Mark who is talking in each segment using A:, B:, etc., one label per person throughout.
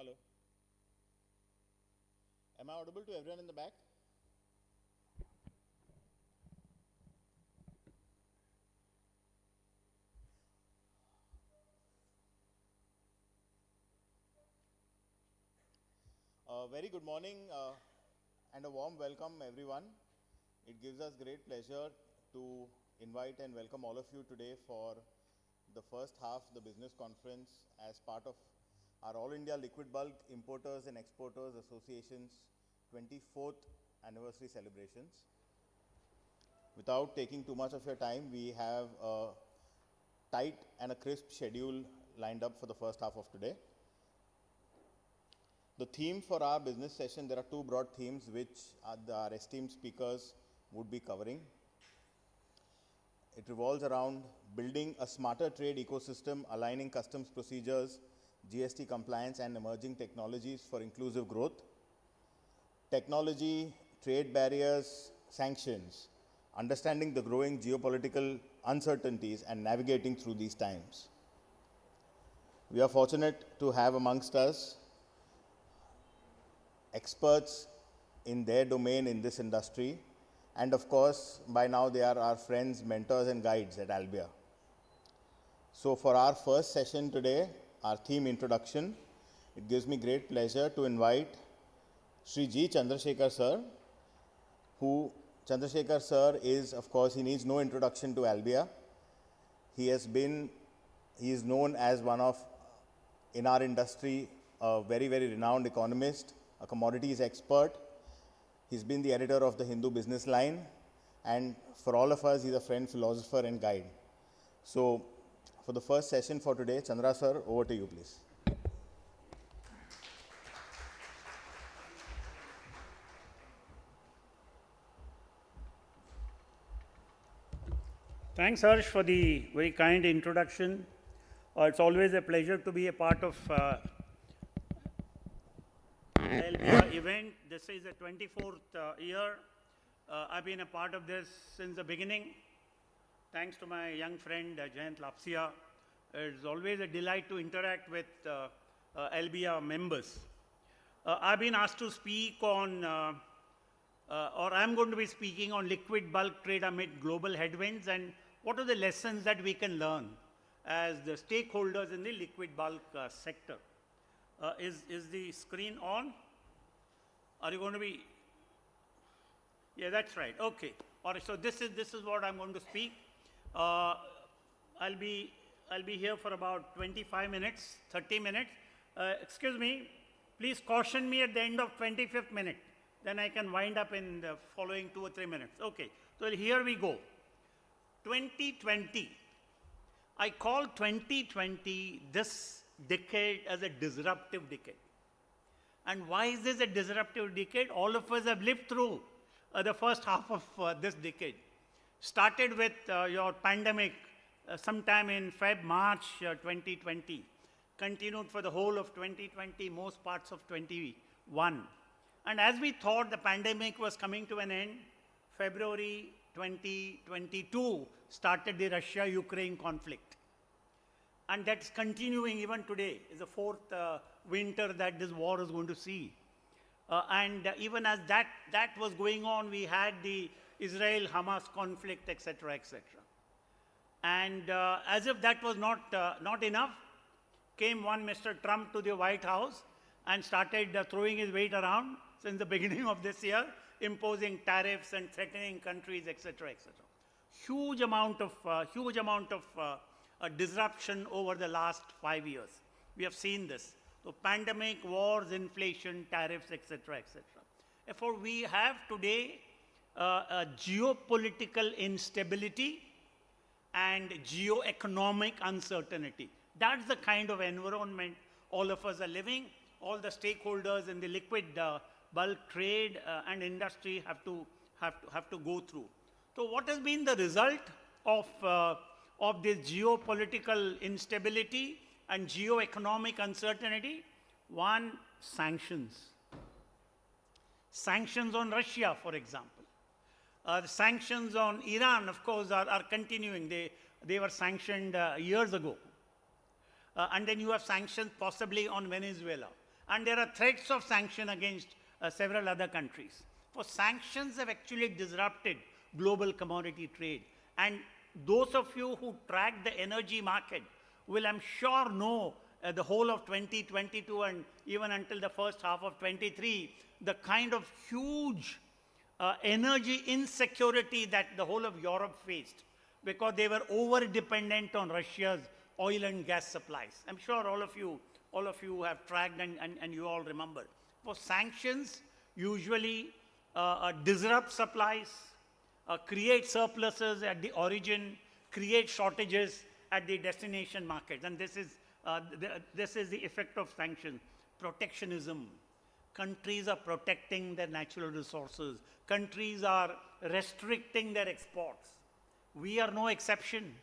A: Hello. Am I audible to everyone in the back? Very good morning and a warm welcome, everyone. It gives us great pleasure to invite and welcome all of you today for the first half of the business conference as part of our All India Liquid Bulk Importers and Exporters Association's 24th anniversary celebrations. Without taking too much of your time, we have a tight and a crisp schedule lined up for the first half of today. The theme for our business session, there are two broad themes which our esteemed speakers would be covering. It revolves around building a smarter trade ecosystem, aligning customs procedures, GST compliance and emerging technologies for inclusive growth. Technology, trade barriers, sanctions, understanding the growing geopolitical uncertainties and navigating through these times. We are fortunate to have amongst us experts in their domain in this industry, and of course, by now they are our friends, mentors and guides at AILBIEA. So for our first session today, our theme introduction, it gives me great pleasure to invite Shri G. Chandrasekhar sir, Chandrasekhar sir is, of course, he needs no introduction to AILBIEA. He is known as one of, in our industry, a very, very renowned economist, a commodities expert. He's been the editor of the Hindu Business Line, and for all of us, he's a friend, philosopher, and guide. So, for the first session for today, Chandra sir, over to you, please.
B: Thanks, Harsh, for the very kind introduction. It's always a pleasure to be a part of AILBIEA event. This is the 24th year. I've been a part of this since the beginning. Thanks to my young friend Jayant Lapsia. It's always a delight to interact with AILBIEA members. I've been asked to speak on, or I'm going to be speaking on liquid bulk trade amid global headwinds and what are the lessons that we can learn as the stakeholders in the liquid bulk sector. Is the screen on? Are you going to be? Yeah, that's right. Okay. All right. So this is what I'm going to speak. I'll be here for about 25 minutes, 30 minutes. Excuse me. Please caution me at the end of 25th minute. Then I can wind up in the following 2 or 3 minutes. Okay. So here we go. 2020. I call 2020 this decade as a disruptive decade. And why is this a disruptive decade? All of us have lived through the first half of this decade. Started with your pandemic sometime in March 2020. Continued for the whole of 2020, most parts of 21. And as we thought the pandemic was coming to an end, February 2022 started the Russia-Ukraine conflict. And that's continuing even today. It's the fourth winter that this war is going to see. And even as that was going on, we had the Israel-Hamas conflict, etc., etc. And as if that was not enough, came one Mr. Trump to the White House and started throwing his weight around since the beginning of this year, imposing tariffs and threatening countries, etc., etc. Huge amount of disruption over the last 5 years. We have seen this. So pandemic, wars, inflation, tariffs, etc., etc. Therefore, we have today a geopolitical instability and geo-economic uncertainty. That's the kind of environment all of us are living. All the stakeholders in the liquid bulk trade and industry have to go through. So what has been the result of this geopolitical instability and geo-economic uncertainty? One, sanctions. Sanctions on Russia, for example. The sanctions on Iran, of course, are continuing. They were sanctioned years ago. And then you have sanctions possibly on Venezuela. And there are threats of sanction against several other countries. For sanctions have actually disrupted global commodity trade. And those of you who track the energy market will, I'm sure, know the whole of 2022 and even until the first half of 23, the kind of huge energy insecurity that the whole of Europe faced because they were over-dependent on Russia's oil and gas supplies. I'm sure all of you have tracked and you all remember. For sanctions, usually disrupt supplies, create surpluses at the origin, create shortages at the destination markets. And this is the effect of sanctions. Protectionism. Countries are protecting their natural resources. Countries are restricting their exports. We are no exception.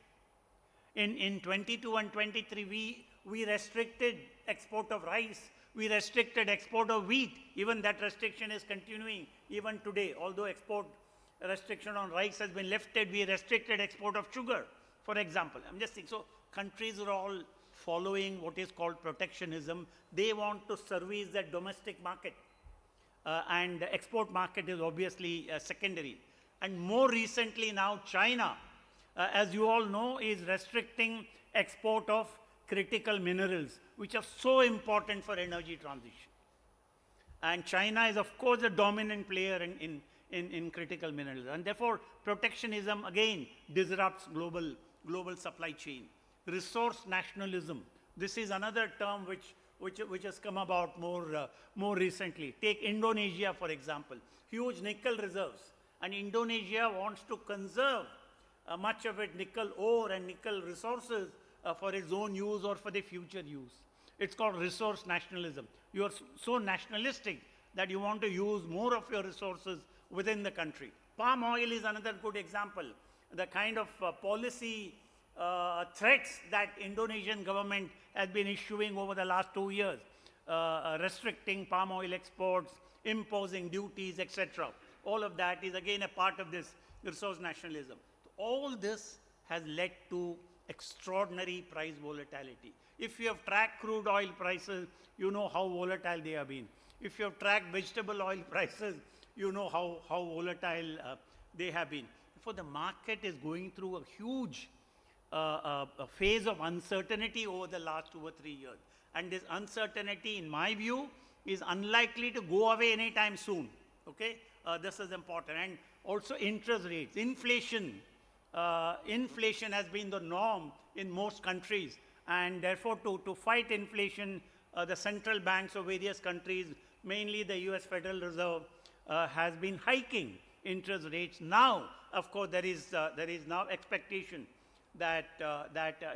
B: In 22 and 23, we restricted export of rice. We restricted export of wheat. Even that restriction is continuing even today. Although export restriction on rice has been lifted, we restricted export of sugar, for example. I'm just saying, so countries are all following what is called protectionism. They want to service their domestic market. And the export market is obviously secondary. And more recently now, China, as you all know, is restricting export of critical minerals, which are so important for energy transition. And China is, of course, a dominant player in critical minerals. And therefore, protectionism, again, disrupts global supply chain. Resource nationalism. This is another term which has come about more recently. Take Indonesia, for example. Huge nickel reserves. And Indonesia wants to conserve much of its nickel ore and nickel resources for its own use or for the future use. It's called resource nationalism. You are so nationalistic that you want to use more of your resources within the country. Palm oil is another good example. The kind of policy threats that Indonesian government has been issuing over the last 2 years, restricting palm oil exports, imposing duties, etc. All of that is again a part of this resource nationalism. All this has led to extraordinary price volatility. If you have tracked crude oil prices, you know how volatile they have been. If you have tracked vegetable oil prices, you know how volatile they have been. For the market is going through a huge a phase of uncertainty over the last 2 or 3 years. And this uncertainty, in my view, is unlikely to go away anytime soon. Okay? This is important. And also interest rates. Inflation has been the norm in most countries. And therefore, to fight inflation, the central banks of various countries, mainly the US Federal Reserve, has been hiking interest rates. Now, of course, there is now expectation that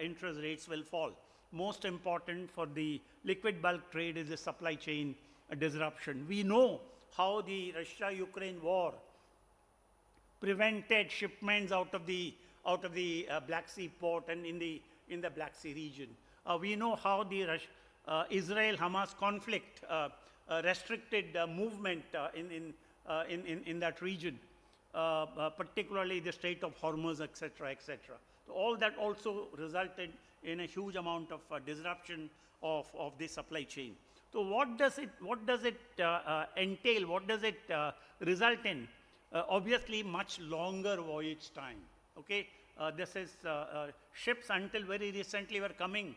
B: interest rates will fall. Most important for the liquid bulk trade is the supply chain disruption. We know how the Russia-Ukraine war prevented shipments out of the Black Sea port and in the Black Sea region. We know how the Israel-Hamas conflict restricted movement in that region, particularly the Strait of Hormuz, etc., etc. So all that also resulted in a huge amount of disruption of the supply chain. So what does it entail? What does it result in? Obviously, much longer voyage time. Okay, this is ships until very recently were coming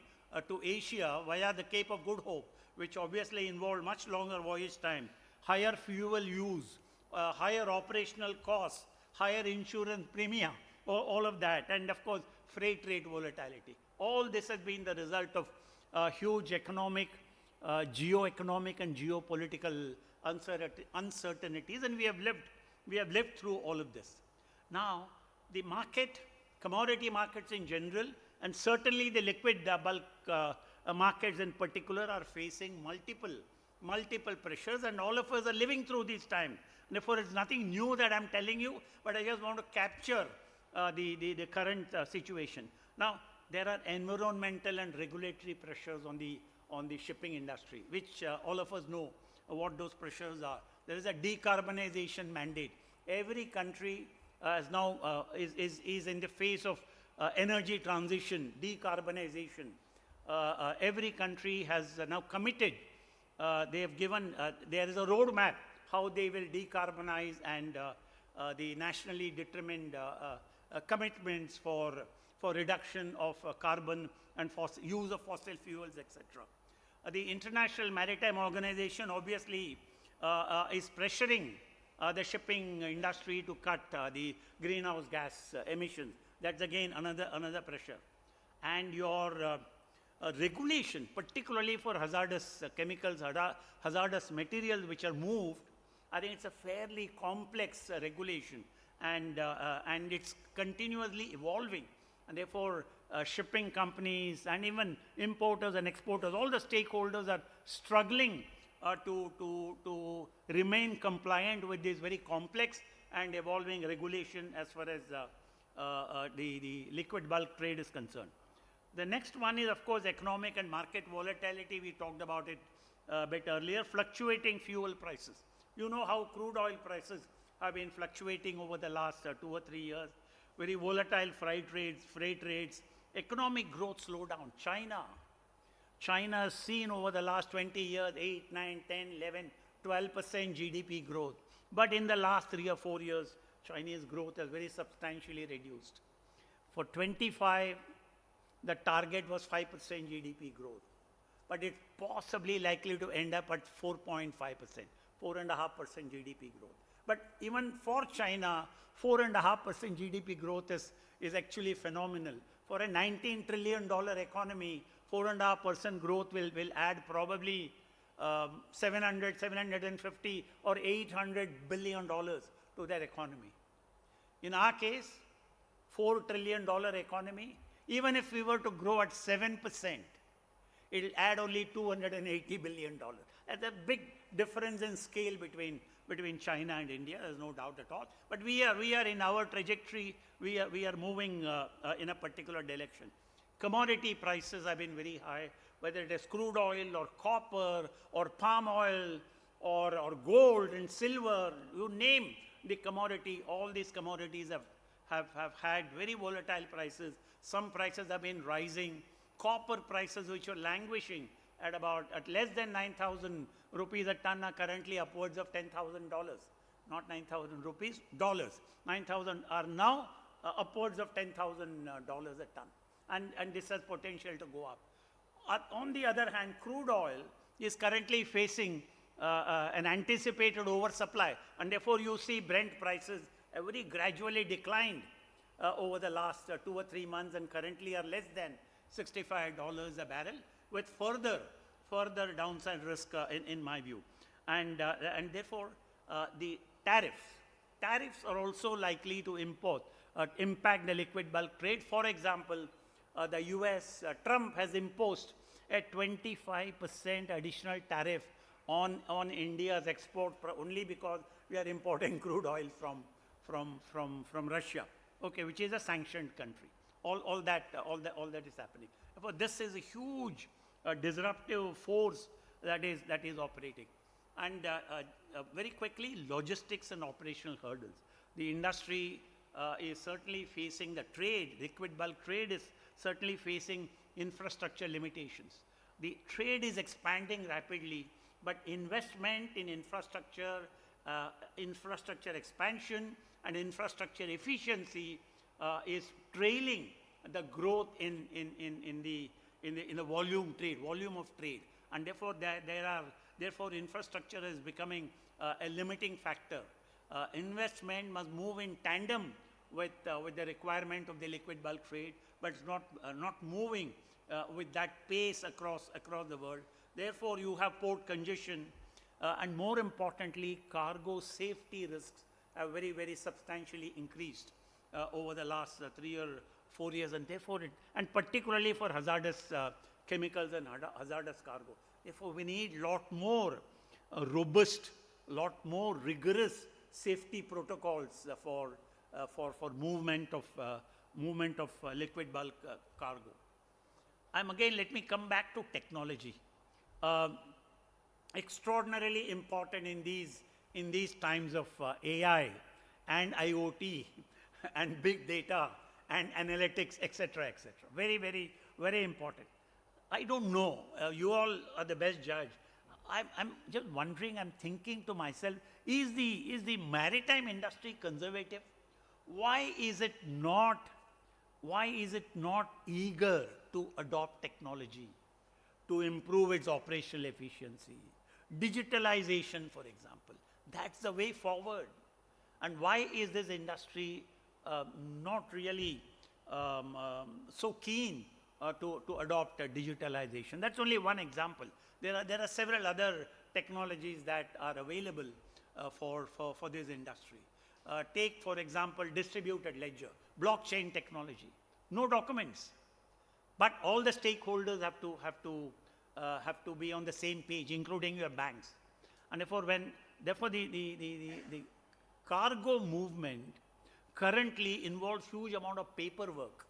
B: to Asia via the Cape of Good Hope, which obviously involved much longer voyage time, higher fuel use, higher operational costs, higher insurance premium, all of that, and of course, freight rate volatility. All this has been the result of huge economic, geo-economic and geopolitical uncertainties, and we have lived through all of this. Now, the market, commodity markets in general, and certainly the liquid bulk markets in particular are facing multiple pressures, and all of us are living through these times. Therefore, it's nothing new that I'm telling you, but I just want to capture the current situation. Now, there are environmental and regulatory pressures on the shipping industry, which all of us know what those pressures are. There is a decarbonization mandate. Every country is now is in the phase of energy transition, decarbonization. Every country has now committed they have given, there is a roadmap how they will decarbonize and the nationally determined commitments for reduction of carbon and use of fossil fuels, etc. The International Maritime Organization obviously is pressuring the shipping industry to cut the greenhouse gas emissions. That's again another pressure. And your regulation, particularly for hazardous chemicals, hazardous materials which are moved, I think it's a fairly complex regulation, and it's continuously evolving. And therefore, shipping companies and even importers and exporters, all the stakeholders are struggling to remain compliant with this very complex and evolving regulation as far as the liquid bulk trade is concerned. The next one is, of course, economic and market volatility. We talked about it a bit earlier. Fluctuating fuel prices. You know how crude oil prices have been fluctuating over the last 2 or 3 years. Very volatile freight rates, economic growth slowdown. China has seen over the last 20 years 8, 9, 10, 11, 12% GDP growth. But in the last 3 or 4 years, Chinese growth has very substantially reduced. For 25, the target was 5% GDP growth. But it's possibly likely to end up at 4.5%, 4.5% GDP growth. But even for China, 4.5% GDP growth is actually phenomenal. For a $19 trillion economy, 4.5% growth will add probably 750 or $800 billion to their economy. In our case, $4 trillion economy, even if we were to grow at 7%, it will add only $280 billion. That's a big difference in scale between China and India, there's no doubt at all. But we are in our trajectory, we are moving in a particular direction. Commodity prices have been very high, whether it is crude oil or copper or palm oil or gold and silver, you name the commodity, all these commodities have had very volatile prices. Some prices have been rising. Copper prices, which are languishing at less than 9,000 rupees a ton, are currently upwards of $10,000. Not 9,000 rupees, dollars. 9,000 are now upwards of $10,000 a ton. And this has potential to go up. On the other hand, crude oil is currently facing an anticipated oversupply. And therefore, you see Brent prices have very gradually declined over the last 2 or 3 months and currently are less than $65 a barrel, with further downside risk in my view. And therefore, the tariffs are also likely to impact the liquid bulk trade. For example, the US, Trump has imposed a 25% additional tariff on India's export only because we are importing crude oil from Russia, okay, which is a sanctioned country. All that is happening. Therefore, this is a huge disruptive force that is operating. And very quickly, logistics and operational hurdles. The industry is certainly facing the trade, liquid bulk trade is certainly facing infrastructure limitations. The trade is expanding rapidly, but investment in infrastructure, infrastructure expansion and infrastructure efficiency is trailing the growth in the volume of trade. And therefore, therefore infrastructure is becoming a limiting factor. Investment must move in tandem with the requirement of the liquid bulk trade, but it's not moving with that pace across the world. Therefore, you have port congestion, and more importantly, cargo safety risks have very, very substantially increased over the last 3 or 4 years, and therefore, and particularly for hazardous chemicals and hazardous cargo. Therefore, we need a lot more robust, lot more rigorous safety protocols for movement of liquid bulk cargo. Let me come back to technology. Extraordinarily important in these times of AI and IoT and big data and analytics, etc., etc. Very, very, very important. I don't know. You all are the best judge. I'm just wondering, I'm thinking to myself, is the maritime industry conservative? Why is it not, why is it not eager to adopt technology to improve its operational efficiency? Digitalization, for example, that's the way forward. And why is this industry not really so keen to adopt digitalization? That's only one example. There are several other technologies that are available for this industry. Take, for example, distributed ledger, blockchain technology. No documents, but all the stakeholders have to be on the same page, including your banks. And therefore the cargo movement currently involves huge amount of paperwork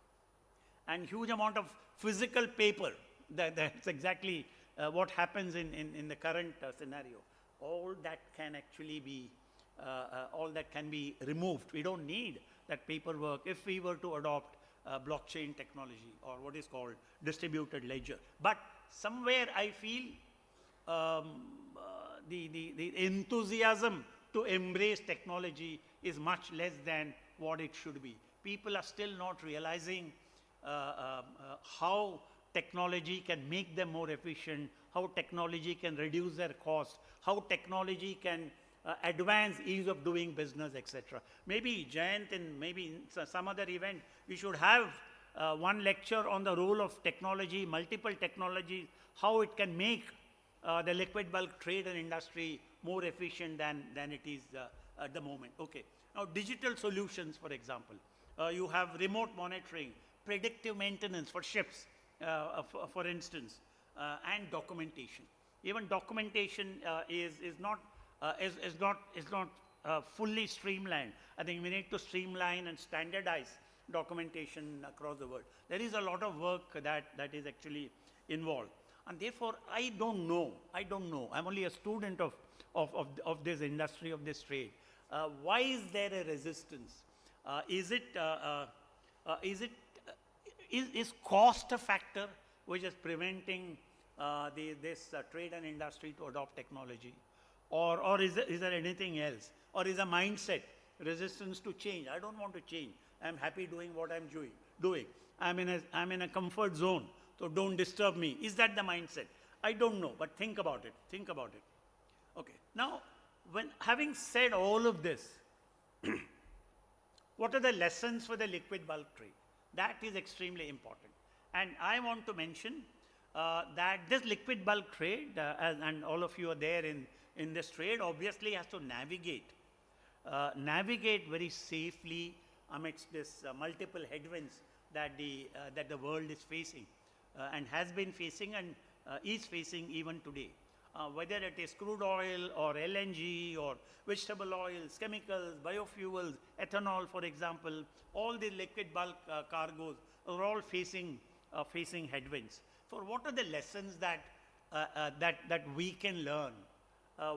B: and huge amount of physical paper. That's exactly what happens in the current scenario. All that can actually be, all that can be removed. We don't need that paperwork if we were to adopt blockchain technology or what is called distributed ledger. But somewhere I feel the enthusiasm to embrace technology is much less than what it should be. People are still not realizing how technology can make them more efficient, how technology can reduce their cost, how technology can advance ease of doing business, etc. Maybe Jayant, and maybe in some other event, we should have one lecture on the role of technology, multiple technologies, how it can make the liquid bulk trade and industry more efficient than it is at the moment. Okay. Now, digital solutions, for example. You have remote monitoring, predictive maintenance for ships, for instance, and documentation. Even documentation is not fully streamlined. I think we need to streamline and standardize documentation across the world. There is a lot of work that is actually involved. And therefore, I don't know. I'm only a student of this industry, of this trade. Why is there a resistance? Is cost a factor which is preventing this trade and industry to adopt technology? Or is there anything else? Or is a mindset, resistance to change? I don't want to change. I'm happy doing what I'm doing. I'm in a comfort zone, so don't disturb me. Is that the mindset? I don't know, but think about it. Okay. Now, having said all of this, what are the lessons for the liquid bulk trade? That is extremely important. And I want to mention that this liquid bulk trade, and all of you are there in this trade, obviously has to navigate very safely amidst this multiple headwinds that the world is facing and has been facing and is facing even today. Whether it is crude oil or LNG or vegetable oils, chemicals, biofuels, ethanol, for example, all the liquid bulk cargoes are all facing headwinds. So what are the lessons that we can learn?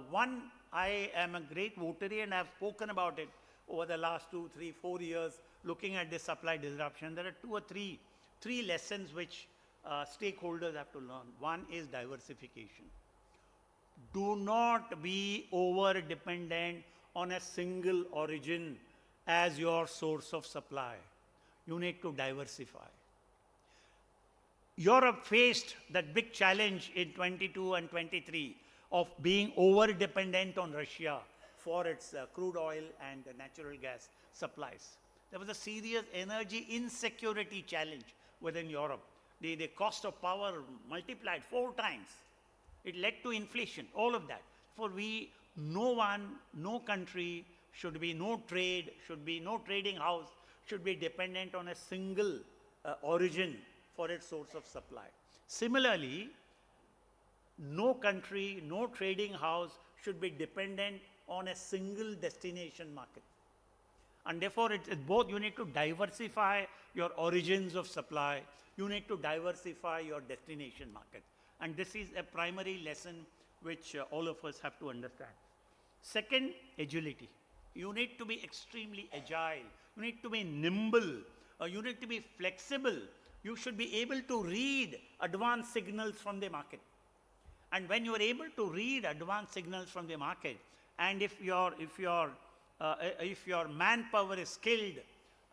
B: One, I am a great votary and I have spoken about it over the last 2, 3, 4 years looking at this supply disruption. There are 2 or 3 lessons which stakeholders have to learn. One is diversification. Do not be over dependent on a single origin as your source of supply. You need to diversify. Europe faced that big challenge in 22 and 23 of being over dependent on Russia for its crude oil and natural gas supplies. There was a serious energy insecurity challenge within Europe. The cost of power multiplied 4 times. It led to inflation, all of that. For no country should be, no trading house should be dependent on a single origin for its source of supply. Similarly, no country, no trading house should be dependent on a single destination market. And therefore, it's both. You need to diversify your origins of supply. You need to diversify your destination market. And this is a primary lesson which all of us have to understand. Second, agility. You need to be extremely agile. You need to be nimble. You need to be flexible. You should be able to read advanced signals from the market. And when you are able to read advanced signals from the market, and if your manpower is skilled,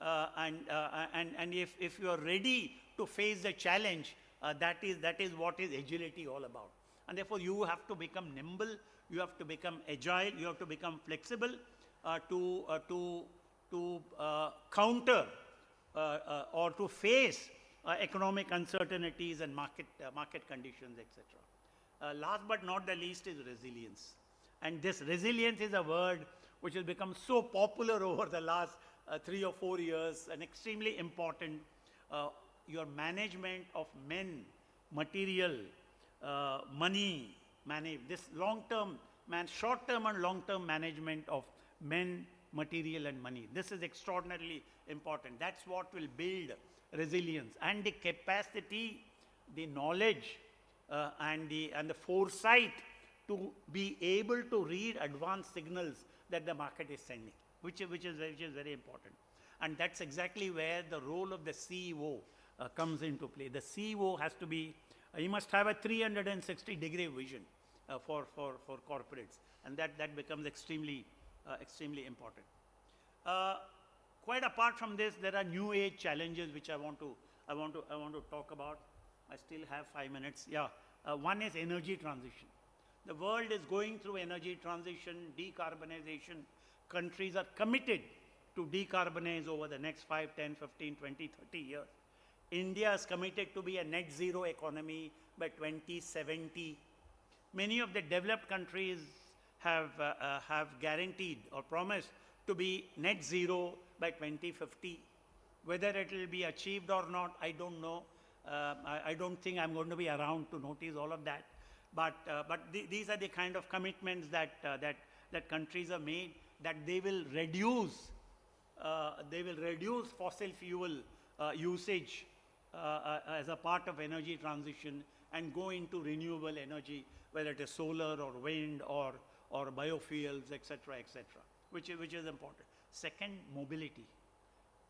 B: and if you are ready to face the challenge, that is what is agility all about. And therefore, you have to become nimble, you have to become agile, you have to become flexible to counter or to face economic uncertainties and market conditions, etc. Last but not the least is resilience. And this resilience is a word which has become so popular over the last 3 or 4 years, and extremely important. Your management of men, material, money, this long-term, short-term and long-term management of men, material and money. This is extraordinarily important. That's what will build resilience, and the capacity, the knowledge, and the foresight to be able to read advanced signals that the market is sending, which is very important. And that's exactly where the role of the CEO comes into play. The CEO has to be, he must have a 360-degree vision for corporates, and that becomes extremely important. Quite apart from this, there are new age challenges which I want to talk about. I still have 5 minutes. Yeah, one is energy transition. The world is going through energy transition, decarbonization. Countries are committed to decarbonize over the next 5, 10, 15, 20, 30 years. India is committed to be a net zero economy by 2070. Many of the developed countries have guaranteed or promised to be net zero by 2050. Whether it will be achieved or not, I don't know. I don't think I'm going to be around to notice all of that. But these are the kind of commitments that countries have made, that they will reduce fossil fuel usage as a part of energy transition, and go into renewable energy, whether it is solar or wind or biofuels, etc., which is important. Second, mobility.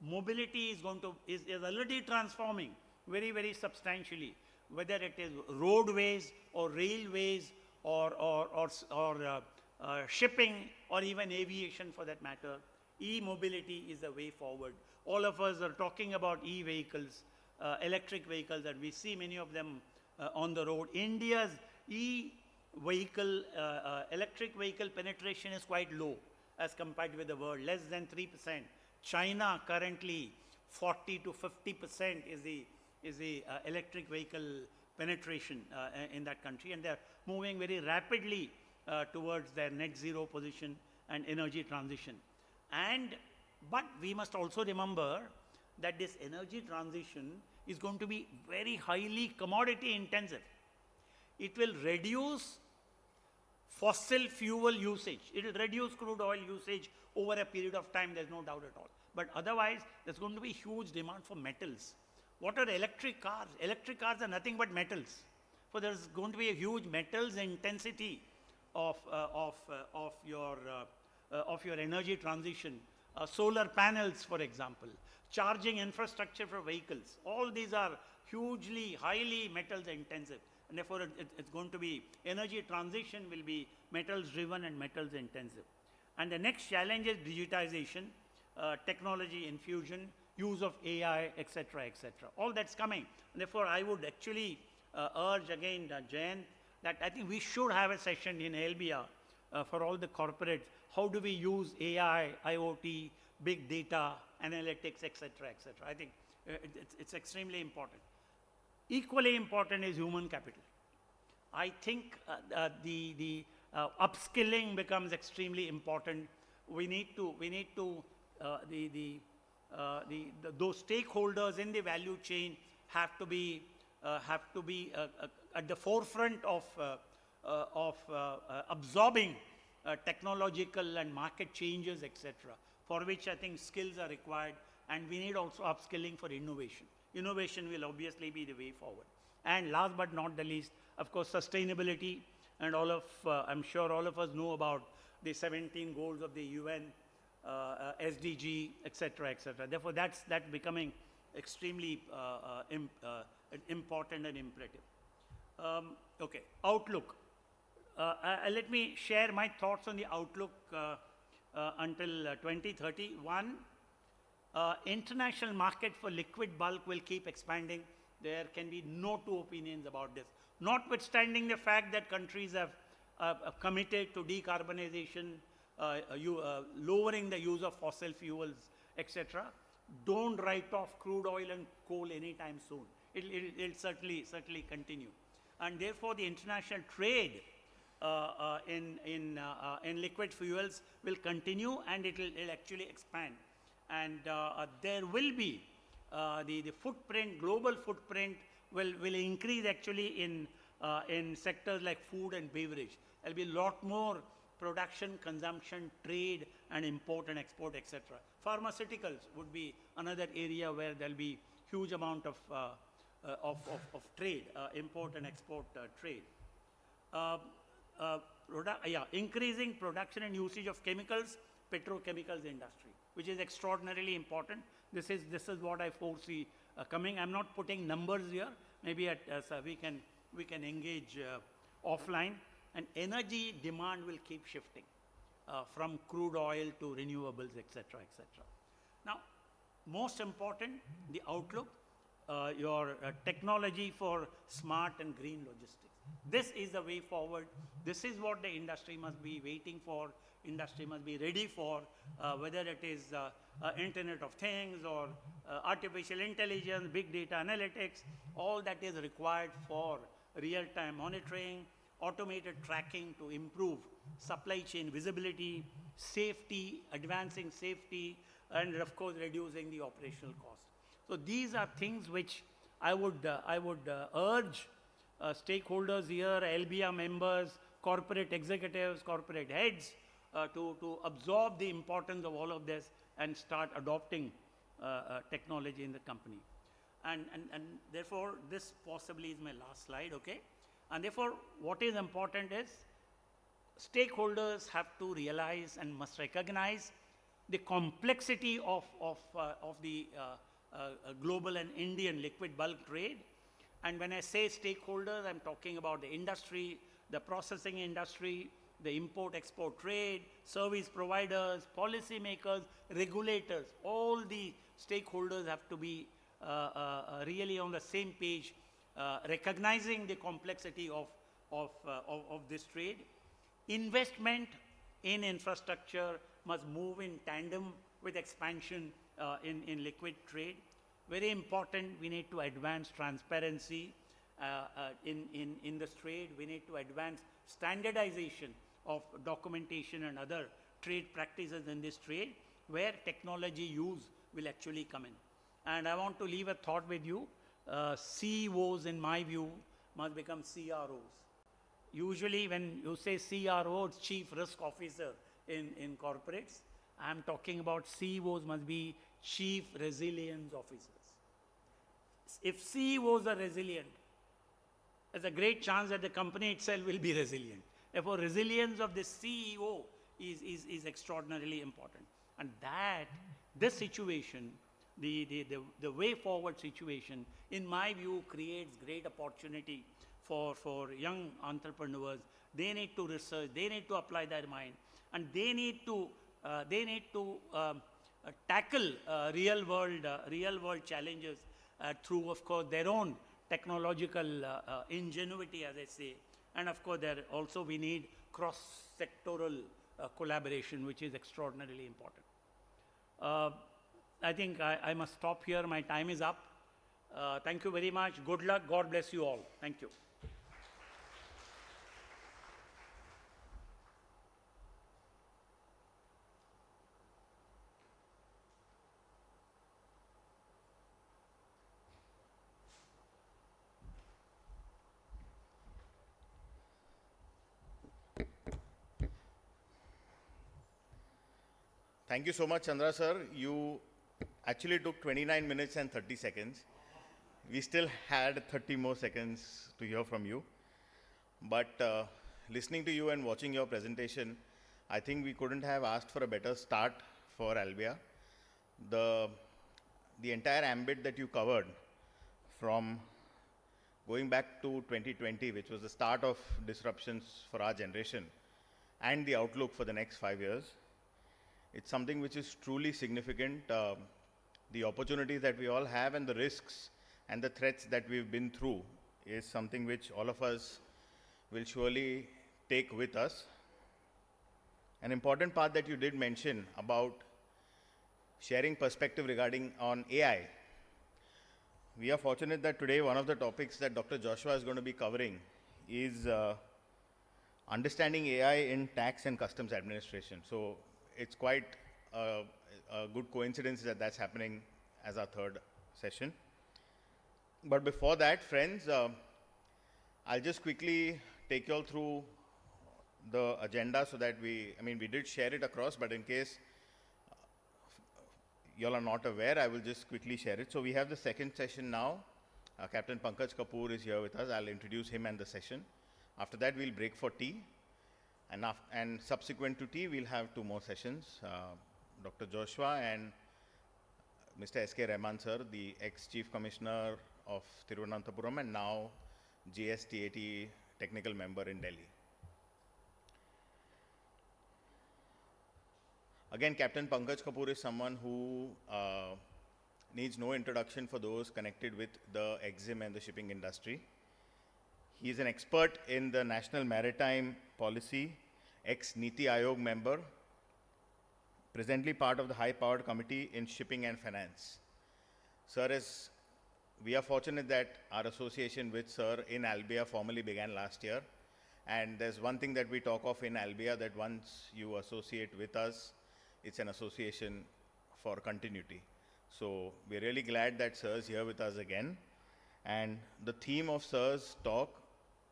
B: Mobility is already transforming very, very substantially, whether it is roadways or railways or shipping or even aviation for that matter. E-mobility is the way forward. All of us are talking about e-vehicles, electric vehicles, and we see many of them on the road. India's e-vehicle, electric vehicle penetration is quite low as compared with the world, less than 3%. China currently 40 to 50% is the electric vehicle penetration in that country, and they're moving very rapidly towards their net zero position and energy transition. But we must also remember that this energy transition is going to be very highly commodity intensive. It will reduce fossil fuel usage. It will reduce crude oil usage over a period of time, there's no doubt at all. But otherwise, there's going to be huge demand for metals. What are electric cars? Electric cars are nothing but metals. So there's going to be a huge metals intensity of your energy transition. Solar panels, for example, charging infrastructure for vehicles. All these are hugely, highly metals intensive. And therefore, it's going to be, energy transition will be metals driven and metals intensive. And the next challenge is digitization, technology infusion, use of AI, etc., etc. All that's coming. And therefore, I would actually urge again, Jayant, that I think we should have a session in AILBIEA for all the corporates. How do we use AI, IoT, big data, analytics, etc., etc. I think it's extremely important. Equally important is human capital. I think the upskilling becomes extremely important. We need to those stakeholders in the value chain have to be at the forefront of absorbing technological and market changes, etc., for which I think skills are required, and we need also upskilling for innovation. Innovation will obviously be the way forward. And last but not the least, of course, sustainability, and I'm sure all of us know about the 17 goals of the UN, SDG, etc., etc. Therefore, that's becoming extremely important and imperative. Okay, outlook. Let me share my thoughts on the outlook until 2030. One, international market for liquid bulk will keep expanding. There can be no two opinions about this. Notwithstanding the fact that countries have committed to decarbonization, lowering the use of fossil fuels, etc. Don't write off crude oil and coal anytime soon. It'll certainly continue. And therefore, the international trade in liquid fuels will continue, and it'll actually expand. And there will be the footprint, global footprint will increase actually in sectors like food and beverage. There'll be a lot more production, consumption, trade, and import and export, etc. Pharmaceuticals would be another area where there'll be huge amount of trade, import and export trade. Increasing production and usage of chemicals, petrochemicals industry, which is extraordinarily important. This is what I foresee coming. I'm not putting numbers here. Maybe we can engage offline. And energy demand will keep shifting from crude oil to renewables, etc., etc. Now, most important, the outlook, your technology for smart and green logistics. This is the way forward. This is what the industry must be waiting for, industry must be ready for, whether it is Internet of Things or artificial intelligence, big data analytics, all that is required for real-time monitoring, automated tracking to improve supply chain visibility, safety, advancing safety, and of course reducing the operational cost. So these are things which I would urge stakeholders here, AILBIEA members, corporate executives, corporate heads to absorb the importance of all of this and start adopting technology in the company. And therefore, this possibly is my last slide, okay? And therefore, what is important is stakeholders have to realize and must recognize the complexity of the global and Indian liquid bulk trade. And when I say stakeholders, I'm talking about the industry, the processing industry, the import-export trade, service providers, policymakers, regulators. All the stakeholders have to be really on the same page, recognizing the complexity of this trade. Investment in infrastructure must move in tandem with expansion in liquid trade. Very important, we need to advance transparency in this trade. We need to advance standardization of documentation and other trade practices in this trade, where technology use will actually come in. And I want to leave a thought with you. CEOs, in my view, must become CROs. Usually when you say CRO, it's Chief Risk Officer in corporates. I'm talking about CEOs must be Chief Resilience Officers. If CEOs are resilient, there's a great chance that the company itself will be resilient. Therefore, resilience of the CEO is extraordinarily important. And this situation, the way forward situation, in my view, creates great opportunity for young entrepreneurs. They need to research, they need to apply their mind, and they need to tackle real world challenges through, of course, their own technological ingenuity, as I say. And of course, there also we need cross-sectoral collaboration, which is extraordinarily important. I think I must stop here. My time is up. Thank you very much. Good luck. God bless you all. Thank you.
A: Thank you so much, Chandra sir. You actually took 29 minutes and 30 seconds. We still had 30 more seconds to hear from you. But listening to you and watching your presentation, I think we couldn't have asked for a better start for AILBIEA. The entire ambit that you covered, from going back to 2020, which was the start of disruptions for our generation, and the outlook for the next 5 years, it's something which is truly significant. The opportunities that we all have and the risks and the threats that we've been through is something which all of us will surely take with us. An important part that you did mention about sharing perspective regarding on AI. We are fortunate that today one of the topics that Dr. Joshua is going to be covering is understanding AI in tax and customs administration. So it's quite a good coincidence that that's happening as our third session. But before that, friends, I'll just quickly take you all through the agenda so that we did share it across, but in case you all are not aware, I will just quickly share it. So we have the second session now. Captain Pankaj Kapoor is here with us. I'll introduce him and the session. After that, we'll break for tea. And subsequent to tea, we'll have 2 more sessions. Dr. Joshua and Mr. S.K. Rahman sir, the ex-Chief Commissioner of Thiruvananthapuram and now GSTAT technical member in Delhi. Again, Captain Pankaj Kapoor is someone who needs no introduction for those connected with the EXIM and the shipping industry. He is an expert in the National Maritime Policy, ex-Niti Aayog member, presently part of the High-Powered Committee in Shipping and Finance. Sir, we are fortunate that our association with Sir in AILBIEA formally began last year. And there's one thing that we talk of in AILBIEA, that once you associate with us, it's an association for continuity. So we're really glad that Sir is here with us again. And the theme of Sir's talk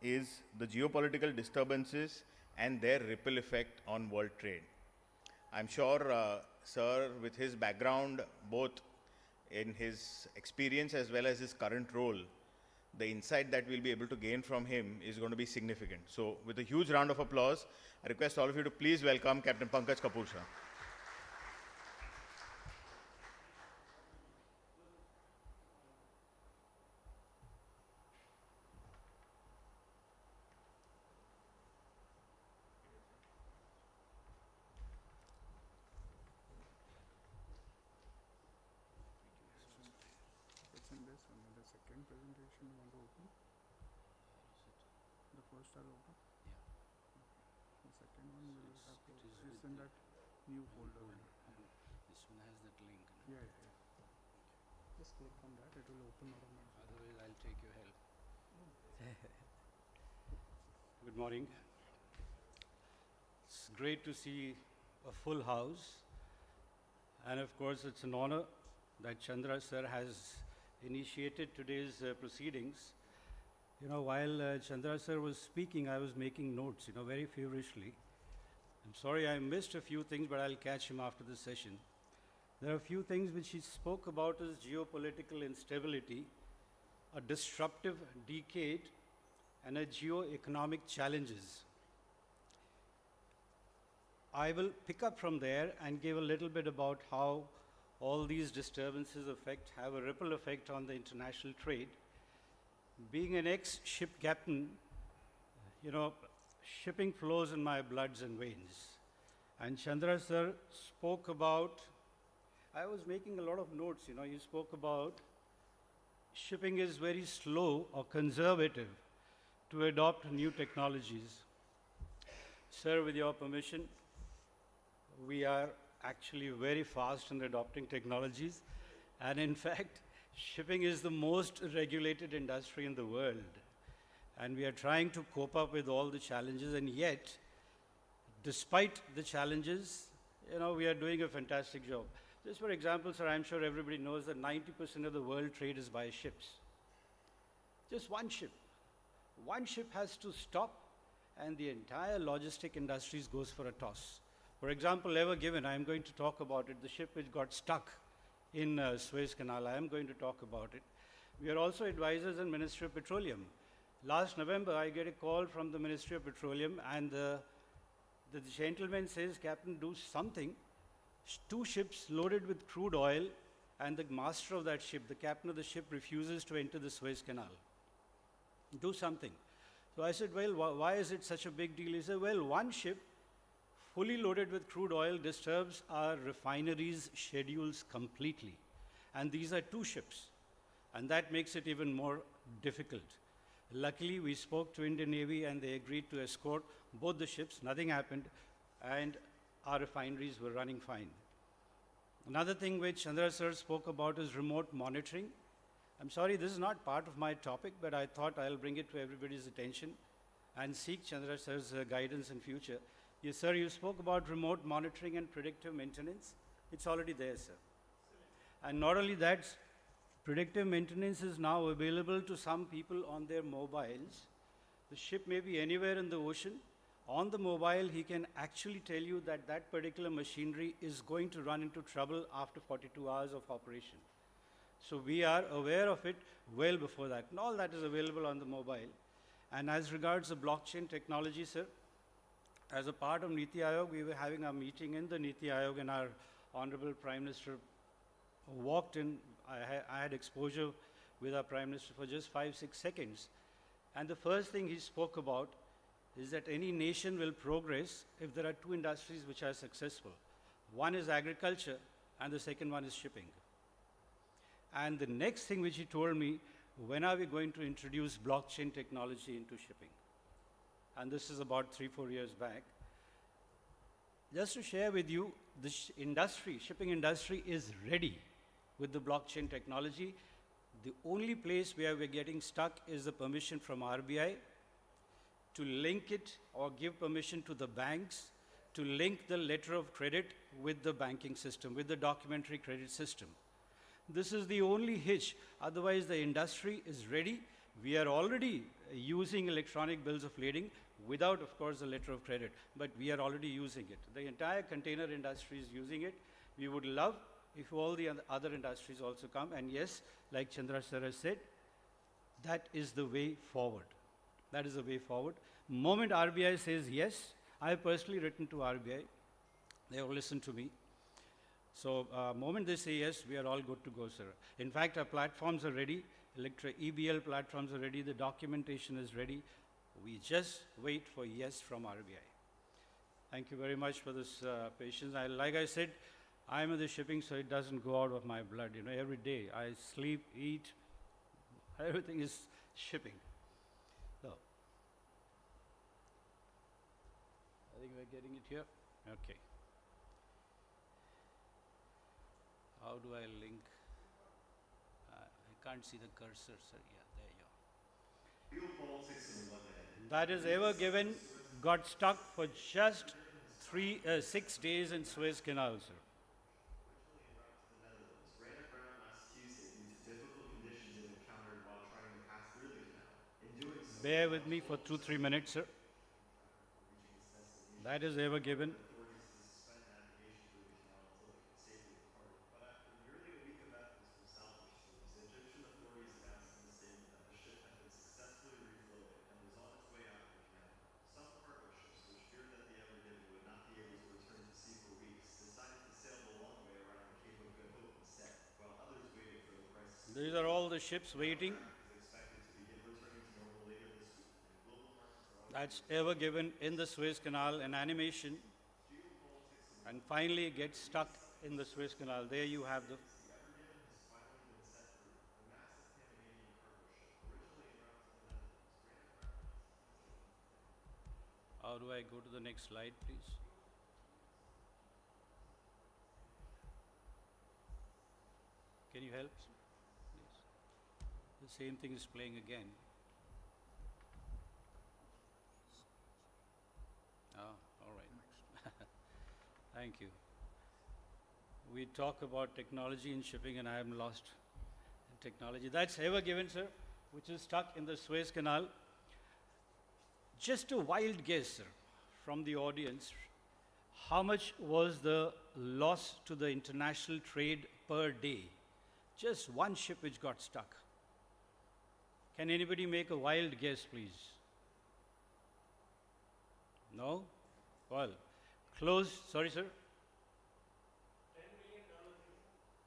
A: is the geopolitical disturbances and their ripple effect on world trade. I'm sure Sir, with his background, both in his experience as well as his current role, the insight that we'll be able to gain from him is going to be significant. So with a huge round of applause, I request all of you to please welcome Captain Pankaj Kapoor, sir.
C: Presentation you want to open? The first I'll open?
D: Yeah.
C: The second one we will have to it's in that new folder.
D: This one has that link.
C: Yeah. Just click on that, it will open automatically.
D: Otherwise, I'll take your help. Good morning. It's great to see a full house. And of course, it's an honor that Chandra sir has initiated today's proceedings. You know, while Chandra sir was speaking, I was making notes, very feverishly. I'm sorry I missed a few things, but I'll catch him after the session. There are a few things which he spoke about as geopolitical instability, a disruptive decade, and a geo-economic challenges. I will pick up from there and give a little bit about how all these disturbances have a ripple effect on the international trade. Being an ex-ship captain, shipping flows in my bloods and veins. And Chandra sir spoke about, I was making a lot of notes, he spoke about shipping is very slow or conservative to adopt new technologies. Sir, with your permission, we are actually very fast in adopting technologies. And in fact, shipping is the most regulated industry in the world. And we are trying to cope up with all the challenges. And yet, despite the challenges, we are doing a fantastic job. Just for example, sir, I'm sure everybody knows that 90% of the world trade is by ships. Just one ship. One ship has to stop, and the entire logistic industries goes for a toss. For example, Ever Given, I'm going to talk about it. The ship which got stuck in Suez Canal, I am going to talk about it. We are also advisors in Ministry of Petroleum. Last November, I get a call from the Ministry of Petroleum, and the gentleman says, Captain, do something. 2 ships loaded with crude oil, and the master of that ship, the captain of the ship, refuses to enter the Suez Canal. do something. So I said, well, why is it such a big deal? He said, well, one ship fully loaded with crude oil disturbs our refineries' schedules completely. And these are two ships. And that makes it even more difficult. Luckily, we spoke to Indian Navy and they agreed to escort both the ships. Nothing happened. And our refineries were running fine. Another thing which Chandra sir spoke about is remote monitoring. I'm sorry, this is not part of my topic, but I thought I'll bring it to everybody's attention and seek Chandra sir's guidance in future. Yes, sir, you spoke about remote monitoring and predictive maintenance. It's already there, sir. And not only that, predictive maintenance is now available to some people on their mobiles. The ship may be anywhere in the ocean. On the mobile, he can actually tell you that that particular machinery is going to run into trouble after 42 hours of operation. So we are aware of it well before that. And all that is available on the mobile. And as regards the blockchain technology, sir, as a part of Niti Aayog, we were having a meeting in the Niti Aayog and our Honorable Prime Minister walked in. I had exposure with our Prime Minister for just 5-6 seconds. And the first thing he spoke about is that any nation will progress if there are two industries which are successful. One is agriculture and the second one is shipping. And the next thing which he told me, when are we going to introduce blockchain technology into shipping? And this is about 3-4 years back. Just to share with you, the shipping industry is ready with the blockchain technology. The only place where we're getting stuck is the permission from RBI to link it or give permission to the banks to link the letter of credit with the banking system, with the documentary credit system. This is the only hitch. Otherwise, the industry is ready. We are already using electronic bills of lading without, of course, the letter of credit, but we are already using it. The entire container industry is using it. We would love if all the other industries also come. And yes, like Chandra sir has said, that is the way forward. That is the way forward. Moment RBI says yes, I have personally written to RBI. They have listened to me. So moment they say yes, we are all good to go, sir. In fact, our platforms are ready. EBL platforms are ready. The documentation is ready. We just wait for yes from RBI. Thank you very much for this patience. Like I said, I'm in the shipping, so it doesn't go out of my blood. You know, every day I sleep, eat, everything is shipping. So, I think we're getting it here. Okay. How do I link? I can't see the cursor, sir. Yeah, there you are. That is ever given, got stuck for just 6 days in Suez Canal, sir. Bear with me for 2-3 minutes, sir. That is ever given. These are all the ships waiting. That's ever given in the Suez Canal, an animation, and finally gets stuck in the Suez Canal. There you have the. How do I go to the next slide, please? Can you help? Please. The same thing is playing again. All right. Thank you. We talk about technology in shipping and I am lost in technology. That's ever given, sir, which is stuck in the Suez Canal. Just a wild guess, sir, from the audience. How much was the loss to the international trade per day? Just one ship which got stuck. Can anybody make a wild guess, please? No? Well, close. Sorry, sir? $10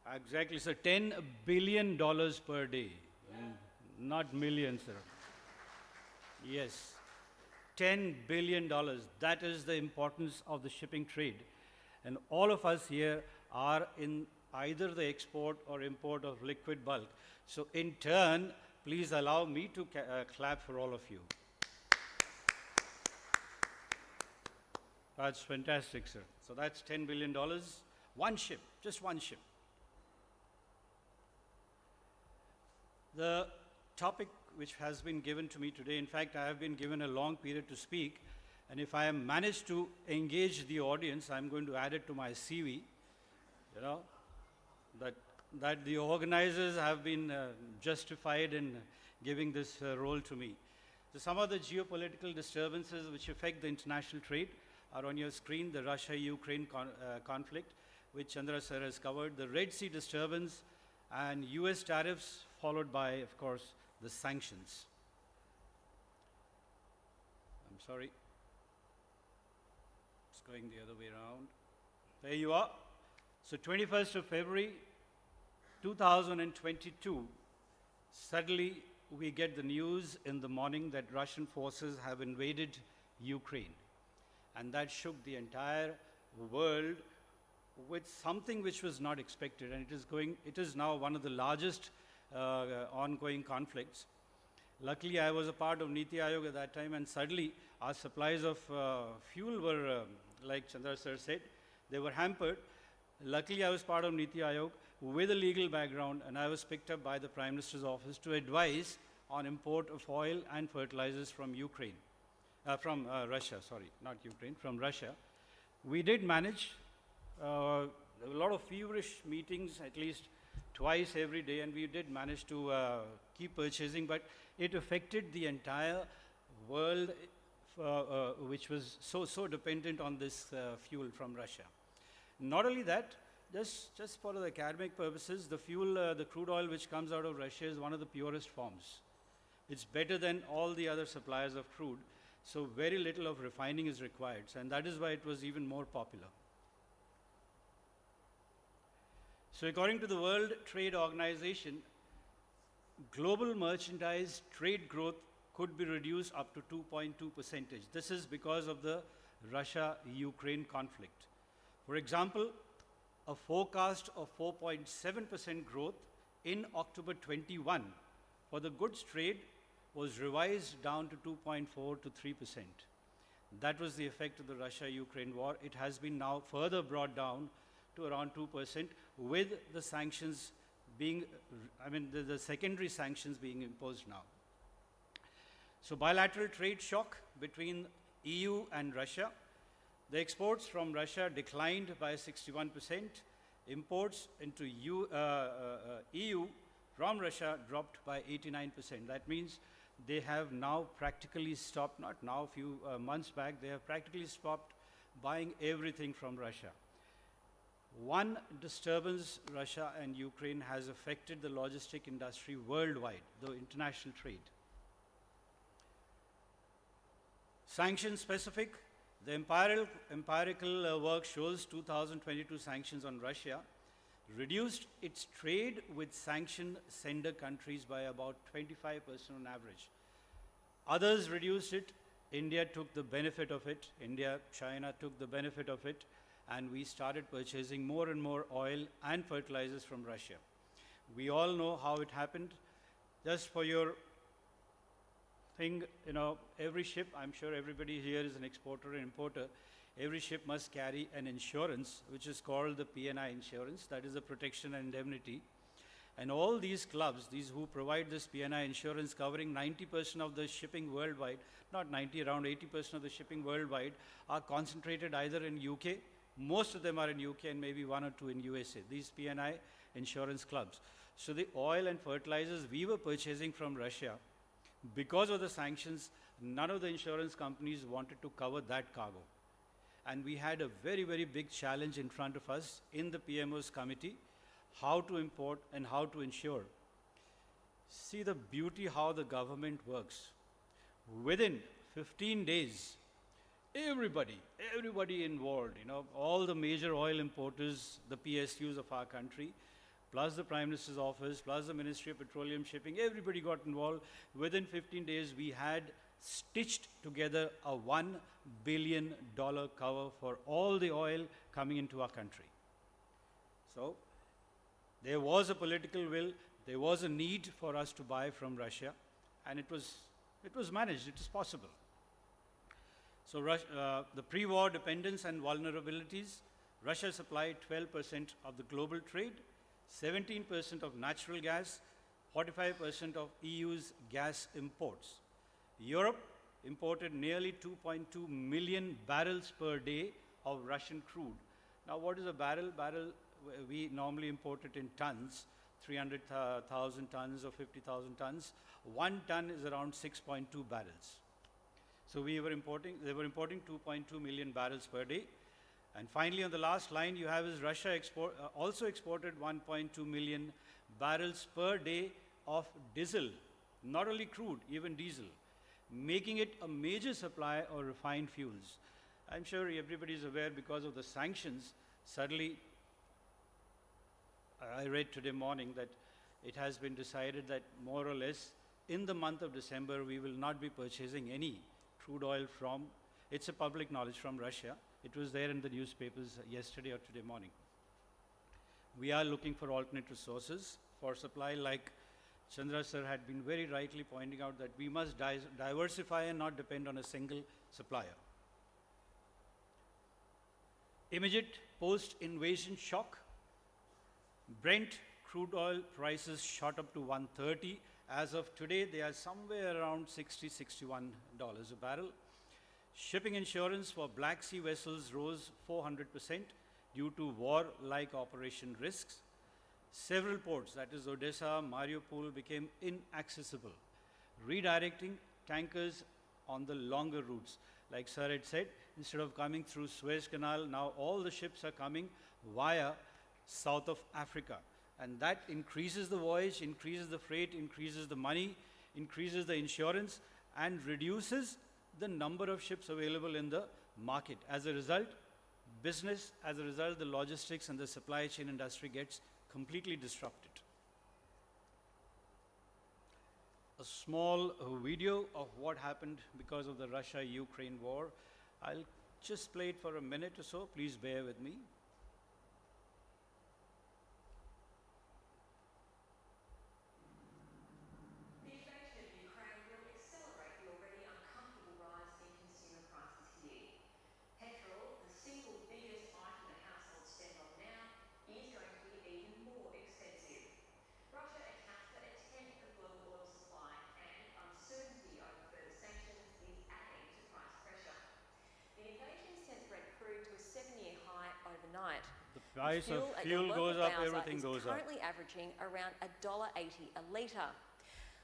D: billion. Exactly, sir. $10 billion per day. Not millions, sir. Yes, $10 billion. That is the importance of the shipping trade. And all of us here are in either the export or import of liquid bulk. So in turn, please allow me to clap for all of you. That's fantastic, sir. So that's $10 billion. One ship, just one ship. The topic which has been given to me today, in fact, I have been given a long period to speak, and if I have managed to engage the audience, I'm going to add it to my CV, you know, that the organizers have been justified in giving this role to me. So some of the geopolitical disturbances which affect the international trade are on your screen: the Russia-Ukraine conflict, which Chandra sir has covered, the Red Sea disturbance, and US tariffs, followed by, of course, the sanctions. I'm sorry. It's going the other way around. There you are. So 21st of February, 2022, suddenly we get the news in the morning that Russian forces have invaded Ukraine. And that shook the entire world with something which was not expected. And it is now one of the largest ongoing conflicts. Luckily, I was a part of Niti Aayog at that time, and suddenly our supplies of fuel were, like Chandra sir said, they were hampered. Luckily, I was part of Niti Aayog with a legal background, and I was picked up by the Prime Minister's office to advise on import of oil and fertilizers from Ukraine. From Russia, sorry, not Ukraine, from Russia. We did manage. There were a lot of feverish meetings, at least twice every day, and we did manage to keep purchasing, but it affected the entire world, which was so dependent on this fuel from Russia. Not only that, just for the academic purposes, the fuel, the crude oil which comes out of Russia is one of the purest forms. It's better than all the other suppliers of crude, so very little of refining is required, and that is why it was even more popular. So according to the World Trade Organization, global merchandise trade growth could be reduced up to 2.2%. This is because of the Russia-Ukraine conflict. For example, a forecast of 4.7% growth in October 21 for the goods trade was revised down to 2.4 to 3%. That was the effect of the Russia-Ukraine war. It has been now further brought down to around 2%, with the sanctions being, the secondary sanctions being imposed now. So bilateral trade shock between EU and Russia. The exports from Russia declined by 61%. Imports into EU from Russia dropped by 89%. That means they have now practically stopped, not now, a few months back, they have practically stopped buying everything from Russia. One disturbance, Russia and Ukraine, has affected the logistic industry worldwide, the international trade. Sanction specific, the empirical work shows 2022 sanctions on Russia reduced its trade with sanction sender countries by about 25% on average. Others reduced it. India took the benefit of it. India, China took the benefit of it. And we started purchasing more and more oil and fertilizers from Russia. We all know how it happened. Just for your thing, every ship, I'm sure everybody here is an exporter and importer, every ship must carry an insurance, which is called the P&I insurance, that is a protection and indemnity. And all these clubs, these who provide this P&I insurance covering 90% of the shipping worldwide, not 90, around 80% of the shipping worldwide, are concentrated either in UK, most of them are in UK, and maybe one or two in USA, these P&I insurance clubs. So the oil and fertilizers we were purchasing from Russia, because of the sanctions, none of the insurance companies wanted to cover that cargo. And we had a very, very big challenge in front of us in the PMO's committee, how to import and how to insure. See the beauty how the government works. Within 15 days, everybody involved, all the major oil importers, the PSUs of our country, plus the Prime Minister's office, plus the Ministry of Petroleum Shipping, everybody got involved. Within 15 days, we had stitched together a $1 billion cover for all the oil coming into our country. So there was a political will, there was a need for us to buy from Russia, and it was managed, it is possible. So the pre-war dependence and vulnerabilities, Russia supplied 12% of the global trade, 17% of natural gas, 45% of EU's gas imports. Europe imported nearly 2.2 million barrels per day of Russian crude. Now what is a barrel? Barrel, we normally import it in tons, 300,000 tons or 50,000 tons. 1 ton is around 6.2 barrels. So they were importing 2.2 million barrels per day. And finally, on the last line, you have is Russia also exported 1.2 million barrels per day of diesel, not only crude, even diesel, making it a major supply of refined fuels. I'm sure everybody is aware because of the sanctions, suddenly, I read today morning that it has been decided that more or less in the month of December, we will not be purchasing any crude oil from, it's a public knowledge, from Russia. It was there in the newspapers yesterday or today morning. We are looking for alternate resources for supply, like Chandra sir had been very rightly pointing out that we must diversify and not depend on a single supplier. Immediate post-invasion shock. Brent crude oil prices shot up to 130. As of today, they are somewhere around $60, $61 a barrel. Shipping insurance for Black Sea vessels rose 400% due to war-like operation risks. Several ports, that is Odessa, Mariupol, became inaccessible, redirecting tankers on the longer routes. Like sir had said, instead of coming through Suez Canal, now all the ships are coming via south of Africa. And that increases the voyage, increases the freight, increases the money, increases the insurance, and reduces the number of ships available in the market. As a result, business, as a result, the logistics and the supply chain industry gets completely disrupted. A small video of what happened because of the Russia-Ukraine war. I'll just play it for a minute or so. Please bear with me. The price of fuel goes up, everything goes up.
E: Currently averaging around $1.80 a litre,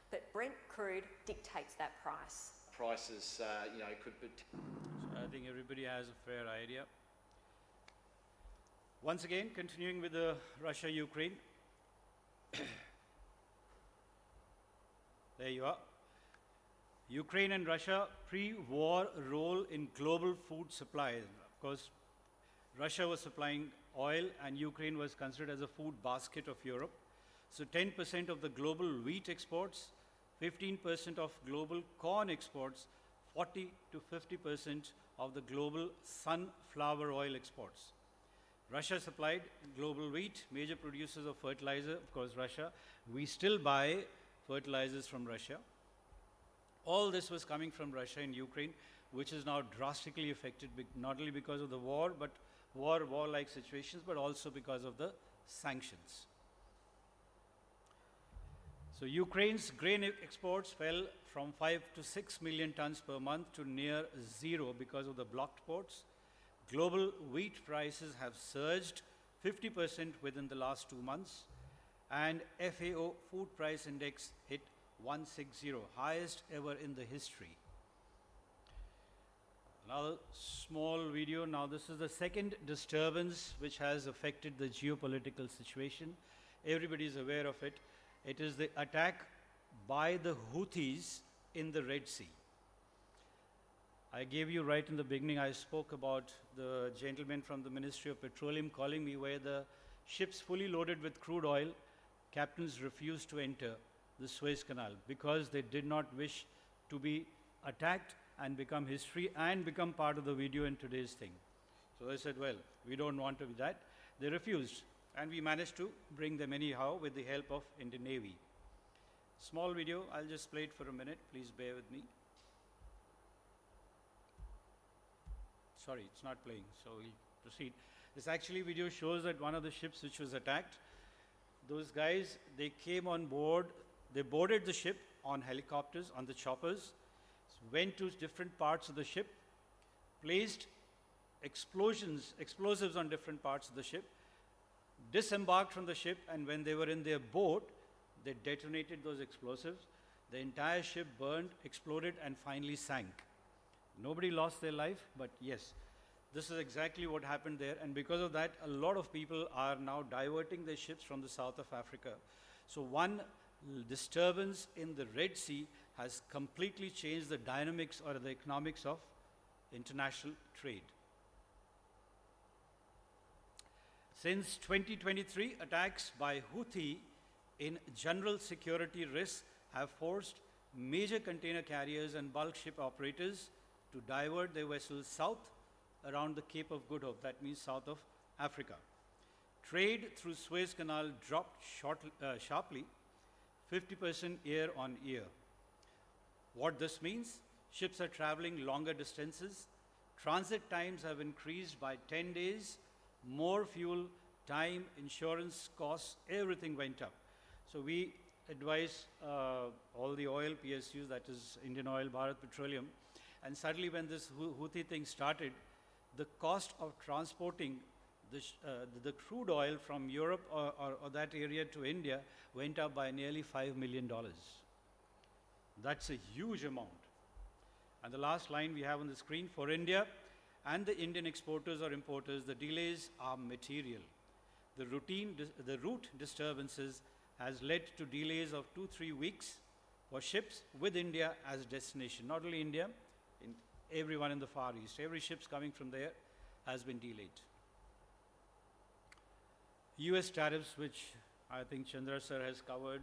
E: but Brent crude dictates that price.
F: Prices, could be.
D: So I think everybody has a fair idea. Once again, continuing with the Russia-Ukraine. There you are. Ukraine and Russia pre-war role in global food supply. Of course, Russia was supplying oil and Ukraine was considered as a food basket of Europe. So 10% of the global wheat exports, 15% of global corn exports, 40 to 50% of the global sunflower oil exports. Russia supplied global wheat, major producers of fertilizer, of course Russia. We still buy fertilizers from Russia. All this was coming from Russia and Ukraine, which is now drastically affected, not only because of the war, but war-like situations, but also because of the sanctions. So Ukraine's grain exports fell from 5 to 6 million tons per month to near zero because of the blocked ports. Global wheat prices have surged 50% within the last 2 months, and FAO food price index hit 160, highest ever in the history. Another small video. Now this is the second disturbance which has affected the geopolitical situation. Everybody is aware of it. It is the attack by the Houthis in the Red Sea. I gave you right in the beginning, I spoke about the gentleman from the Ministry of Petroleum calling me where the ships fully loaded with crude oil, captains refused to enter the Suez Canal because they did not wish to be attacked and become history and become part of the video in today's thing. So I said, well, we don't want to be that. They refused, and we managed to bring them anyhow with the help of Indian Navy. Small video, I'll just play it for a minute, please bear with me. Sorry, it's not playing, so we'll proceed. This actually video shows that one of the ships which was attacked, those guys, they came on board, they boarded the ship on helicopters, on the choppers, went to different parts of the ship, placed explosives on different parts of the ship, disembarked from the ship, and when they were in their boat, they detonated those explosives. The entire ship burned, exploded, and finally sank. Nobody lost their life, but yes, this is exactly what happened there, and because of that, a lot of people are now diverting their ships from the south of Africa. So one disturbance in the Red Sea has completely changed the dynamics or the economics of international trade. Since 2023, attacks by Houthi in general security risks have forced major container carriers and bulk ship operators to divert their vessels south around the Cape of Good Hope, that means south of Africa. Trade through Suez Canal dropped sharply, 50% year on year. What this means? Ships are traveling longer distances, transit times have increased by 10 days, more fuel, time, insurance costs, everything went up. So we advise all the oil PSUs, that is Indian Oil, Bharat Petroleum, and suddenly when this Houthi thing started, the cost of transporting the crude oil from Europe or that area to India went up by nearly $5 million. That's a huge amount. And the last line we have on the screen, for India and the Indian exporters or importers, the delays are material. The route disturbances has led to delays of 2-3 weeks for ships with India as destination. Not only India, in everyone in the Far East. Every ship's coming from there has been delayed. US tariffs, which I think Chandra sir has covered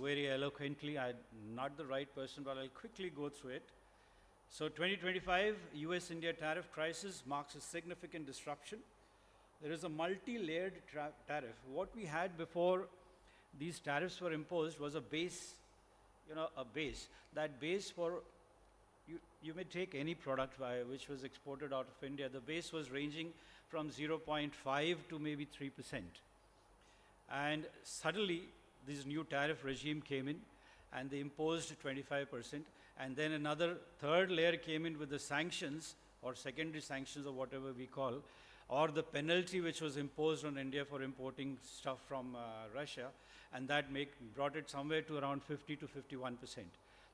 D: very eloquently. I'm not the right person, but I'll quickly go through it. So 2025 US-India tariff crisis marks a significant disruption. There is a multi-layered tariff. What we had before these tariffs were imposed was a base, a base. That base for, you may take any product which was exported out of India, the base was ranging from 0.5 to maybe 3%. And suddenly, this new tariff regime came in, and they imposed 25%. And then another third layer came in with the sanctions, or secondary sanctions, or whatever we call, or the penalty which was imposed on India for importing stuff from Russia, and that brought it somewhere to around 50 to 51%.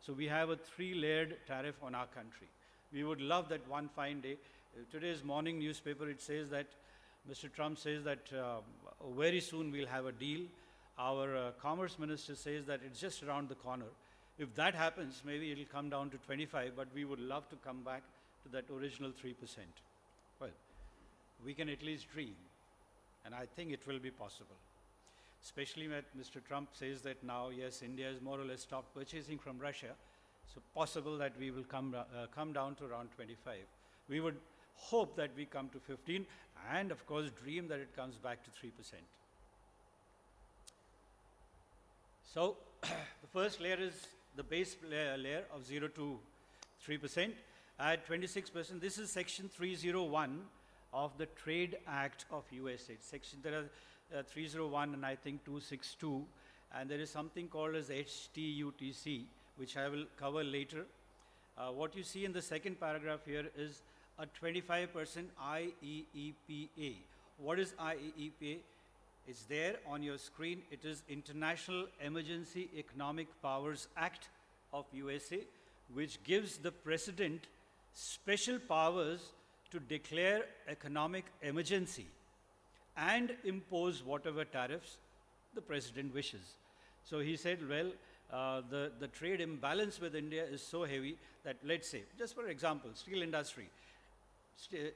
D: So we have a 3-layered tariff on our country. We would love that one fine day. Today's morning newspaper, it says that Mr. Trump says that very soon we'll have a deal. Our Commerce Minister says that it's just around the corner. If that happens, maybe it'll come down to 25, but we would love to come back to that original 3%. Well, we can at least dream, and I think it will be possible. Especially when Mr. Trump says that now, yes, India has more or less stopped purchasing from Russia, so possible that we will come down to around 25. We would hope that we come to 15, and of course dream that it comes back to 3%. So the first layer is the base layer of 0 to 3%. At 26%, this is Section 301 of the Trade Act of USA. There are 301 and I think 262, and there is something called as HTUTC, which I will cover later. What you see in the second paragraph here is a 25% IEEPA. What is IEEPA? It's there on your screen. It is International Emergency Economic Powers Act of USA, which gives the President special powers to declare economic emergency and impose whatever tariffs the President wishes. So he said, well, the trade imbalance with India is so heavy that, let's say, just for example, steel industry,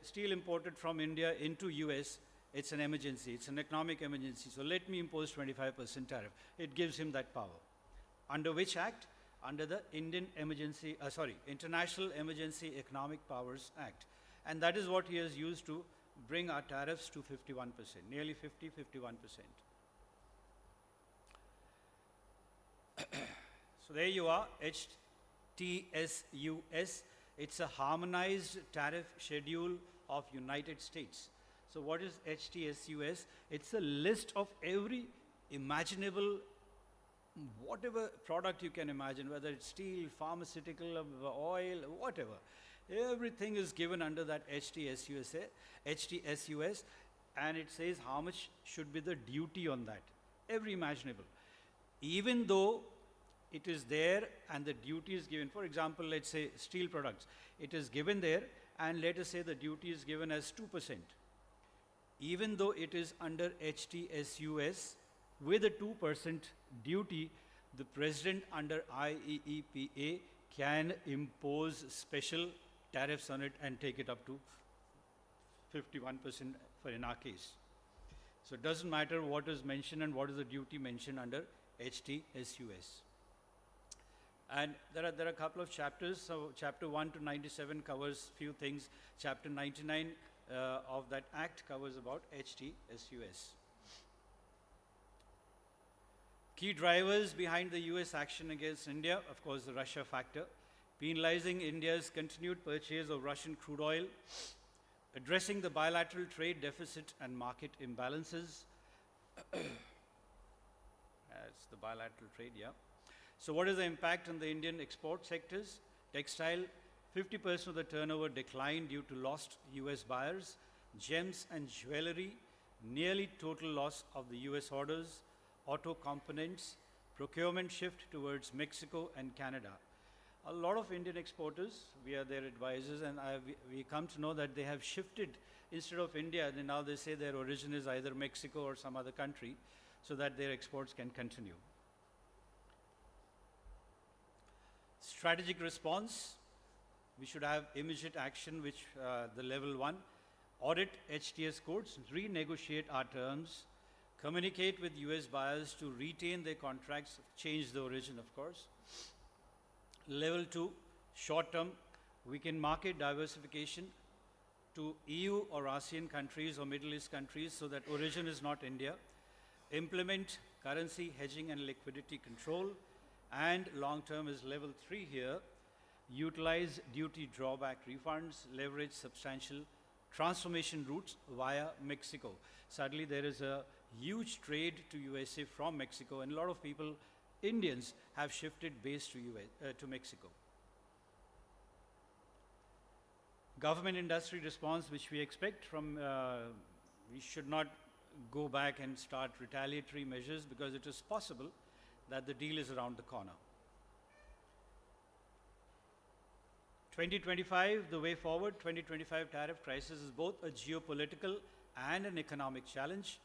D: steel imported from India into US, it's an emergency, it's an economic emergency, so let me impose 25% tariff. It gives him that power. Under which act? under the International Emergency Economic Powers Act. And that is what he has used to bring our tariffs to 51%, nearly 51%. So there you are, HTSUS. It's a harmonized tariff schedule of United States. So what is HTSUS? It's a list of every imaginable, whatever product you can imagine, whether it's steel, pharmaceutical, oil, whatever. Everything is given under that HTSUS, and it says how much should be the duty on that, every imaginable. Even though it is there and the duty is given, for example, let's say steel products, it is given there, and let us say the duty is given as 2%. Even though it is under HTSUS with a 2% duty, the president under IEEPA can impose special tariffs on it and take it up to 51% for in our case. So it doesn't matter what is mentioned and what is the duty mentioned under HTSUS. And there are a couple of chapters. So chapter 1 to 97 covers few things. Chapter 99 of that act covers about HTSUS. Key drivers behind the US action against India, of course, the Russia factor, penalizing India's continued purchase of Russian crude oil, addressing the bilateral trade deficit and market imbalances. That's the bilateral trade, yeah. So what is the impact on the Indian export sectors? Textile, 50% of the turnover declined due to lost US buyers. Gems and jewelry, nearly total loss of the US orders. Auto components, procurement shift towards Mexico and Canada. A lot of Indian exporters, we are their advisors, and we come to know that they have shifted. Instead of India, now they say their origin is either Mexico or some other country, so that their exports can continue. Strategic response, we should have immediate action, which the level 1, audit HTS codes, renegotiate our terms, communicate with US buyers to retain their contracts, change the origin, of course. Level 2, short term, we can market diversification to EU or ASEAN countries or Middle East countries so that origin is not India. Implement currency hedging and liquidity control. And long term is level 3 here. Utilize duty drawback refunds, leverage substantial transformation routes via Mexico. Sadly, there is a huge trade to USA from Mexico, and a lot of people, Indians, have shifted base to Mexico. Government industry response, which we expect from, we should not go back and start retaliatory measures because it is possible that the deal is around the corner. 2025, the way forward, 2025 tariff crisis is both a geopolitical and an economic challenge.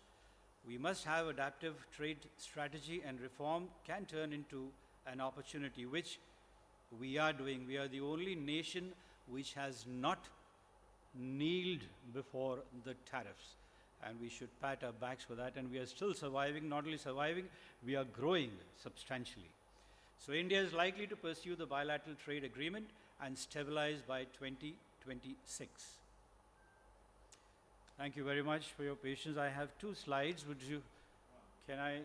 D: We must have adaptive trade strategy, and reform can turn into an opportunity, which we are doing. We are the only nation which has not kneeled before the tariffs, and we should pat our backs for that, and we are still surviving. Not only surviving, we are growing substantially. So India is likely to pursue the bilateral trade agreement and stabilize by 2026. Thank you very much for your patience. I have 2 slides. Can I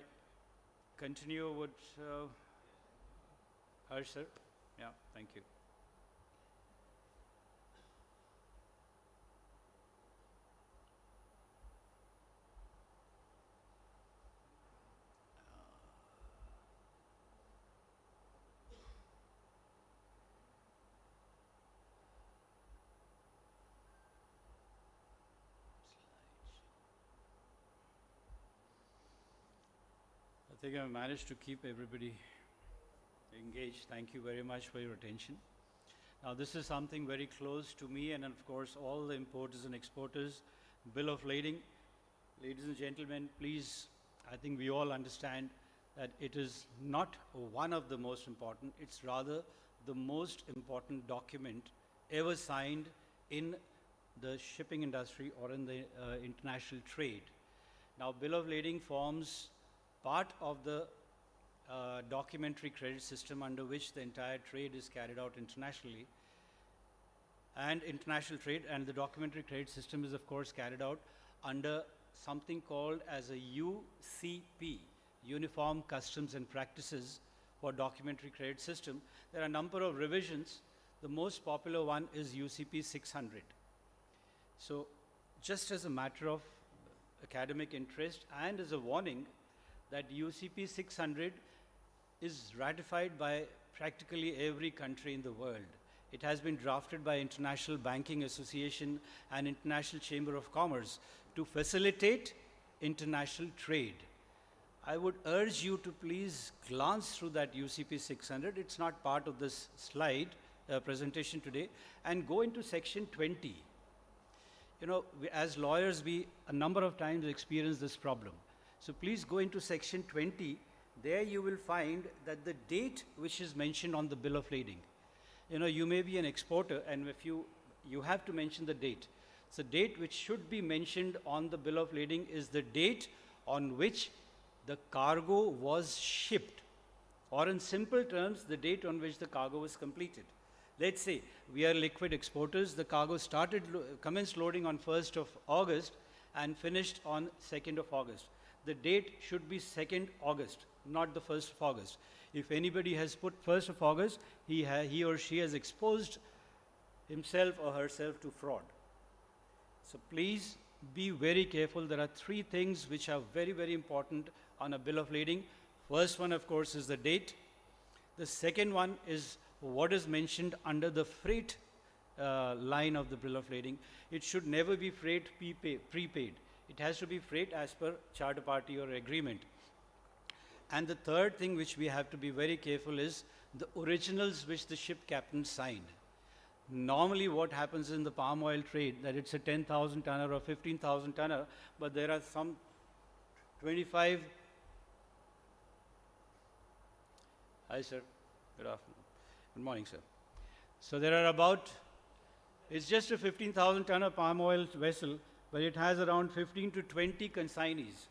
D: continue with Harsh, sir? Yeah, thank you. I think I've managed to keep everybody engaged. Thank you very much for your attention. Now, this is something very close to me and, of course, all the importers and exporters. Bill of lading. Ladies and gentlemen, please, I think we all understand that it is not one of the most important, it's rather the most important document ever signed in the shipping industry or in the international trade. Now, bill of lading forms part of the documentary credit system under which the entire trade is carried out internationally, and international trade, and the documentary credit system is of course carried out under something called as a UCP, Uniform Customs and Practices for Documentary Credit System. There are a number of revisions. The most popular one is UCP 600. So just as a matter of academic interest and as a warning that UCP 600 is ratified by practically every country in the world. It has been drafted by International Banking Association and International Chamber of Commerce to facilitate international trade. I would urge you to please glance through that UCP 600. It's not part of this slide presentation today, and go into section 20. You know, as lawyers, we a number of times experience this problem. So please go into section 20. There you will find that the date which is mentioned on the bill of lading. You know, you may be an exporter, and if you have to mention the date. So date which should be mentioned on the bill of lading is the date on which the cargo was shipped, or in simple terms, the date on which the cargo was completed. Let's say we are liquid exporters. The cargo commenced loading on 1st of August and finished on 2nd of August. The date should be 2nd August, not the 1st of August. If anybody has put 1st of August, he or she has exposed himself or herself to fraud. So please be very careful. There are three things which are very, very important on a bill of lading. First one, of course, is the date. The second one is what is mentioned under the freight line of the bill of lading. It should never be freight prepaid. It has to be freight as per charter party or agreement. And the third thing which we have to be very careful is the originals which the ship captain signed. Normally what happens in the palm oil trade, that it's a 10,000 tonner or 15,000 tonner, but there are some 25. Hi sir, good afternoon. Good morning sir. So there are about, it's just a 15,000 tonner palm oil vessel, but it has around 15 to 20 consignees.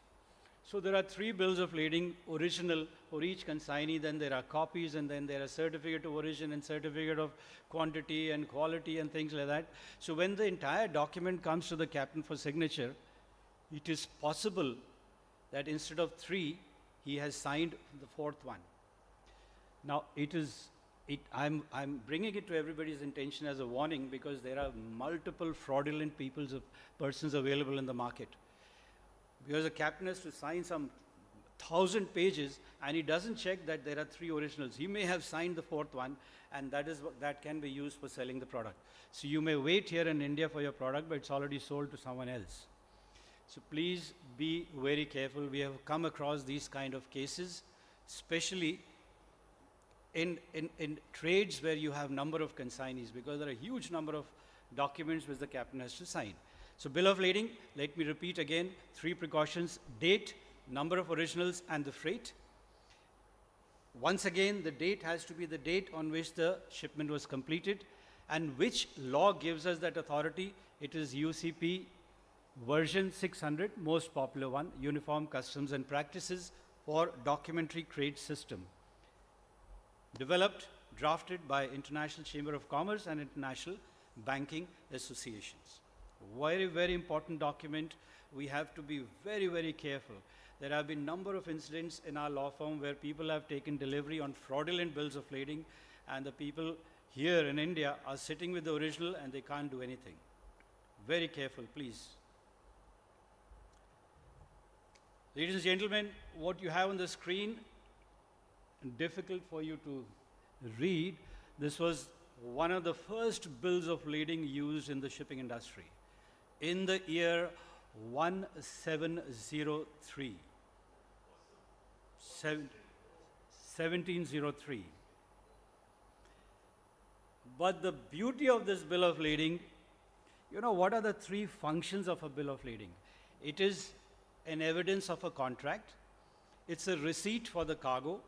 D: So there are 3 bills of lading, original for each consignee, then there are copies, and then there are certificate of origin and certificate of quantity and quality and things like that. So when the entire document comes to the captain for signature, it is possible that instead of 3, he has signed the 4th one. Now I'm bringing it to everybody's attention as a warning, because there are multiple fraudulent persons available in the market. Because the captain has to sign some 1,000 pages, and he doesn't check that there are 3 originals. He may have signed the 4th one, and that can be used for selling the product. So you may wait here in India for your product, but it's already sold to someone else. So please be very careful. We have come across these kind of cases, especially in trades where you have number of consignees, because there are a huge number of documents which the captain has to sign. So bill of lading, let me repeat again, 3 precautions: date, number of originals, and the freight. Once again, the date has to be the date on which the shipment was completed. And which law gives us that authority? It is UCP version 600, most popular one, Uniform Customs and Practices for Documentary Credit System. Developed, drafted by International Chamber of Commerce and International Banking Associations. Very, very important document. We have to be very, very careful. There have been number of incidents in our law firm where people have taken delivery on fraudulent bills of lading, and the people here in India are sitting with the original and they can't do anything. Very careful, please. Ladies and gentlemen, what you have on the screen, difficult for you to read, this was one of the first bills of lading used in the shipping industry in the year 1703. 1703. But the beauty of this bill of lading, you know, what are the 3 functions of a bill of lading? It is an evidence of a contract, it's a receipt for the cargo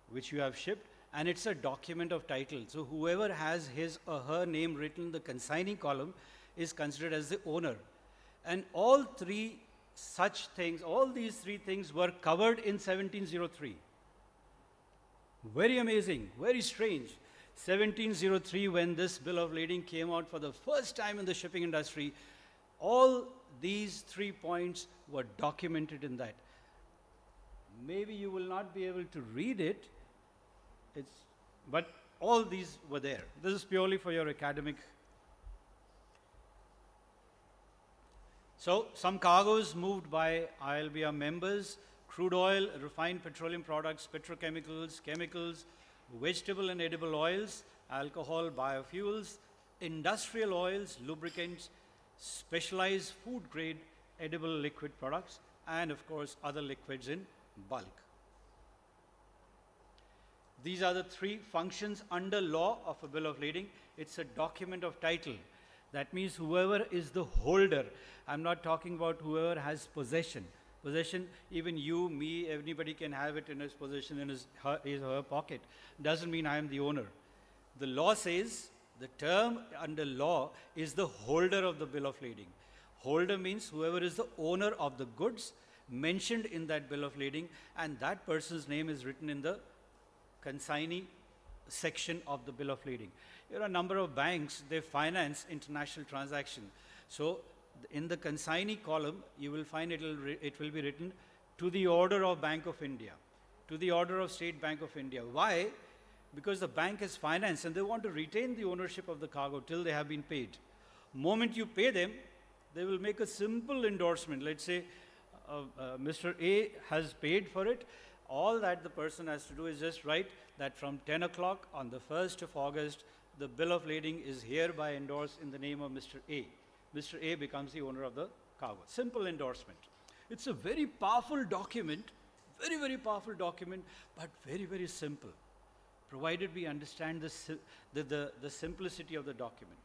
D: which you have shipped, and it's a document of title. So whoever has his or her name written in the consignee column is considered as the owner. And all 3 such things, all these 3 things were covered in 1703. Very amazing, very strange. 1703, when this bill of lading came out for the first time in the shipping industry, all these 3 points were documented in that. Maybe you will not be able to read it, but all these were there. This is purely for your academic. So, some cargoes moved by AILBIEA members: crude oil, refined petroleum products, petrochemicals, chemicals, vegetable and edible oils, alcohol, biofuels, industrial oils, lubricants, specialized food grade edible liquid products, and of course other liquids in bulk. These are the 3 functions under law of a bill of lading. It's a document of title. That means whoever is the holder. I'm not talking about whoever has possession. Possession, even you, me, anybody can have it in his possession, in his or her pocket. Doesn't mean I am the owner. The law says, the term under law is the holder of the bill of lading. Holder means whoever is the owner of the goods mentioned in that bill of lading, and that person's name is written in the consignee section of the bill of lading. There are a number of banks, they finance international transaction. So in the consignee column, you will find it will be written to the order of Bank of India, to the order of State Bank of India. Why? Because the bank is finance and they want to retain the ownership of the cargo till they have been paid. Moment you pay them, they will make a simple endorsement. Let's say Mr. A has paid for it. All that the person has to do is just write that from 10 o'clock on the 1st of August, the bill of lading is hereby endorsed in the name of Mr. A. Mr. A becomes the owner of the cargo. Simple endorsement. It's a very powerful document, very, very powerful document, but very, very simple, provided we understand the simplicity of the document.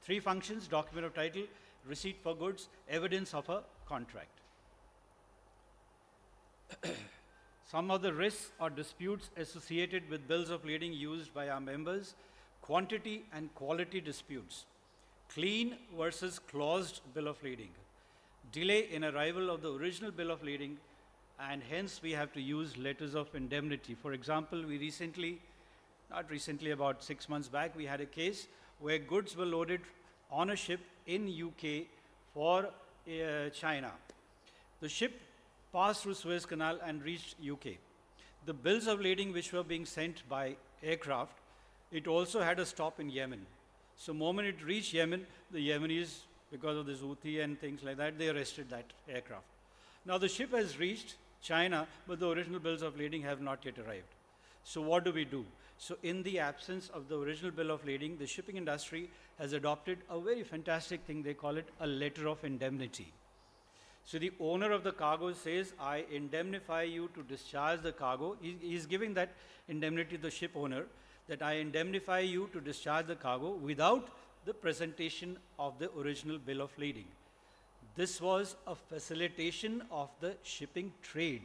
D: 3 functions: document of title, receipt for goods, evidence of a contract. Some of the risks or disputes associated with bills of lading used by our members: quantity and quality disputes, clean versus closed bill of lading, delay in arrival of the original bill of lading, and hence we have to use letters of indemnity. For example, we recently, not recently, about 6 months back, we had a case where goods were loaded on a ship in UK for China. The ship passed through Suez Canal and reached UK. The bills of lading which were being sent by aircraft, it also had a stop in Yemen. So moment it reached Yemen, the Yemenis, because of the Houthi and things like that, they arrested that aircraft. Now the ship has reached China, but the original bills of lading have not yet arrived. So what do we do? So in the absence of the original bill of lading, the shipping industry has adopted a very fantastic thing. They call it a letter of indemnity. So the owner of the cargo says, I indemnify you to discharge the cargo. He is giving that indemnity to the ship owner, that I indemnify you to discharge the cargo without the presentation of the original bill of lading. This was a facilitation of the shipping trade.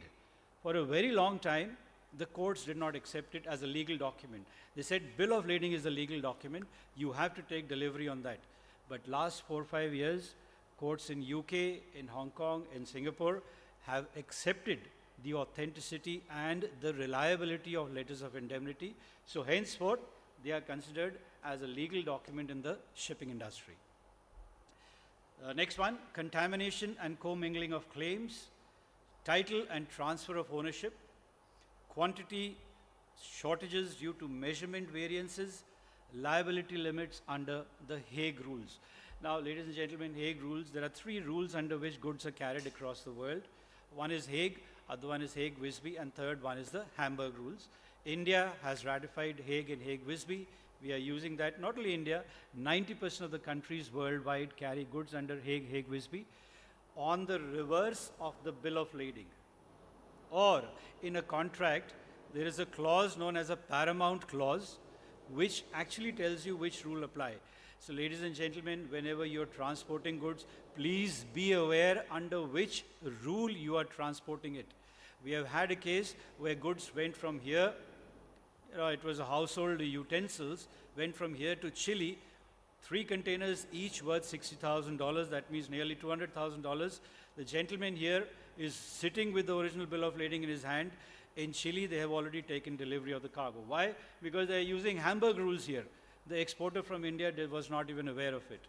D: For a very long time, the courts did not accept it as a legal document. They said bill of lading is a legal document, you have to take delivery on that. But last 4 or 5 years, courts in UK, in Hong Kong, in Singapore have accepted the authenticity and the reliability of letters of indemnity. So henceforth, they are considered as a legal document in the shipping industry. Next one, contamination and commingling of claims, title and transfer of ownership, quantity shortages due to measurement variances, liability limits under the Hague Rules. Now, ladies and gentlemen, Hague Rules, there are 3 rules under which goods are carried across the world. One is Hague, other one is Hague-Visby, and third one is the Hamburg Rules. India has ratified Hague and Hague-Visby. We are using that. Not only India, 90% of the countries worldwide carry goods under Hague, Hague-Visby on the reverse of the bill of lading. Or in a contract, there is a clause known as a paramount clause, which actually tells you which rule apply. So ladies and gentlemen, whenever you're transporting goods, please be aware under which rule you are transporting it. We have had a case where goods went from here, it was a household utensils, went from here to Chile, 3 containers each worth $60,000, that means nearly $200,000. The gentleman here is sitting with the original bill of lading in his hand, In Chile, they have already taken delivery of the cargo. Why? Because they are using Hamburg rules here. The exporter from India was not even aware of it.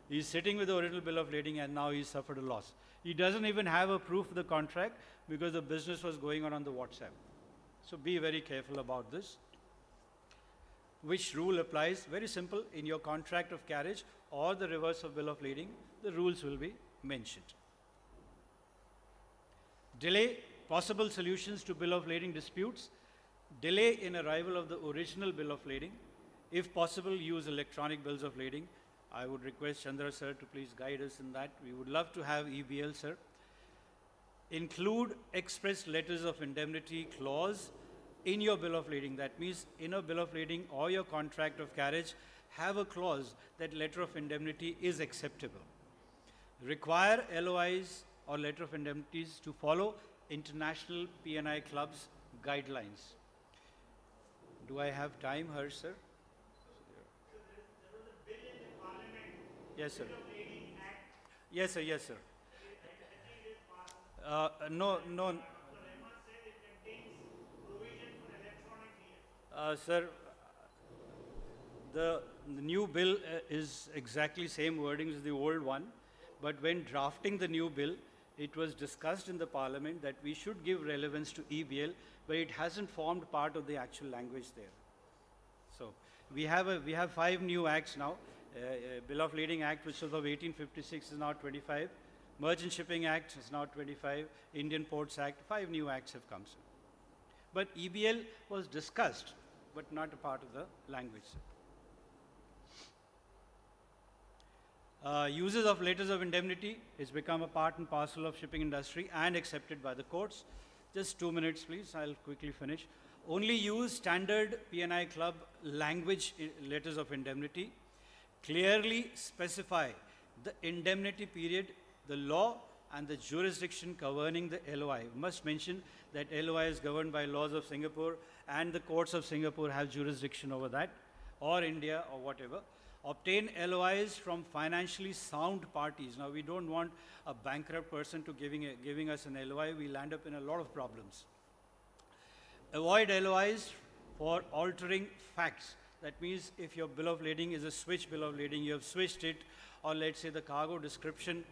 D: He's sitting with the original bill of lading and now he's suffered a loss. He doesn't even have a proof of the contract because the business was going on the WhatsApp. So be very careful about this. Which rule applies? Very simple. In your contract of carriage or the reverse of bill of lading, the rules will be mentioned. Delay, possible solutions to bill of lading disputes. Delay in arrival of the original bill of lading. If possible, use electronic bills of lading. I would request Chandra sir to please guide us in that. We would love to have EBL, sir. Include express letters of indemnity clause in your bill of lading. That means in a bill of lading or your contract of carriage, have a clause that letter of indemnity is acceptable. Require LOIs or letter of indemnities to follow international P&I clubs guidelines. Do I have time, Harsh sir? Yes, sir. Yes, sir. Yes, sir. No. Sir, the new bill is exactly same wordings as the old one, but when drafting the new bill, it was discussed in the Parliament that we should give relevance to EBL, but it hasn't formed part of the actual language there. So we have 5 new acts now. Bill of Lading Act, which was of 1856, is now 25. Merchant Shipping Act is now 25. Indian Ports Act, 5 new acts have come. Sir. But EBL was discussed, but not a part of the language. Uses of letters of indemnity has become a part and parcel of shipping industry and accepted by the courts. Just 2 minutes, please. I'll quickly finish. Only use standard P&I club language letters of indemnity. Clearly specify the indemnity period, the law, and the jurisdiction governing the LOI. Must mention that LOI is governed by laws of Singapore, and the courts of Singapore have jurisdiction over that, or India, or whatever. Obtain LOIs from financially sound parties. Now, we don't want a bankrupt person to giving us an LOI. We'll end up in a lot of problems. Avoid LOIs for altering facts. That means if your bill of lading is a switch bill of lading, you have switched it, or let's say the cargo description,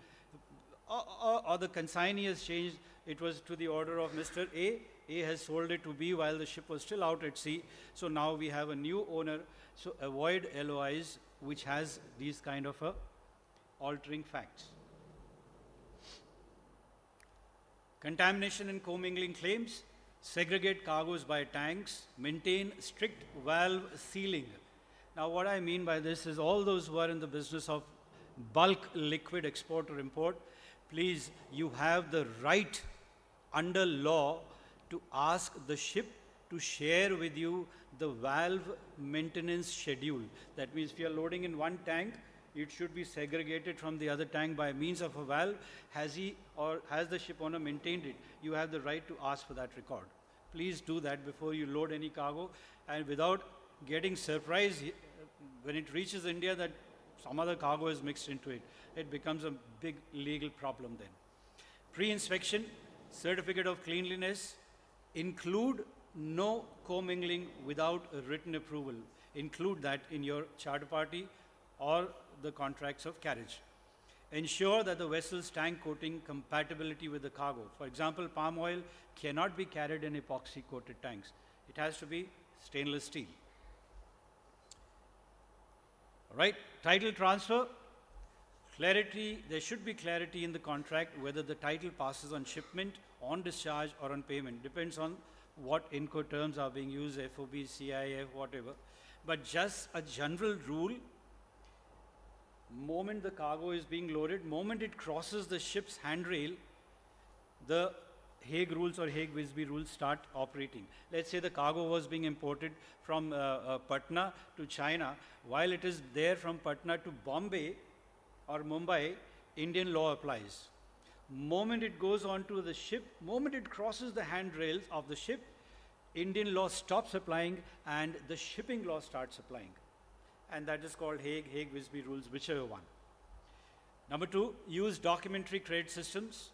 D: or the consignee has changed, it was to the order of Mr. A. A has sold it to B while the ship was still out at sea. So now we have a new owner. So avoid LOIs which has these kind of altering facts. Contamination and commingling claims. Segregate cargoes by tanks, maintain strict valve sealing. Now what I mean by this is all those who are in the business of bulk liquid export or import, please, you have the right under law to ask the ship to share with you the valve maintenance schedule. That means if you are loading in one tank, it should be segregated from the other tank by means of a valve. Has he or has the ship owner maintained it? You have the right to ask for that record. Please do that before you load any cargo, and without getting surprised when it reaches India that some other cargo is mixed into it. It becomes a big legal problem then. Pre-inspection, certificate of cleanliness, include no commingling without a written approval. Include that in your charter party or the contracts of carriage. Ensure that the vessel's tank coating compatibility with the cargo. For example, palm oil cannot be carried in epoxy coated tanks. It has to be stainless steel. All right, title transfer. Clarity, there should be clarity in the contract whether the title passes on shipment, on discharge, or on payment. Depends on what Incoterms are being used, FOB, CIF, whatever. But just a general rule, moment the cargo is being loaded, moment it crosses the ship's handrail, the Hague rules or Hague-Visby rules start operating. Let's say the cargo was being imported from Patna to China. While it is there from Patna to Bombay or Mumbai, Indian law applies. Moment it goes onto the ship, moment it crosses the handrails of the ship, Indian law stops applying and the shipping law starts applying. And that is called Hague, Hague-Visby rules, whichever one. Number 2, use documentary credit systems.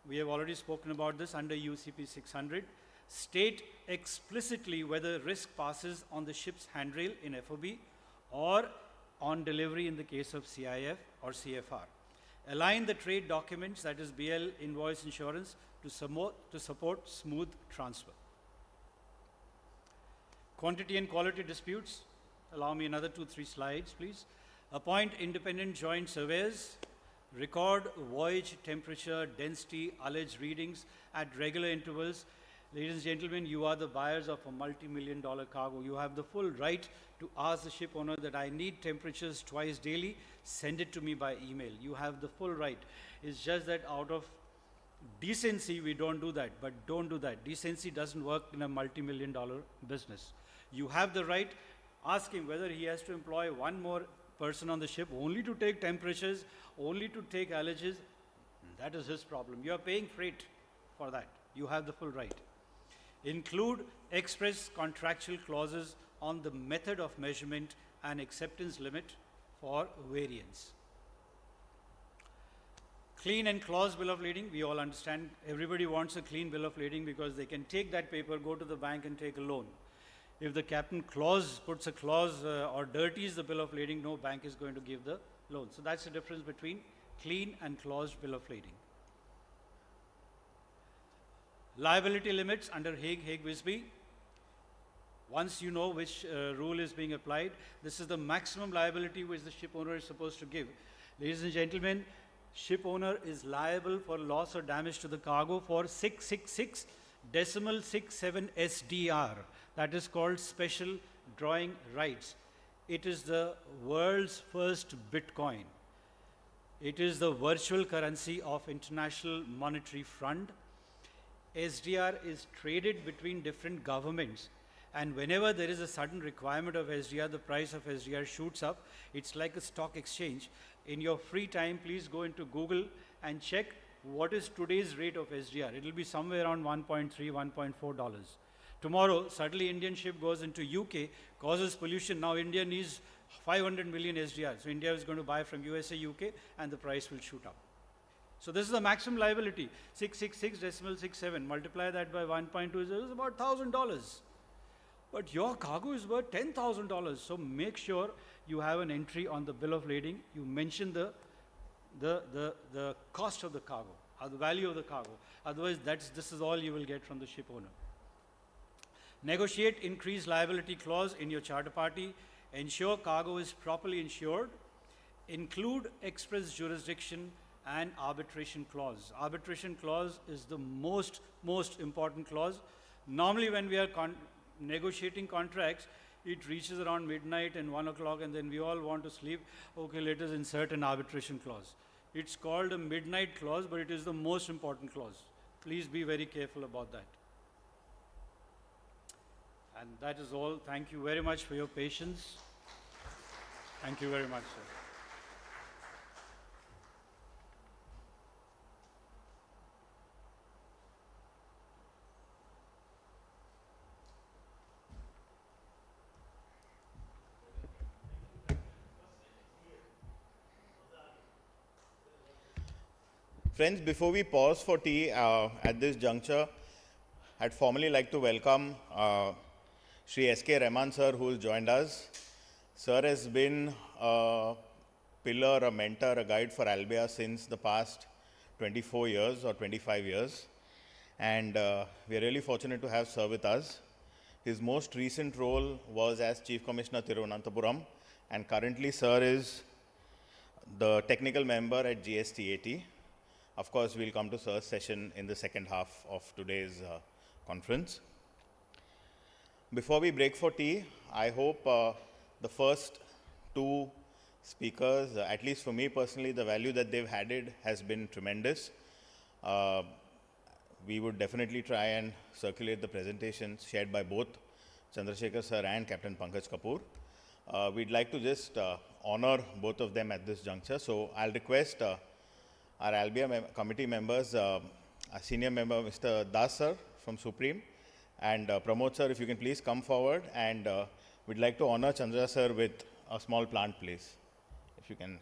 D: We have already spoken about this under UCP 600. State explicitly whether risk passes on the ship's handrail in FOB or on delivery in the case of CIF or CFR. Align the trade documents, that is BL invoice insurance, to support smooth transfer. Quantity and quality disputes. Allow me another 2-3 slides, please. Appoint independent joint surveyors. Record voyage temperature, density, ullage readings at regular intervals. Ladies and gentlemen, you are the buyers of a multi-million-dollar cargo. You have the full right to ask the ship owner that I need temperatures twice daily, send it to me by email. You have the full right. It's just that out of decency, we don't do that, but don't do that. Decency doesn't work in a multi-million-dollar business. You have the right. Ask him whether he has to employ one more person on the ship only to take temperatures, only to take ullages. That is his problem. You are paying freight for that. You have the full right. Include express contractual clauses on the method of measurement and acceptance limit for variance. Clean and clause bill of lading. We all understand everybody wants a clean bill of lading because they can take that paper, go to the bank and take a loan. If the captain puts a clause or dirties the bill of lading, no bank is going to give the loan. So that's the difference between clean and claused bill of lading. Liability limits under Hague-Wisby. Once you know which rule is being applied, this is the maximum liability which the ship owner is supposed to give. Ladies and gentlemen, ship owner is liable for loss or damage to the cargo for 666.67 SDR. That is called special drawing rights. It is the world's first Bitcoin. It is the virtual currency of International Monetary Fund. SDR is traded between different governments, and whenever there is a sudden requirement of SDR, the price of SDR shoots up. It's like a stock exchange. In your free time, please go into Google and check what is today's rate of SDR. It will be somewhere around $1.3, $1.4. Tomorrow, suddenly Indian ship goes into UK, causes pollution. Now India needs 500 million SDR. So India is going to buy from USA, UK, and the price will shoot up. So this is the maximum liability, 666.67. Multiply that by 1.2, is about $1,000. But your cargo is worth $10,000. So make sure you have an entry on the bill of lading. You mention the cost of the cargo, or the value of the cargo. Otherwise, this is all you will get from the ship owner. Negotiate increased liability clause in your charter party. Ensure cargo is properly insured. Include express jurisdiction and arbitration clause. Arbitration clause is the most important clause. Normally when we are negotiating contracts, it reaches around midnight and 1 o'clock, and then we all want to sleep. Okay, let us insert an arbitration clause. It's called a midnight clause, but it is the most important clause. Please be very careful about that. And that is all. Thank you very much for your patience. Thank you very much, sir.
A: Friends, before we pause for tea at this juncture, I'd formally like to welcome Shri S.K. Rahman sir, who has joined us. Sir has been a pillar, a mentor, a guide for AILBIEA since the past 24 years or 25 years. And we are really fortunate to have sir with us. His most recent role was as Chief Commissioner Thiruvananthapuram, and currently sir is the technical member at GSTAT. Of course, we'll come to sir's session in the second half of today's conference. Before we break for tea, I hope the first two speakers, at least for me personally, the value that they've added has been tremendous. We would definitely try and circulate the presentations shared by both Chandrasekhar sir and Captain Pankaj Kapoor. We'd like to just honor both of them at this juncture. So I'll request our AILBIEA committee members, our senior member Mr. Das sir from Supreme, and Pramod sir, if you can please come forward, and we'd like to honor Chandra sir with a small plant, please, if you can.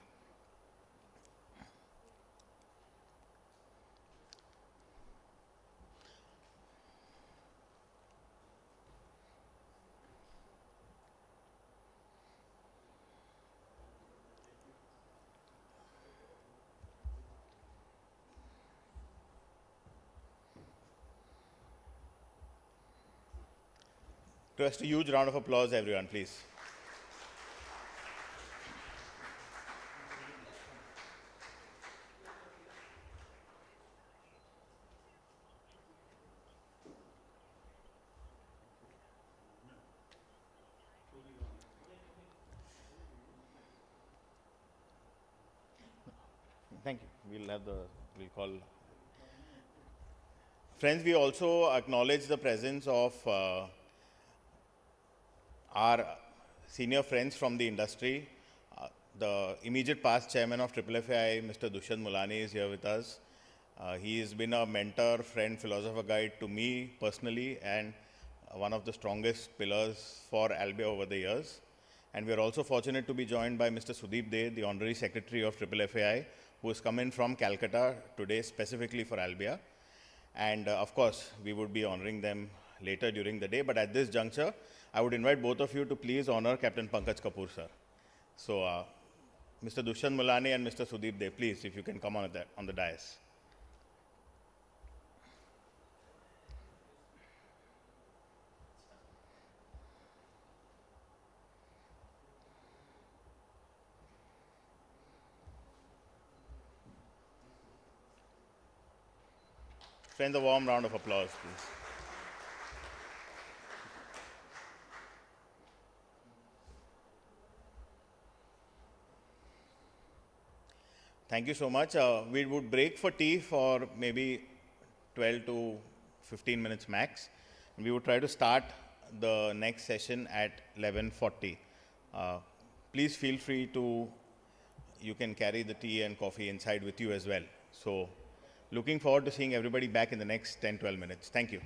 A: Just a huge round of applause, everyone, please. Thank you. We'll call. Friends, we also acknowledge the presence of our senior friends from the industry. The immediate past chairman of FFI, Mr. Dushyant Mulani, is here with us. He has been a mentor, friend, philosopher guide to me personally, and one of the strongest pillars for AILBIEA over the years. And we are also fortunate to be joined by Mr. Sudeep De, the Honorary Secretary of FFI, who has come in from Calcutta today specifically for AILBIEA. And of course, we would be honoring them later during the day. But at this juncture, I would invite both of you to please honor Captain Pankaj Kapoor, sir. So, Mr. Dushyant Mulani and Mr. Sudeep De, please, if you can come on the dais. Friends, a warm round of applause, please. Thank you so much. We would break for tea for maybe 12 to 15 minutes max. We would try to start the next session at 11:40. Please feel free to, you can carry the tea and coffee inside with you as well. So, looking forward to seeing everybody back in the next 10-12 minutes. Thank you.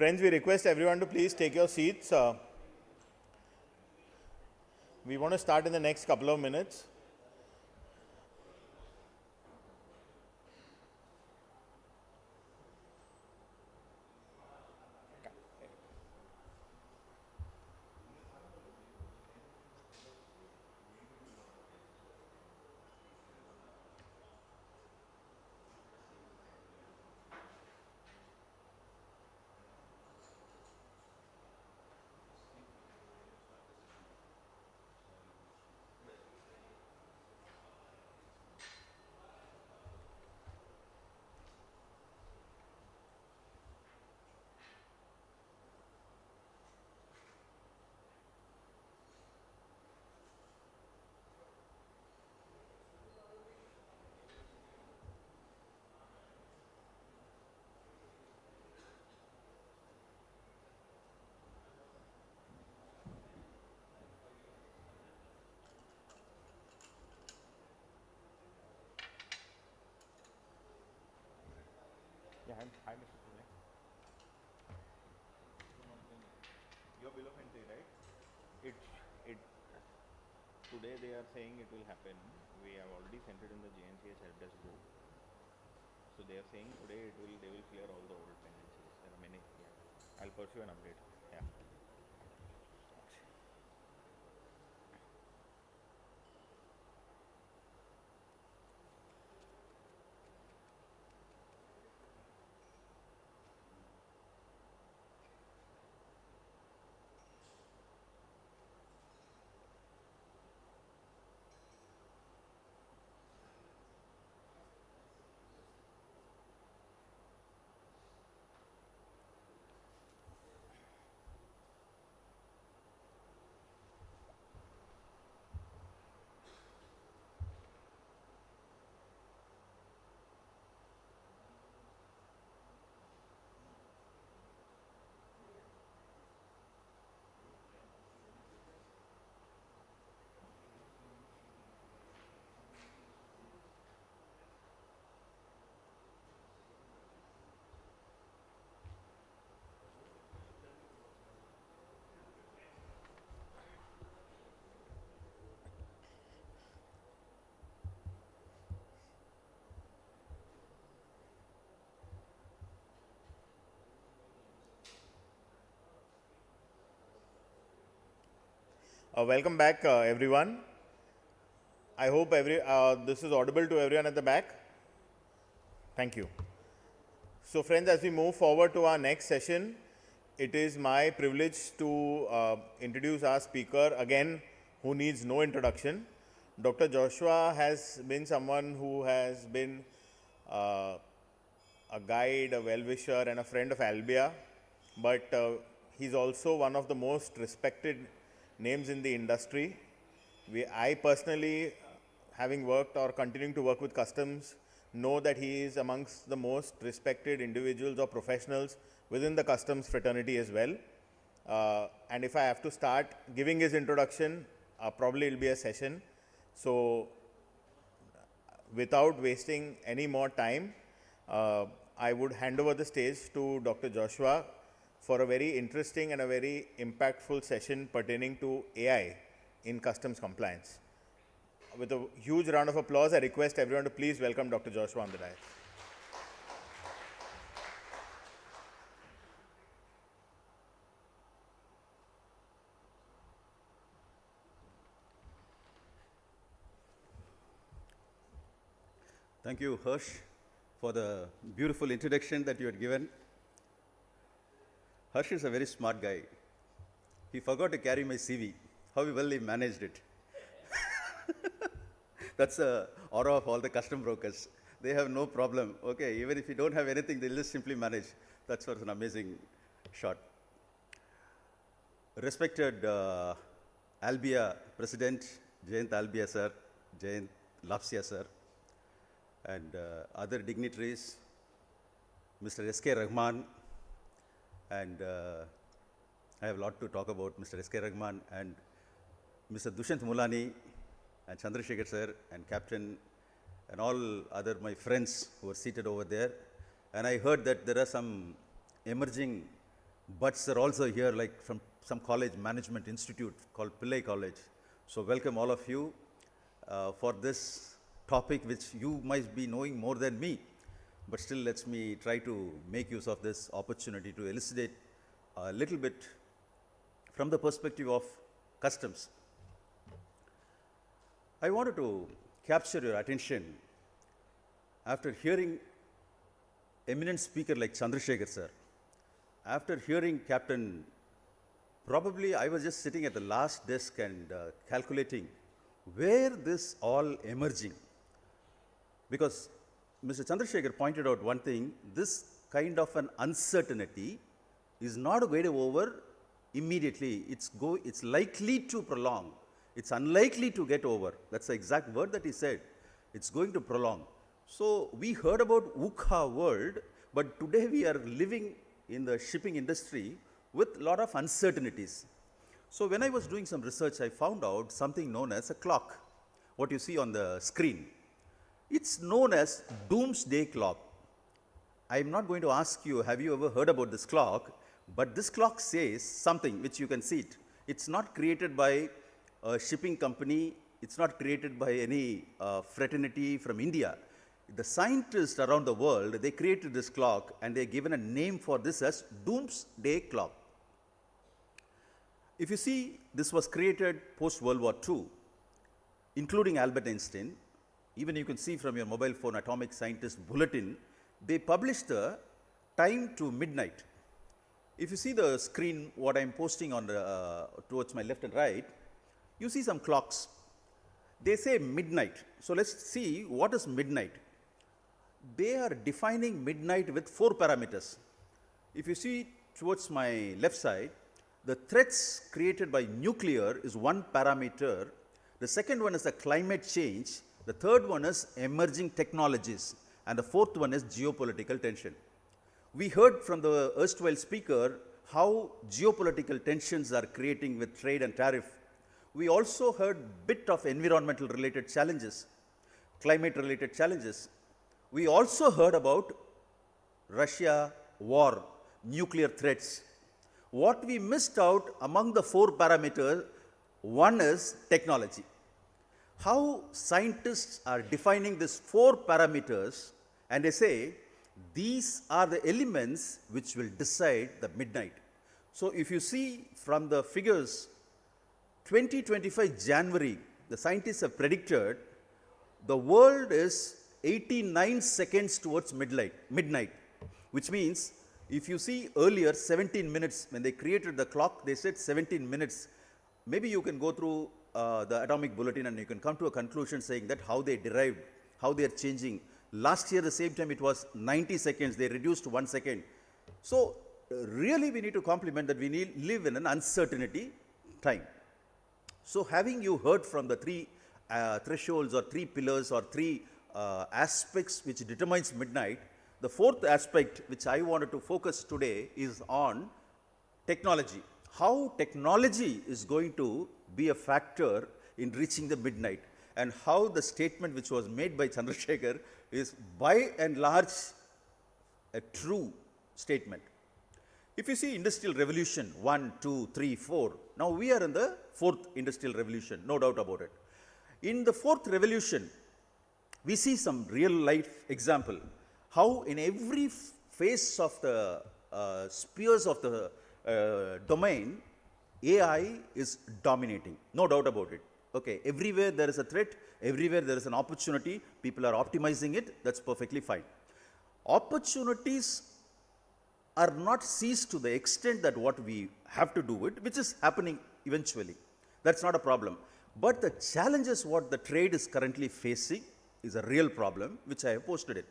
A: Friends, we request everyone to please take your seats. We want to start in the next couple of minutes. Yeah, hi, Mr. Pune. Your bill of entry, right? It today they are saying it will happen. We have already sent it in the JNCS help desk group. So they are saying today they will clear all the old pendencies. There are many. Yeah. I'll pursue an update. Yeah. Welcome back, everyone. I hope this is audible to everyone at the back. Thank you. So, friends, as we move forward to our next session, it is my privilege to introduce our speaker again, who needs no introduction. Dr. Joshua has been someone who has been a guide, a well-wisher, and a friend of AILBIEA, but he's also one of the most respected names in the industry. I personally, having worked or continuing to work with customs, know that he is amongst the most respected individuals or professionals within the customs fraternity as well. And if I have to start giving his introduction, probably it'll be a session. So without wasting any more time, I would hand over the stage to Dr. Joshua for a very interesting and a very impactful session pertaining to AI in customs compliance. With a huge round of applause, I request everyone to please welcome Dr. Joshua on the dais.
G: Thank you, Harsh, for the beautiful introduction that you had given. Harsh is a very smart guy. He forgot to carry my CV. How well he managed it. That's the aura of all the custom brokers. They have no problem. Okay, even if you don't have anything, they'll just simply manage. That's what's an amazing shot. Respected AILBIEA President, Jayant AILBIEA sir, Jayant Lapsia sir, and other dignitaries, Mr. S.K. Rahman, and I have a lot to talk about Mr. S.K. Rahman and Mr. Dushant Mulani and Chandrasekhar sir and Captain and all other my friends who are seated over there. And I heard that there are some emerging buds are also here, like from some college management institute called Pillai College. So welcome all of you for this topic which you might be knowing more than me. But still, let me try to make use of this opportunity to elucidate a little bit from the perspective of customs. I wanted to capture your attention after hearing eminent speaker like Chandrasekhar sir. After hearing Captain, probably I was just sitting at the last desk and calculating where this all emerging. Because Mr. Chandrasekhar pointed out one thing, this kind of an uncertainty is not going to over immediately. It's likely to prolong. It's unlikely to get over. That's the exact word that he said. It's going to prolong. So we heard about VUCA world, but today we are living in the shipping industry with a lot of uncertainties. So when I was doing some research, I found out something known as a clock, what you see on the screen. It's known as doomsday clock. I'm not going to ask you, have you ever heard about this clock? But this clock says something which you can see it. It's not created by a shipping company. It's not created by any fraternity from India. The scientists around the world, they created this clock and they given a name for this as doomsday clock. If you see, this was created post-World War II, including Albert Einstein. Even you can see from your mobile phone atomic scientist bulletin, they published the time to midnight. If you see the screen, what I'm posting on the, towards my left and right, you see some clocks. They say midnight. So let's see what is midnight. They are defining midnight with 4 parameters. If you see towards my left side, the threats created by nuclear is one parameter. The second one is the climate change. The third one is emerging technologies. And the fourth one is geopolitical tension. We heard from the erstwhile speaker how geopolitical tensions are creating with trade and tariff. We also heard bit of environmental related challenges, climate related challenges. We also heard about Russia war, nuclear threats. What we missed out among the 4 parameters, one is technology. How scientists are defining these 4 parameters, and they say these are the elements which will decide the midnight. So if you see from the figures, 2025 January, the scientists have predicted the world is 89 seconds towards midnight, which means if you see earlier 17 minutes, when they created the clock, they said 17 minutes. Maybe you can go through the atomic bulletin and you can come to a conclusion saying that how they derived, how they are changing. Last year, the same time, it was 90 seconds. They reduced to 1 second. So really, we need to compliment that we live in an uncertainty time. So having you heard from the 3 thresholds or 3 pillars or 3 aspects which determines midnight, the 4th aspect which I wanted to focus today is on technology. How technology is going to be a factor in reaching the midnight, and how the statement which was made by Chandrasekhar is by and large a true statement. If you see industrial revolution 1, 2, 3, 4, now we are in the 4th industrial revolution, no doubt about it. In the 4th revolution, we see some real life example, how in every phase of the spheres of the domain, AI is dominating, no doubt about it. Okay, everywhere there is a threat, everywhere there is an opportunity, people are optimizing it, that's perfectly fine. Opportunities are not seized to the extent that what we have to do it, which is happening eventually. That's not a problem. But the challenges what the trade is currently facing is a real problem, which I have posted it.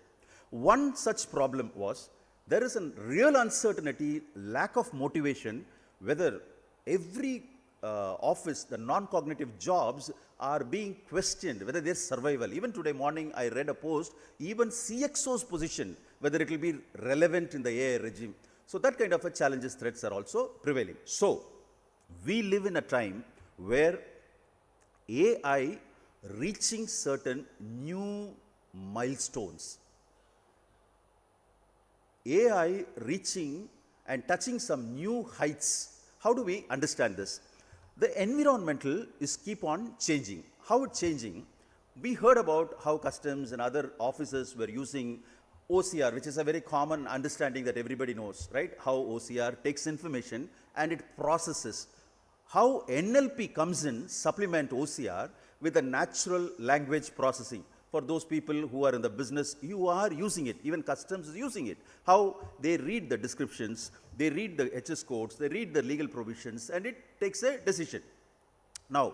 G: One such problem was, there is a real uncertainty, lack of motivation, whether every office, the non-cognitive jobs are being questioned, whether their survival. Even today morning, I read a post, even CXO's position, whether it will be relevant in the AI regime. So that kind of a challenges, threats are also prevailing. So we live in a time where AI reaching certain new milestones. AI reaching and touching some new heights. How do we understand this? The environmental is keep on changing. How it's changing? We heard about how customs and other officers were using OCR, which is a very common understanding that everybody knows, right? How OCR takes information and it processes. How NLP comes in, supplement OCR with a natural language processing. For those people who are in the business, you are using it. Even customs is using it. How they read the descriptions, they read the HS codes, they read the legal provisions, and it takes a decision. Now,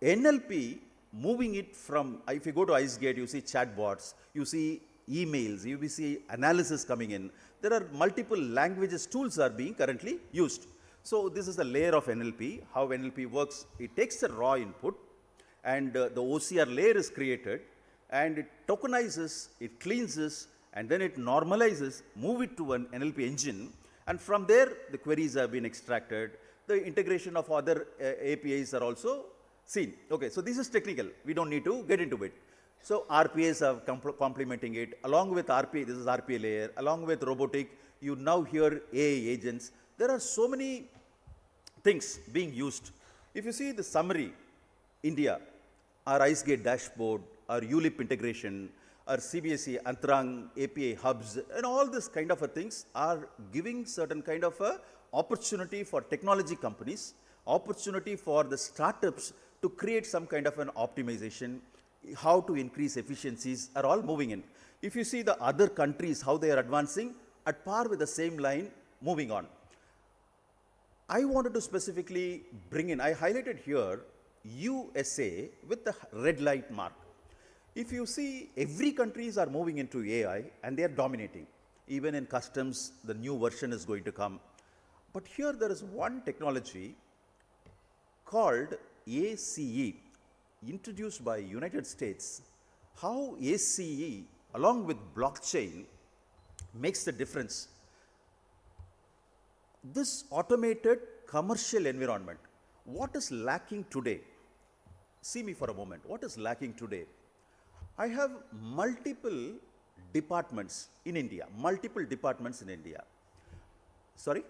G: NLP, moving it from, if you go to IceGate, you see chatbots, you see emails, you see analysis coming in. There are multiple languages, tools are being currently used. So this is a layer of NLP. How NLP works, it takes the raw input, and the OCR layer is created, and it tokenizes, it cleanses, and then it normalizes, move it to an NLP engine, and from there the queries have been extracted. The integration of other APIs are also seen. Okay, so this is technical. We don't need to get into it. So RPAs are complementing it. Along with RPA, this is RPA layer. Along with robotic, you now hear AI agents. There are so many things being used. If you see the summary, India, our IceGate dashboard, our ULIP integration, our CBSE Antrang API hubs, and all this kind of things are giving certain kind of a opportunity for technology companies, opportunity for the startups to create some kind of an optimization, how to increase efficiencies are all moving in. If you see the other countries, how they are advancing, at par with the same line, moving on. I wanted to specifically bring in, I highlighted here USA with the red light mark. If you see, every countries are moving into AI and they are dominating. Even in customs, the new version is going to come. But here there is one technology called ACE, introduced by United States. How ACE, along with blockchain, makes the difference. This automated commercial environment, what is lacking today? See me for a moment. What is lacking today? I have multiple departments in India. Multiple departments in India. Sorry?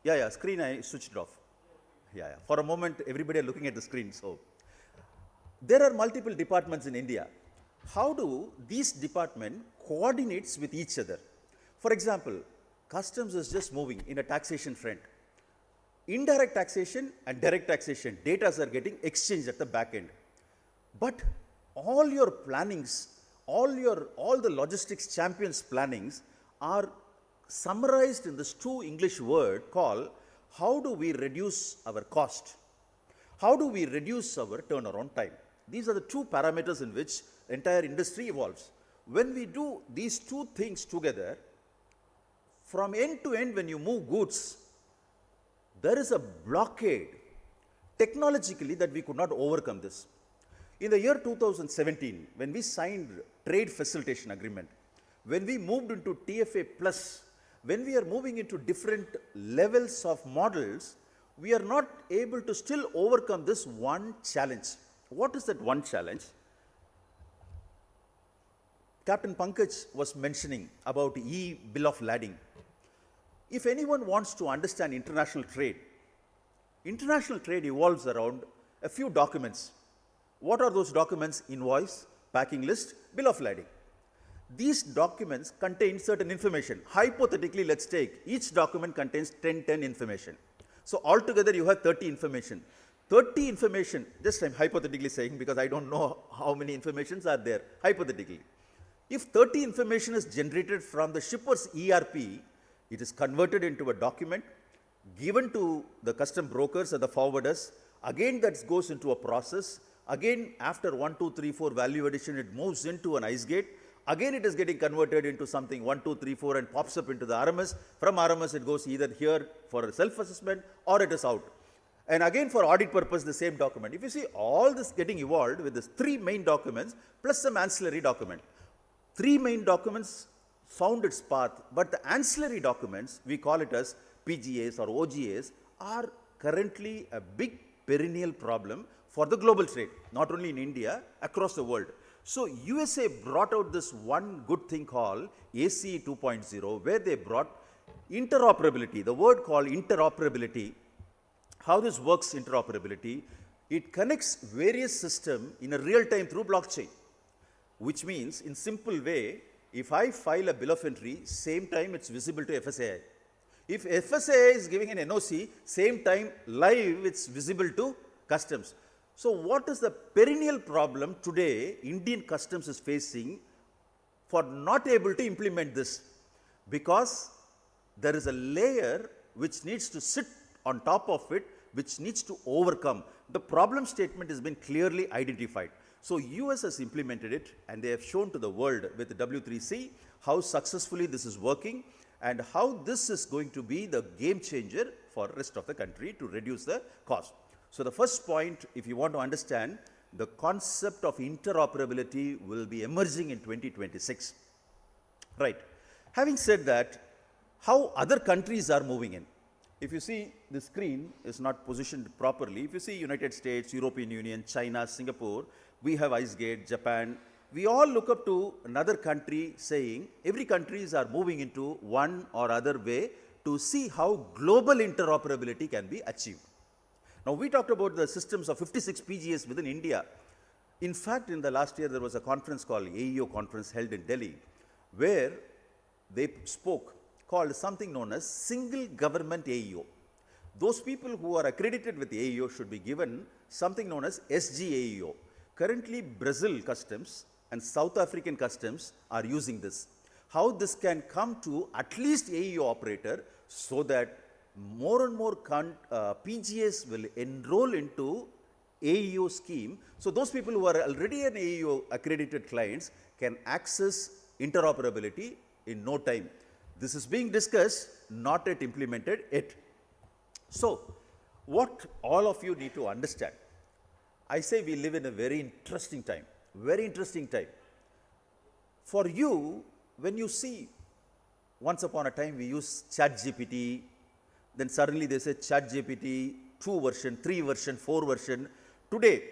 G: Yeah, screen I switched off. Yeah. For a moment, everybody are looking at the screen. So, there are multiple departments in India. How do these departments coordinates with each other? For example, customs is just moving in a taxation front. Indirect taxation and direct taxation, data are getting exchanged at the back end. But all your plannings, all the logistics champions plannings are summarized in this two English word called how do we reduce our cost? How do we reduce our turnaround time? These are the two parameters in which the entire industry evolves. When we do these two things together, from end to end when you move goods, there is a blockade technologically that we could not overcome this. In the year 2017, when we signed trade facilitation agreement, when we moved into TFA plus, when we are moving into different levels of models, we are not able to still overcome this one challenge. What is that one challenge? Captain Pankaj was mentioning about bill of lading. If anyone wants to understand international trade evolves around a few documents. What are those documents? Invoice, packing list, bill of lading. These documents contain certain information. Hypothetically, let's take each document contains 10 information. So altogether you have 30 information. 30 information, just I'm hypothetically saying because I don't know how many informations are there, hypothetically. If 30 information is generated from the shipper's ERP, it is converted into a document, given to the custom brokers or the forwarders. Again, that goes into a process. Again, after 1, 2, 3, 4 value addition, it moves into an IceGate. Again, it is getting converted into something 1, 2, 3, 4 and pops up into the RMS. From RMS, it goes either here for a self-assessment or it is out. And again, for audit purpose, the same document. If you see all this getting evolved with these 3 main documents plus some ancillary document. 3 main documents found its path, but the ancillary documents, we call it as PGAs or OGAs, are currently a big perennial problem for the global trade, not only in India, across the world. So USA brought out this one good thing called ACE 2.0, where they brought interoperability, the word called interoperability, how this works interoperability, it connects various systems in a real time through blockchain, which means in simple way, if I file a bill of entry, same time it's visible to FSAI. If FSAI is giving an NOC, same time live it's visible to customs. So what is the perennial problem today Indian customs is facing for not able to implement this? Because there is a layer which needs to sit on top of it, which needs to overcome. The problem statement has been clearly identified. So US has implemented it, and they have shown to the world with the W3C how successfully this is working and how this is going to be the game changer for the rest of the country to reduce the cost. So the first point, if you want to understand, the concept of interoperability will be emerging in 2026. Right. Having said that, how other countries are moving in. If you see the screen is not positioned properly, if you see United States, European Union, China, Singapore, we have IceGate, Japan, we all look up to another country saying every countries are moving into one or other way to see how global interoperability can be achieved. Now we talked about the systems of 56 PGS within India. In fact, in the last year there was a conference called AIO conference held in Delhi, where they spoke called something known as single government AIO. Those people who are accredited with AIO should be given something known as SGAIO. Currently, Brazil customs and South African customs are using this. How this can come to at least AIO operator so that more and more PGS will enroll into AIO scheme. So those people who are already an AIO accredited clients can access interoperability in no time. This is being discussed, not yet implemented yet. So what all of you need to understand, I say we live in a very interesting time, very interesting time. For you, when you see, once upon a time we used ChatGPT, then suddenly they say ChatGPT 2 version, 3 version, 4 version. Today,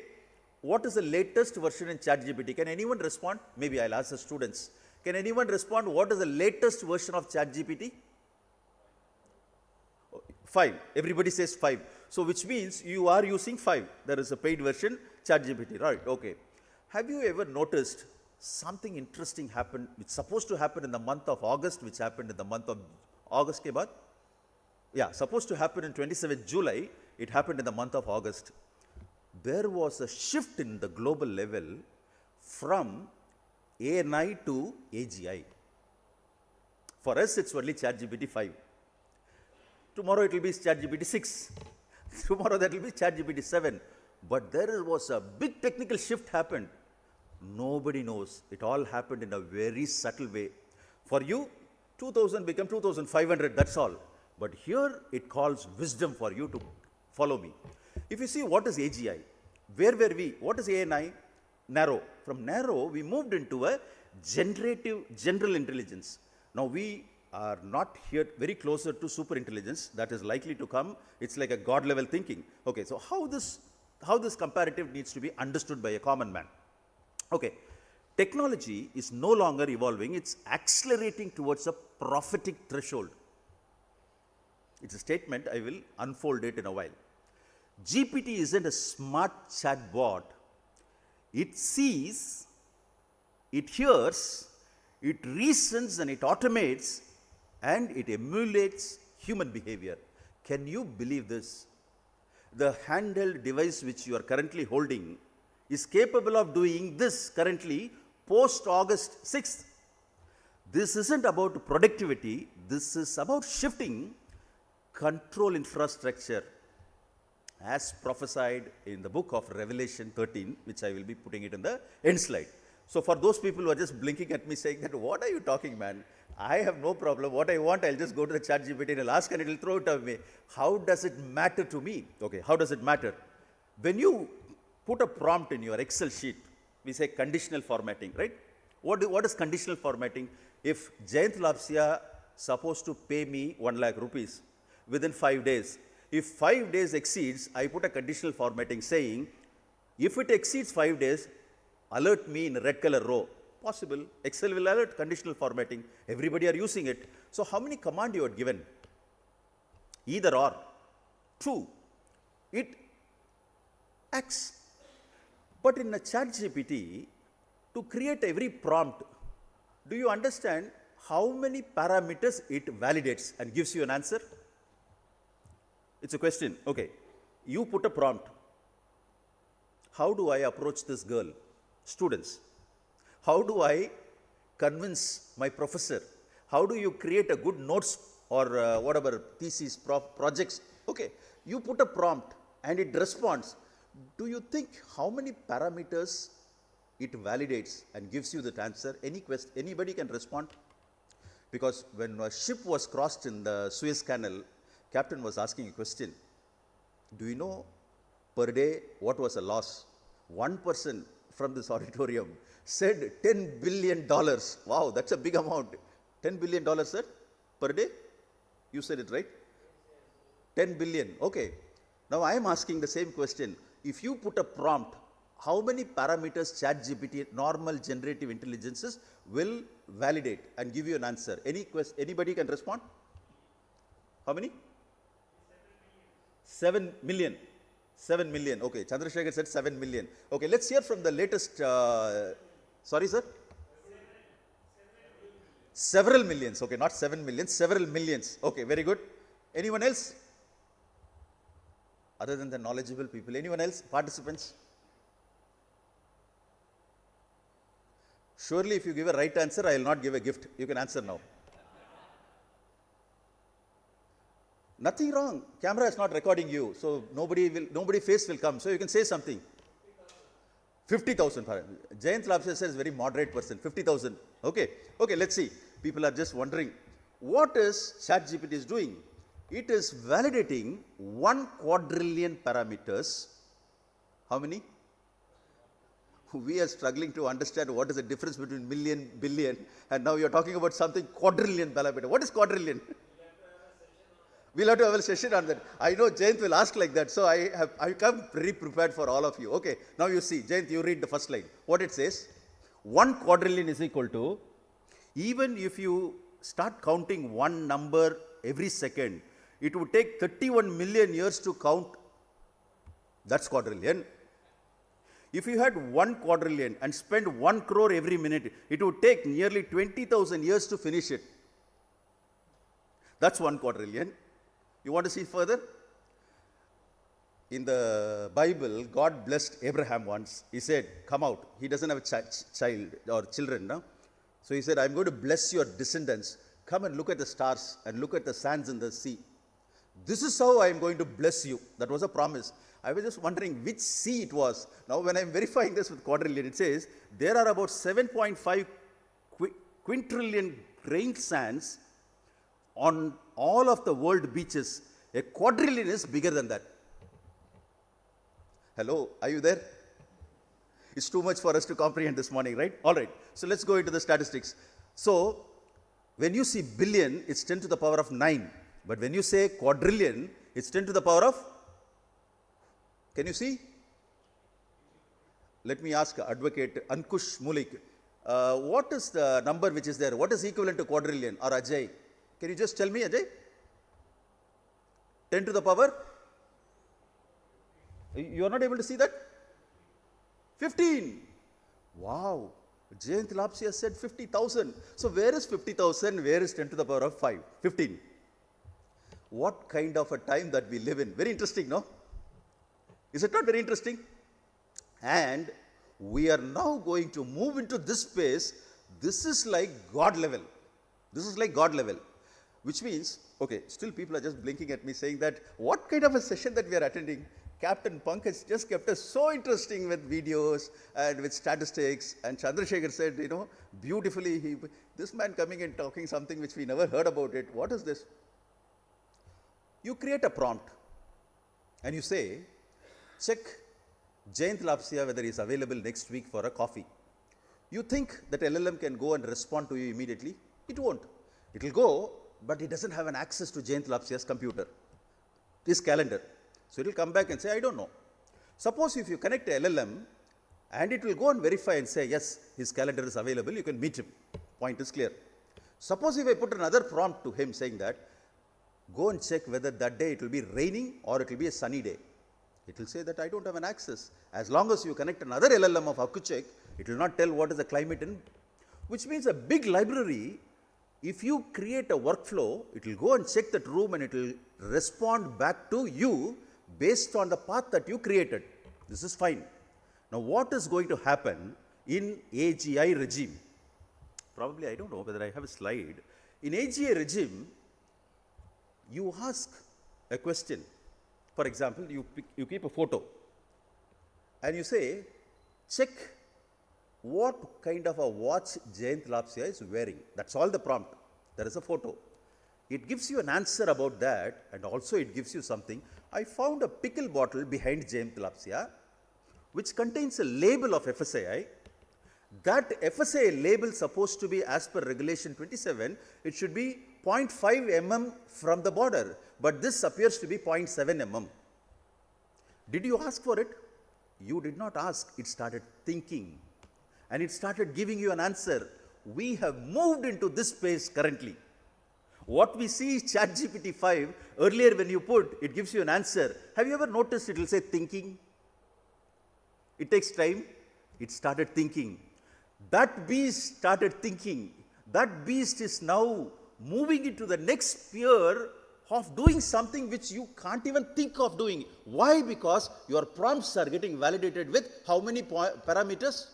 G: what is the latest version in ChatGPT? Can anyone respond? Maybe I'll ask the students. Can anyone respond? What is the latest version of ChatGPT? 5. Everybody says 5. So which means you are using 5. There is a paid version, ChatGPT, right? Okay. Have you ever noticed something interesting happened, which is supposed to happen in the month of August, which happened in the month of August ke baad? Yeah, supposed to happen in 27th July, it happened in the month of August. There was a shift in the global level from ANI to AGI. For us, it's only ChatGPT 5. Tomorrow it will be ChatGPT 6. Tomorrow that will be ChatGPT 7. But there was a big technical shift happened. Nobody knows. It all happened in a very subtle way. For you, 2000 become 2500, that's all. But here it calls wisdom for you to follow me. If you see what is AGI, where were we? What is ANI? Narrow. From narrow, we moved into a generative general intelligence. Now we are not here very closer to super intelligence that is likely to come. It's like a God level thinking. Okay, so how this comparative needs to be understood by a common man. Okay, technology is no longer evolving, it's accelerating towards a prophetic threshold. It's a statement, I will unfold it in a while. GPT isn't a smart chatbot. It sees, it hears, it reasons and it automates and it emulates human behavior. Can you believe this? The handheld device which you are currently holding is capable of doing this currently post August 6th. This isn't about productivity, this is about shifting control infrastructure as prophesied in the book of Revelation 13, which I will be putting it in the end slide. So for those people who are just blinking at me saying that, what are you talking, man? I have no problem. What I want, I'll just go to the ChatGPT and I'll ask and it will throw it at me. How does it matter to me? Okay, how does it matter? When you put a prompt in your Excel sheet, we say conditional formatting, right? What is conditional formatting? If Jayant Lapsia supposed to pay me 1 lakh rupees within 5 days, if 5 days exceeds, I put a conditional formatting saying, if it exceeds 5 days, alert me in a red color row. possible. Excel will alert conditional formatting. Everybody are using it. So how many command you are given? Either or. True. It acts. But in a chat GPT, to create every prompt, do you understand how many parameters it validates and gives you an answer? It's a question. Okay. You put a prompt. How do I approach this girl? Students. How do I convince my professor? How do you create a good notes or whatever thesis, projects? Okay. You put a prompt and it responds. Do you think how many parameters it validates and gives you that answer? Anybody can respond? Because when a ship was crossed in the Suez Canal, captain was asking a question. Do you know per day what was the loss? One person from this auditorium said $10 billion. Wow, that's a big amount. $10 billion, sir, per day? You said it right? 10 billion. Okay. Now I am asking the same question. If you put a prompt, how many parameters ChatGPT, normal generative intelligences, will validate and give you an answer? Anybody can respond? How many? 7 million. 7 million. Okay. Chandrasekhar said 7 million. Okay. Let's hear from the latest. Sorry, sir? Several millions. Okay. Not 7 million. Several millions. Okay. Very good. Anyone else? Other than the knowledgeable people. Anyone else? Participants? Surely if you give a right answer, I will not give a gift. You can answer now. Nothing wrong. Camera is not recording you. So nobody face will come. So you can say something. 50,000. Jayant Lapse says very moderate person. 50,000. Okay. Okay, let's see. People are just wondering. What is ChatGPT is doing? It is validating 1 quadrillion parameters. How many? We are struggling to understand what is the difference between million, billion, and now you are talking about something quadrillion parameter. What is quadrillion? We'll have to have a session on that. I know Jayant will ask like that, so I come very prepared for all of you. Okay, now you see, Jayant, you read the first line. What it says? 1 quadrillion is equal to, even if you start counting one number every second, it would take 31 million years to count. That's quadrillion. If you had 1 quadrillion and spend 1 crore every minute, it would take nearly 20,000 years to finish it. That's 1 quadrillion. You want to see further? In the Bible, God blessed Abraham once. He said, come out. He doesn't have a child or children, no? So he said, I'm going to bless your descendants. Come and look at the stars and look at the sands in the sea. This is how I am going to bless you. That was a promise. I was just wondering which sea it was. Now, when I am verifying this with quadrillion, it says there are about 7.5 quintillion grain sands on all of the world beaches. A quadrillion is bigger than that. Hello, are you there? It's too much for us to comprehend this morning, right? All right. So let's go into the statistics. So when you see billion, it's 10 to the power of 9. But when you say quadrillion, it's 10 to the power of, can you see? Let me ask Advocate Ankush Mulik. What is the number which is there? What is equivalent to quadrillion? Or Ajay? Can you just tell me, Ajay? 10 to the power? You are not able to see that? 15. Wow. Jayant Lapse said 50,000. So where is 50,000? Where is 10 to the power of 5? 15. What kind of a time that we live in? Very interesting, no? Is it not very interesting? And we are now going to move into this space. This is like God level. This is like God level. Which means, okay, still people are just blinking at me saying that, what kind of a session that we are attending? Captain Pankaj just kept us so interesting with videos and with statistics. And Chandrasekhar said, you know, beautifully, this man coming and talking something which we never heard about it. What is this? You create a prompt and you say, check Jayant Lapse whether he is available next week for a coffee. You think that LLM can go and respond to you immediately? It won't. It will go, but it doesn't have an access to Jayant Lapse's computer, his calendar. So it will come back and say, I don't know. Suppose if you connect a LLM and it will go and verify and say, yes, his calendar is available, you can meet him. Point is clear. Suppose if I put another prompt to him saying that, go and check whether that day it will be raining or it will be a sunny day. It will say that I don't have an access. As long as you connect another LLM of AkuCheck, it will not tell what is the climate in, which means a big library, if you create a workflow, it will go and check that room and it will respond back to you based on the path that you created. This is fine. Now, what is going to happen in AGI regime? Probably, I don't know whether I have a slide. In AGI regime, you ask a question. For example, you keep a photo and you say, check what kind of a watch Jayant Lapsia is wearing. That's all the prompt. There is a photo. It gives you an answer about that, and also it gives you something. I found a pickle bottle behind Jayant Lapsia, which contains a label of FSAI. That FSAI label supposed to be, as per regulation 27, it should be 0.5 mm from the border, but this appears to be 0.7 mm. Did you ask for it? You did not ask. It started thinking, and it started giving you an answer. We have moved into this space currently. What we see is ChatGPT 5. Earlier when you put, it gives you an answer. Have you ever noticed it will say thinking? It takes time. It started thinking. That beast started thinking. That beast is now moving into the next sphere of doing something which you can't even think of doing. Why? Because your prompts are getting validated with how many parameters?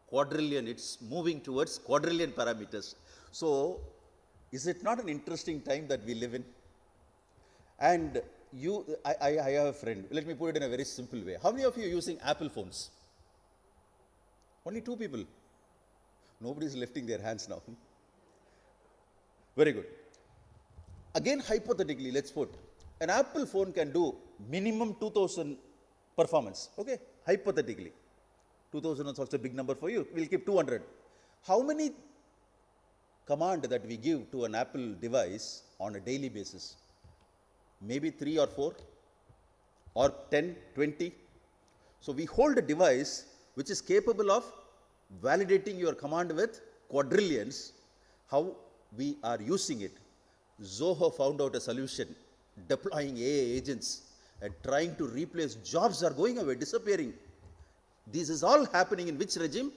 G: Quadrillion. It's moving towards quadrillion parameters. So, is it not an interesting time that we live in? And I have a friend. Let me put it in a very simple way. How many of you are using Apple phones? Only 2 people. Nobody is lifting their hands now. Very good. Again, hypothetically, let's put an Apple phone can do minimum 2000 performance. Okay, hypothetically. 2000 is also a big number for you. We'll keep 200. How many command that we give to an Apple device on a daily basis? Maybe 3 or 4 or 10, 20. So we hold a device which is capable of validating your command with quadrillions. How we are using it. Zoho found out a solution, deploying AI agents and trying to replace jobs are going away, disappearing. This is all happening in which regime?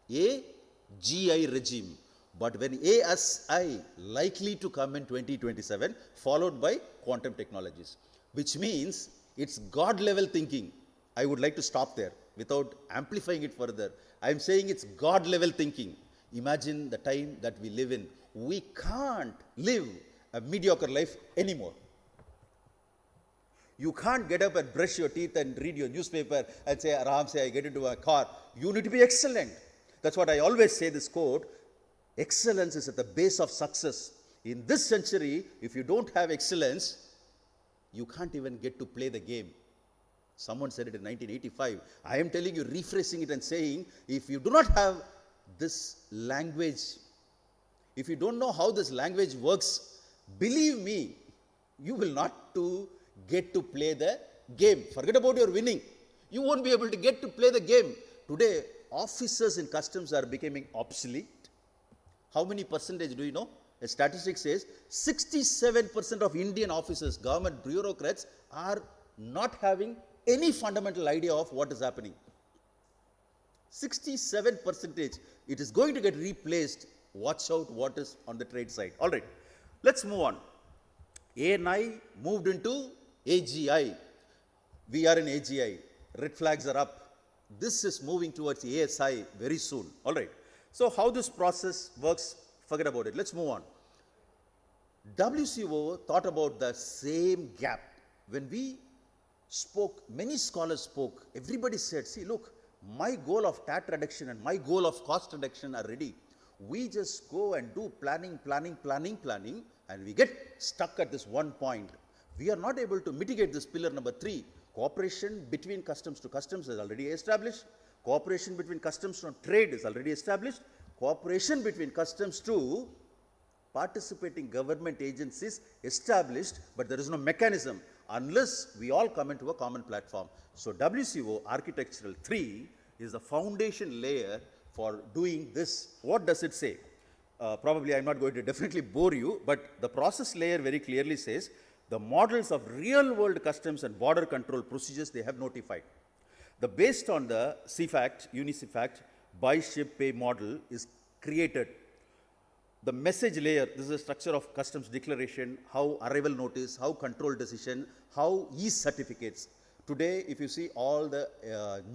G: AGI regime. But when ASI likely to come in 2027, followed by quantum technologies, which means it's God level thinking. I would like to stop there without amplifying it further. I am saying it's God level thinking. Imagine the time that we live in. We can't live a mediocre life anymore. You can't get up and brush your teeth and read your newspaper and say, Aram, say, I get into a car. You need to be excellent. That's what I always say, this quote. Excellence is at the base of success. In this century, if you don't have excellence, you can't even get to play the game. Someone said it in 1985. I am telling you, rephrasing it and saying, if you do not have this language, if you don't know how this language works, believe me, you will not get to play the game. Forget about your winning. You won't be able to get to play the game. Today, officers in customs are becoming obsolete. How many percentage do you know? A statistic says 67% of Indian officers, government bureaucrats, are not having any fundamental idea of what is happening. 67%. It is going to get replaced. Watch out what is on the trade side. All right, let's move on. ANI moved into AGI. We are in AGI. Red flags are up. This is moving towards ASI very soon. All right. So how this process works, forget about it. Let's move on. WCO thought about the same gap. When we spoke, many scholars spoke, everybody said, see, look, my goal of TAT reduction and my goal of cost reduction are ready. We just go and do planning, and we get stuck at this one point. We are not able to mitigate this pillar number 3. Cooperation between customs to customs is already established. Cooperation between customs to trade is already established. Cooperation between customs to participating government agencies established, but there is no mechanism. unless we all come into a common platform. So WCO Architectural 3 is the foundation layer for doing this. What does it say? Probably I'm not going to definitely bore you, but the process layer very clearly says the models of real world customs and border control procedures they have notified. The based on the CFACT, UniCFACT, buy, ship, pay model is created. The message layer, this is the structure of customs declaration, how arrival notice, how control decision, how e-certificates. Today, if you see all the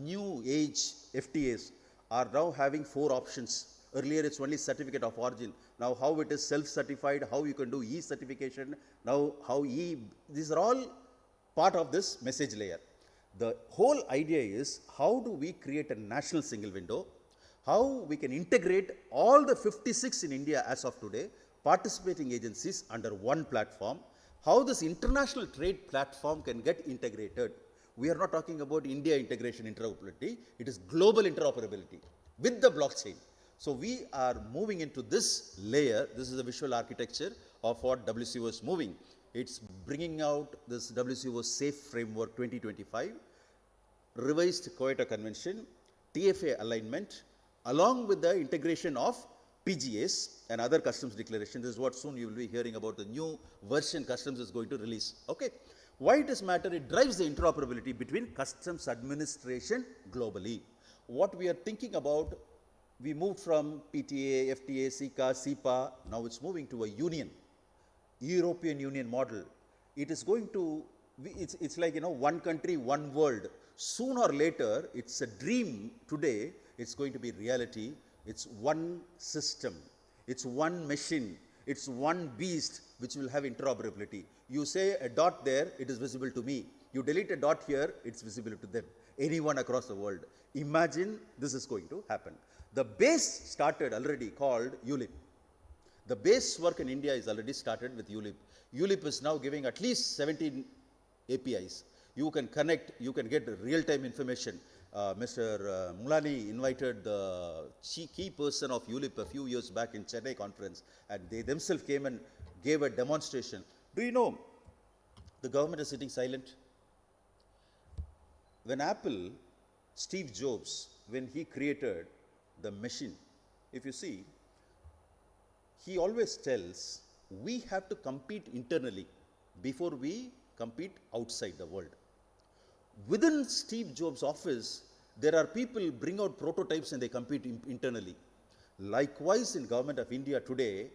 G: new age FTAs are now having 4 options. Earlier, it's only certificate of origin. Now, how it is self-certified, how you can do e-certification, now how these are all part of this message layer. The whole idea is how do we create a national single window, how we can integrate all the 56 in India as of today, participating agencies under one platform, how this international trade platform can get integrated. We are not talking about India integration interoperability, it is global interoperability with the blockchain. So we are moving into this layer. This is the visual architecture of what WCO is moving. It's bringing out this WCO Safe Framework 2025, revised Kyoto Convention, TFA alignment, along with the integration of PGAs and other customs declarations. This is what soon you will be hearing about the new version customs is going to release. Okay. Why it does matter? It drives the interoperability between customs administration globally. What we are thinking about, we moved from PTA, FTA, SICA, SIPA, now it's moving to a union, European Union model. It is going to, it's like, one country, one world. Sooner or later, it's a dream today, it's going to be reality. It's one system, it's one machine, it's one beast which will have interoperability. You say a dot there, it is visible to me. You delete a dot here, it's visible to them, anyone across the world. Imagine this is going to happen. The base started already called ULIP. The base work in India is already started with ULIP. ULIP is now giving at least 17 APIs. You can connect, you can get real-time information. Mr. Mulani invited the key person of ULIP a few years back in Chennai conference, and they themselves came and gave a demonstration. Do you know, the government is sitting silent? When Apple, Steve Jobs, when he created the machine, if you see, he always tells, we have to compete internally before we compete outside the world. Within Steve Jobs' office, there are people bring out prototypes and they compete internally. Likewise, in Government of India today,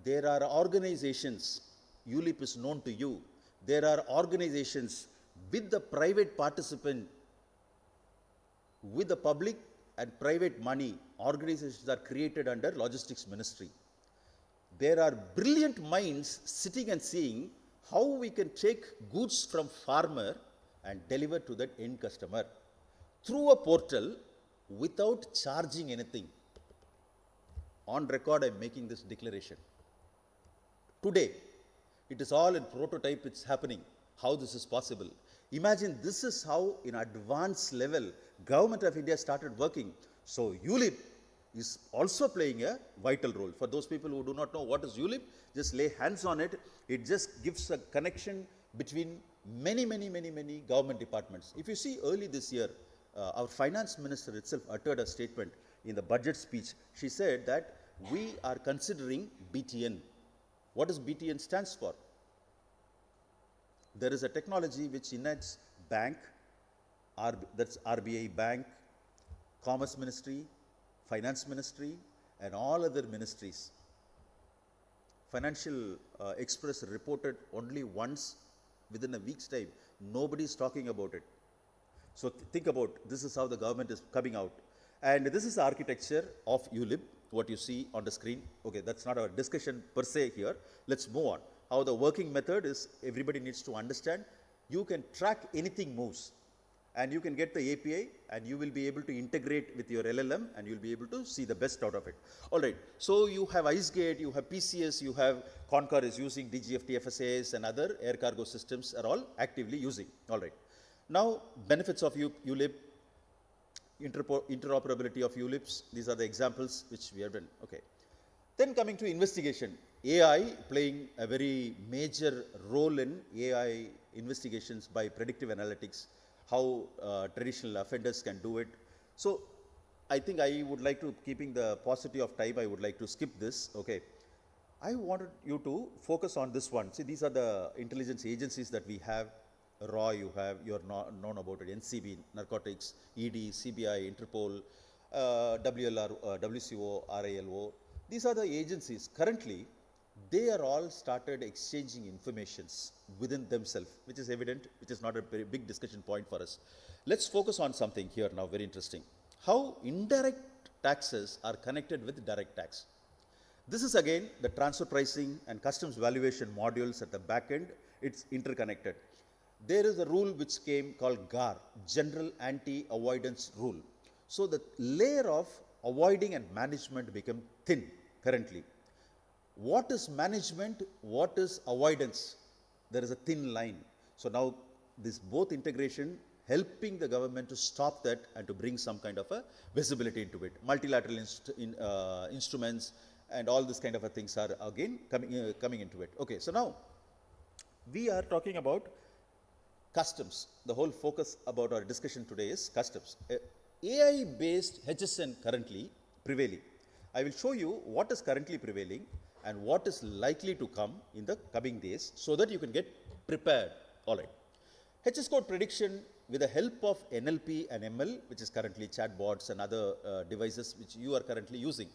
G: there are organizations, ULIP is known to you, there are organizations with the private participant, with the public and private money, organizations are created under Logistics Ministry. There are brilliant minds sitting and seeing how we can take goods from farmer and deliver to that end customer through a portal without charging anything. On record, I am making this declaration. Today, it is all in prototype, it's happening, how this is possible. Imagine this is how in advanced level, Government of India started working. So ULIP is also playing a vital role. For those people who do not know what is ULIP, just lay hands on it. It just gives a connection between many government departments. If you see early this year, our finance minister itself uttered a statement in the budget speech. She said that we are considering BTN. What does BTN stands for? There is a technology which unites bank, that's RBI Bank, Commerce Ministry, Finance Ministry, and all other ministries. Financial Express reported only once within a week's time. Nobody is talking about it. So think about, this is how the government is coming out. And this is the architecture of ULIP, what you see on the screen. Okay, that's not our discussion per se here. Let's move on. How the working method is, everybody needs to understand. You can track anything moves, and you can get the API, and you will be able to integrate with your LLM, and you'll be able to see the best out of it. All right, so you have IceGate, you have PCS, you have Concor is using DGFT, FSAs, and other air cargo systems are all actively using. All right. Now, benefits of ULIP, interoperability of ULIPs, these are the examples which we have done. Okay. Then coming to investigation. AI playing a very major role in AI investigations by predictive analytics, how traditional offenders can do it. So I think I would like to, keeping the paucity of time, I would like to skip this. Okay. I wanted you to focus on this one. See, these are the intelligence agencies that we have. RAW, you're known about it, NCB, narcotics, ED, CBI, Interpol, WLR, WCO, RILO. These are the agencies. Currently, they are all started exchanging informations within themselves, which is evident, which is not a very big discussion point for us. Let's focus on something here now, very interesting. How indirect taxes are connected with direct tax. This is again the transfer pricing and customs valuation modules at the back end. It's interconnected. There is a rule which came called GAR, General Anti-Avoidance Rule. So the layer of avoiding and management become thin currently. What is management? What is avoidance? There is a thin line. So now this both integration helping the government to stop that and to bring some kind of a visibility into it. Multilateral instruments and all this kind of things are again coming into it. Okay, so now we are talking about customs. The whole focus about our discussion today is customs. AI-based HSN currently prevailing. I will show you what is currently prevailing and what is likely to come in the coming days so that you can get prepared. All right. HS code prediction with the help of NLP and ML, which is currently chatbots and other devices which you are currently using,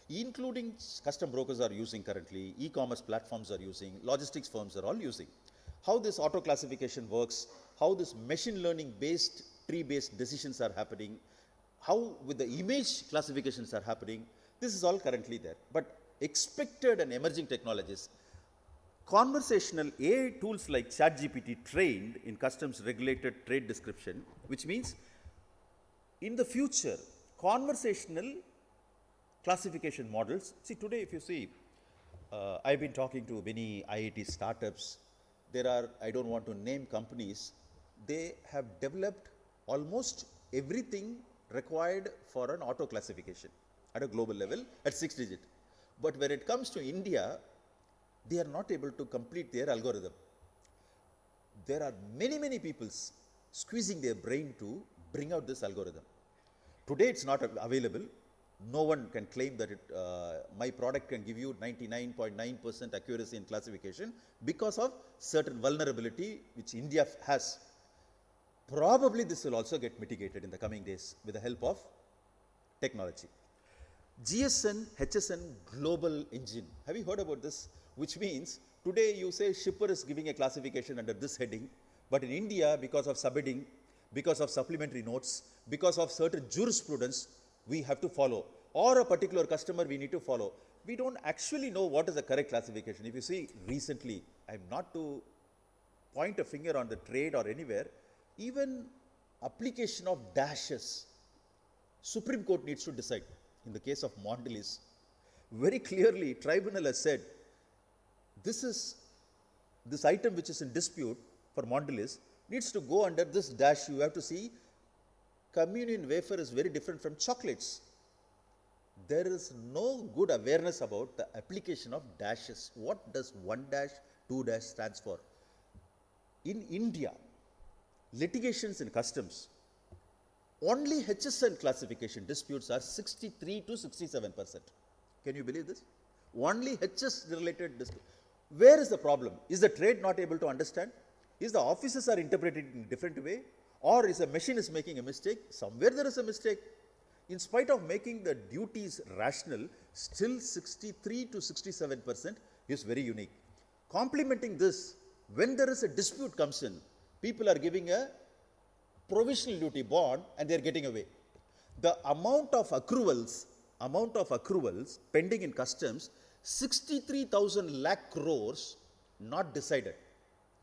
G: including custom brokers are using currently, e-commerce platforms are using, logistics firms are all using. How this auto classification works, how this machine learning based, tree-based decisions are happening, how with the image classifications are happening, this is all currently there. But expected and emerging technologies, conversational AI tools like ChatGPT trained in customs regulated trade description, which means in the future, conversational classification models. See, today if you see, I've been talking to many IIT startups. There are, I don't want to name companies, they have developed almost everything required for an auto classification at a global level at 6 digit. But when it comes to India, they are not able to complete their algorithm. There are many people squeezing their brain to bring out this algorithm. Today it's not available. No one can claim that my product can give you 99.9% accuracy in classification because of certain vulnerability which India has. Probably this will also get mitigated in the coming days with the help of technology. GSN, HSN global engine. Have you heard about this? Which means today you say shipper is giving a classification under this heading, but in India, because of subheading, because of supplementary notes, because of certain jurisprudence, we have to follow, or a particular customer we need to follow. We don't actually know what is the correct classification. If you see recently, I'm not to point a finger on the trade or anywhere, even application of dashes, Supreme Court needs to decide. In the case of Mondelez, very clearly tribunal has said, this item which is in dispute for Mondelez needs to go under this dash. You have to see communion wafer is very different from chocolates. There is no good awareness about the application of dashes. What does 1 dash, 2 dash stands for? In India, litigations in customs, only HSN classification disputes are 63 to 67%. Can you believe this? Only HS related disputes. Where is the problem? Is the trade not able to understand? Is the officers are interpreted in a different way? Or is a machine is making a mistake? Somewhere there is a mistake. In spite of making the duties rational, still 63 to 67% is very unique. Complementing this, when there is a dispute comes in, people are giving a provisional duty bond and they are getting away. The amount of accruals pending in customs, 63,000 lakh crores not decided.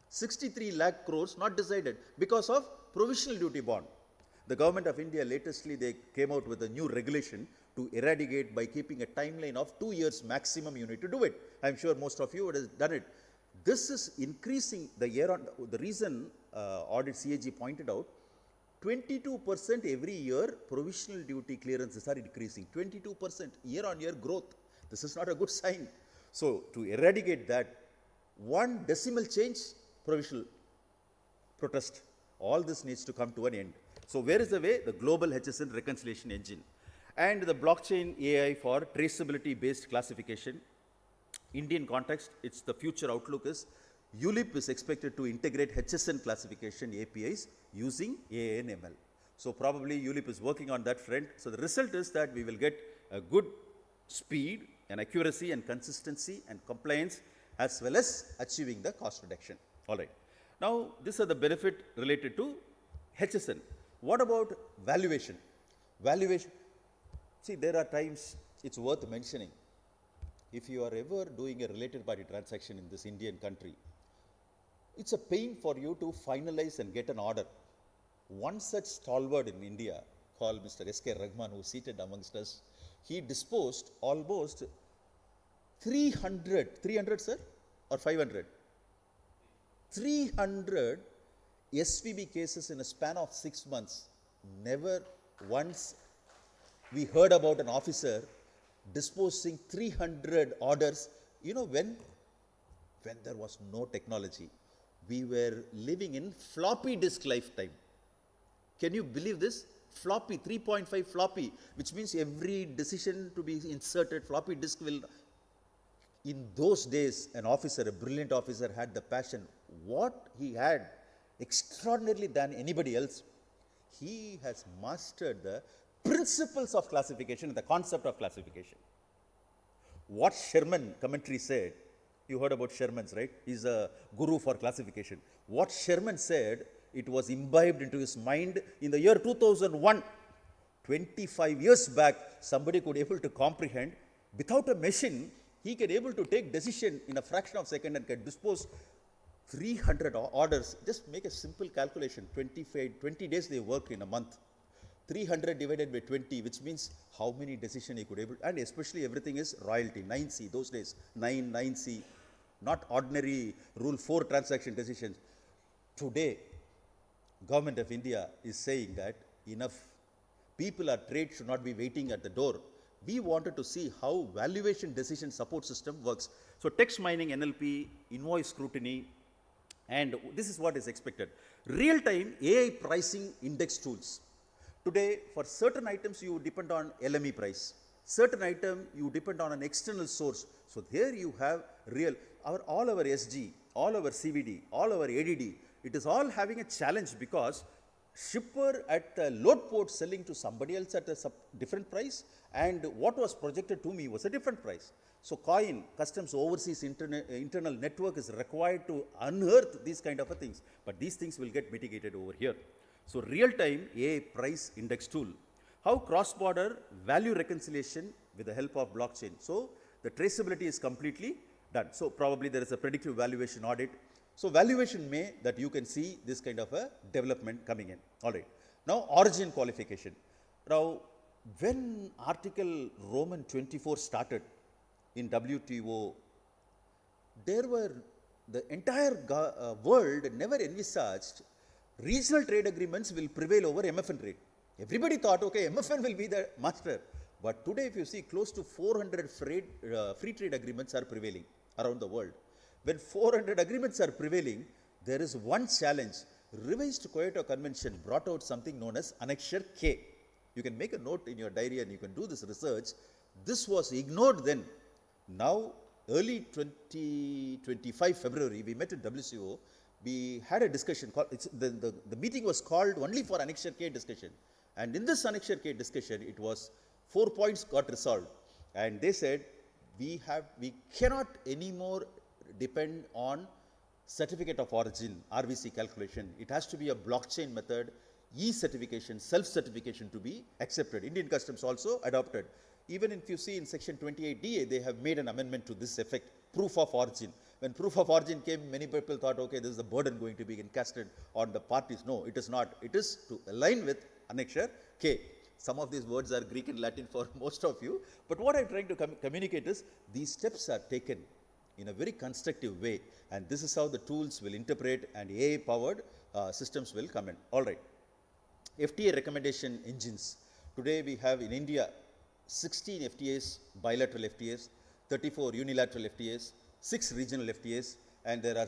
G: 63 lakh crores not decided because of provisional duty bond. The government of India latestly they came out with a new regulation to eradicate by keeping a timeline of 2 years maximum you need to do it. I'm sure most of you would have done it. This is increasing the year on, the reason audit CAG pointed out, 22% every year provisional duty clearances are increasing. 22% year on year growth. This is not a good sign. So to eradicate that, one decimal change, provisional protest. All this needs to come to an end. So where is the way? The global HSN reconciliation engine and the blockchain AI for traceability based classification. Indian context, it's the future outlook is ULIP is expected to integrate HSN classification APIs using AI and ML. So probably ULIP is working on that front. So the result is that we will get a good speed and accuracy and consistency and compliance as well as achieving the cost reduction. All right. Now, these are the benefit related to HSN. What about valuation? Valuation, see, there are times it's worth mentioning. If you are ever doing a related party transaction in this Indian country, it's a pain for you to finalize and get an order. One such stalwart in India called Mr. S.K. Rahman, who is seated amongst us, he disposed almost 300 sir, or 500? 300 SVB cases in a span of 6 months. Never once we heard about an officer disposing 300 orders. You know, when there was no technology, we were living in floppy disk lifetime. Can you believe this? Floppy, 3.5 floppy, which means every decision to be inserted, floppy disk will. In those days, an officer, a brilliant officer, had the passion. What he had extraordinarily than anybody else, he has mastered the principles of classification and the concept of classification. What Sherman commentary said, you heard about Sherman's, right? He's a guru for classification. What Sherman said, it was imbibed into his mind in the year 2001. 25 years back, somebody could able to comprehend. Without a machine, he can able to take decision in a fraction of a second and can dispose 300 orders. Just make a simple calculation. 20 days they work in a month. 300 divided by 20, which means how many decisions he could able, and especially everything is royalty, 9C, those days, 9C, not ordinary rule 4 transaction decisions. Today, Government of India is saying that enough. People or trade should not be waiting at the door. We wanted to see how valuation decision support system works. So text mining, NLP, invoice scrutiny, and this is what is expected. Real-time AI pricing index tools. Today, for certain items, you depend on LME price. Certain item, you depend on an external source. So here you have all our SG, all our CVD, all our ADD, it is all having a challenge because shipper at the load port selling to somebody else at a different price, and what was projected to me was a different price. So COIN, Customs Overseas Internal Network, is required to unearth these kind of things, but these things will get mitigated over here. So real-time AI price index tool. How cross-border value reconciliation with the help of blockchain. So the traceability is completely done. So probably there is a predictive valuation audit. So valuation may that you can see this kind of a development coming in. All right. Now origin qualification. Now when Article Roman 24 started in WTO, there were the entire world never envisaged regional trade agreements will prevail over MFN trade. Everybody thought, okay, MFN will be the master. But today, if you see, close to 400 free trade agreements are prevailing around the world. When 400 agreements are prevailing, there is one challenge. Revised Kyoto Convention brought out something known as Annexure K. You can make a note in your diary and you can do this research. This was ignored then. Now, early 2025 February, we met in WCO. We had a discussion, the meeting was called only for Annexure K discussion. And in this Annexure K discussion, it was 4 points got resolved. And they said, we cannot anymore depend on certificate of origin, RVC calculation. It has to be a blockchain method, e-certification, self-certification to be accepted. Indian Customs also adopted. Even if you see in section 28DA, they have made an amendment to this effect, proof of origin. When proof of origin came, many people thought, okay, this is a burden going to be encasted on the parties. No, it is not. It is to align with Annexure K. Some of these words are Greek and Latin for most of you. But what I'm trying to communicate is these steps are taken in a very constructive way. And this is how the tools will interpret and AI-powered systems will come in. All right. FTA recommendation engines. Today we have in India 16 FTAs, bilateral FTAs. 34 unilateral FTAs, 6 regional FTAs, and there are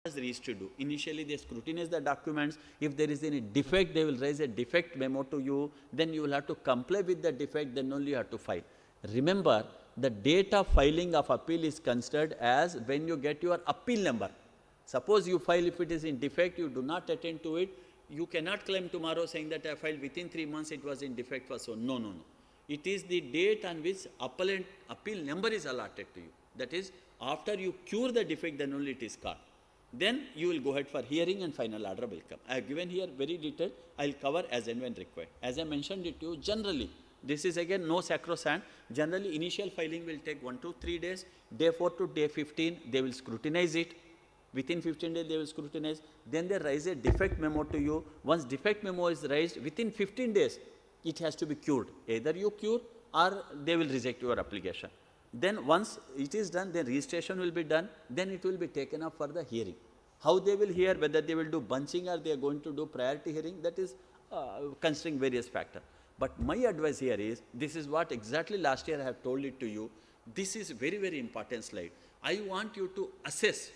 H: as the registry do. Initially, they scrutinize the documents. If there is any defect, they will raise a defect memo to you. Then you will have to comply with the defect, then only you have to file. Remember, the date of filing of appeal is considered as when you get your appeal number. Suppose you file, if it is in defect, you do not attend to it, you cannot claim tomorrow saying that I filed within 3 months, it was in defect for so. No, no, no. It is the date on which appeal number is allotted to you. That is, after you cure the defect, then only it is caught. Then you will go ahead for hearing and final order will come. I have given here very detailed. I will cover as and when required. As I mentioned it to you, generally, this is again no sacrosanct. Generally, initial filing will take 1 to 3 days. Day 4 to day 15, they will scrutinize it. Within 15 days, they will scrutinize. Then they raise a defect memo to you. Once defect memo is raised, within 15 days, it has to be cured. Either you cure or they will reject your application. Then once it is done, then registration will be done. Then it will be taken up for the hearing. How they will hear, whether they will do bunching or they are going to do priority hearing, that is considering various factors. But my advice here is, this is what exactly last year I have told it to you. This is very, very important slide. I want you to assess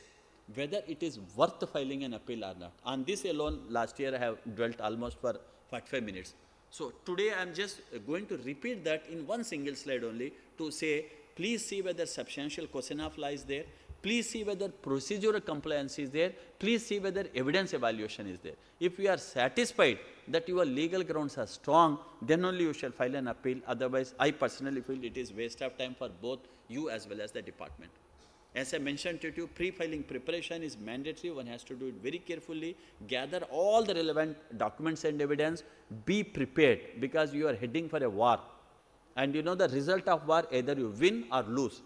H: whether it is worth filing an appeal or not. On this alone, last year I have dwelt almost for 45 minutes. So today I am just going to repeat that in one single slide only to say, please see whether substantial question of law is there. Please see whether procedural compliance is there. Please see whether evidence evaluation is there. If you are satisfied that your legal grounds are strong, then only you shall file an appeal. Otherwise, I personally feel it is waste of time for both you as well as the department. As I mentioned to you, pre-filing preparation is mandatory. One has to do it very carefully. Gather all the relevant documents and evidence. Be prepared because you are heading for a war. And you know the result of war, either you win or lose,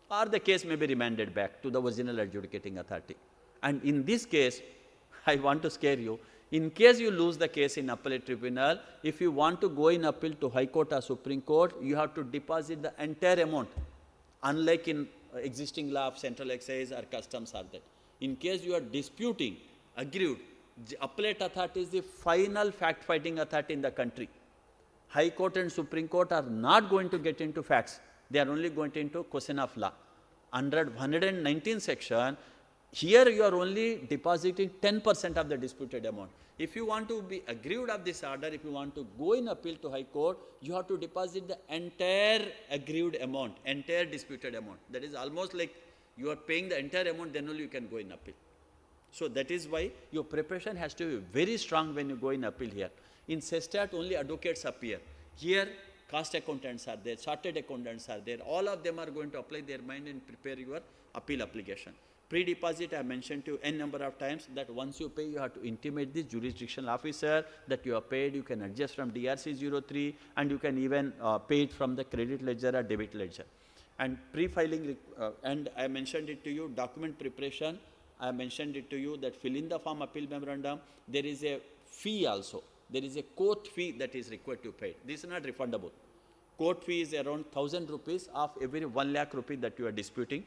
H: or the case may be remanded back to the original adjudicating authority. And in this case, I want to scare you. In case you lose the case in appellate tribunal, if you want to go in appeal to High Court or Supreme Court, you have to deposit the entire amount. Unlike in existing law of central excise or customs or that. In case you are disputing, aggrieved, the appellate authority is the final fact-fighting authority in the country. High Court and Supreme Court are not going to get into facts. They are only going into question of law. Under 119 section, here you are only depositing 10% of the disputed amount. If you want to be aggrieved of this order, if you want to go in appeal to High Court, you have to deposit the entire aggrieved amount, entire disputed amount. That is almost like you are paying the entire amount, then only you can go in appeal. So that is why your preparation has to be very strong when you go in appeal here. In CESTAT, only advocates appear. Here, cost accountants are there, chartered accountants are there. All of them are going to apply their mind and prepare your appeal application. Pre-deposit, I mentioned to you n number of times that once you pay, you have to intimate the jurisdictional officer that you have paid. You can adjust from DRC 03 and you can even pay it from the credit ledger or debit ledger. And pre-filing, and I mentioned it to you, document preparation, I mentioned it to you that fill in the form appeal memorandum. There is a fee also. There is a court fee that is required to pay. This is not refundable. Court fee is around 1,000 rupees of every 1 lakh rupee that you are disputing.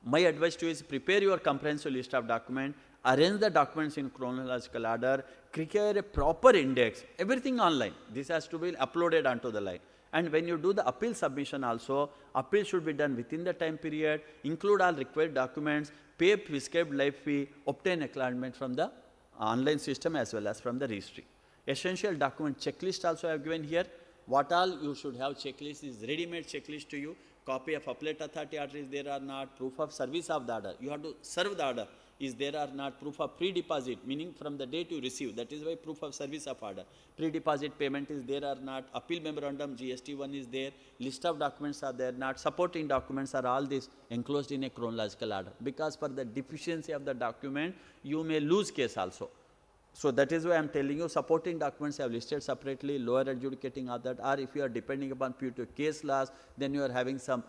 H: My advice to you is prepare your comprehensive list of documents, arrange the documents in chronological order, create a proper index, everything online. This has to be uploaded onto the line. And when you do the appeal submission also, appeal should be done within the time period, include all required documents, pay prescribed life fee, obtain acknowledgement from the online system as well as from the registry. Essential document checklist also I have given here. What all you should have checklist is ready-made checklist to you. Copy of appellate authority order is there or not, proof of service of the order. You have to serve the order is there or not, proof of pre-deposit, meaning from the date you receive, that is why proof of service of order. Pre-deposit payment is there or not, appeal memorandum, GST1 is there, list of documents are there, not supporting documents are all this enclosed in a chronological order. Because for the deficiency of the document, you may lose case also. So that is why I am telling you supporting documents I have listed separately, lower adjudicating authority, or if you are depending upon pure case laws, then you are having some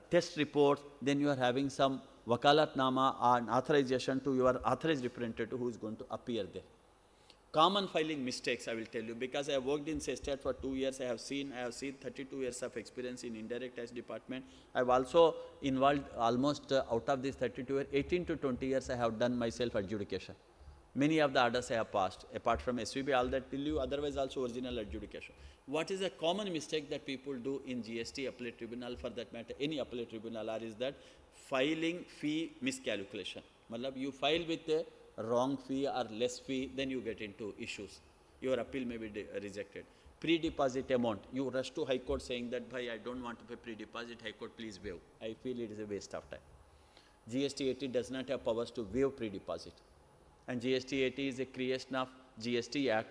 H: test reports, then you are having some wakalatnama or authorization to your authorized representative who is going to appear there. Common filing mistakes I will tell you, because I have worked in CESTAT for 2 years, I have seen 32 years of experience in indirect tax department. I have also involved almost out of these 32 years, 18 to 20 years I have done myself adjudication. Many of the orders I have passed, apart from SVB, all that till you, otherwise also original adjudication. What is a common mistake that people do in GST appellate tribunal, for that matter, any appellate tribunal, is that filing fee miscalculation. Matlab you file with a wrong fee or less fee, then you get into issues. Your appeal may be rejected. Pre-deposit amount, you rush to High Court saying that, bhai, I don't want to pay pre-deposit, High Court please waive. I feel it is a waste of time. GST 80 does not have powers to waive pre-deposit. And GST 80 is a creation of GST Act,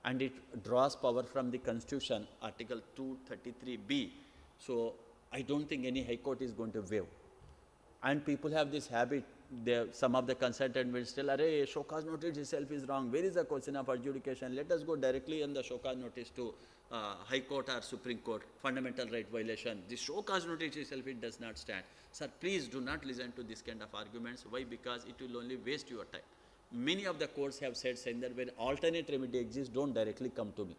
H: and it draws power from the Constitution, Article 233B. So I don't think any High Court is going to waive. And people have this habit, some of the consultant will tell, "Arey, show cause notice itself is wrong. Where is the question of adjudication? Let us go directly on the show cause notice to High Court or Supreme Court, fundamental right violation. The show cause notice itself, it does not stand." Sir, please do not listen to this kind of arguments. Why? Because it will only waste your time. Many of the courts have said, saying that when alternate remedy exists, don't directly come to me.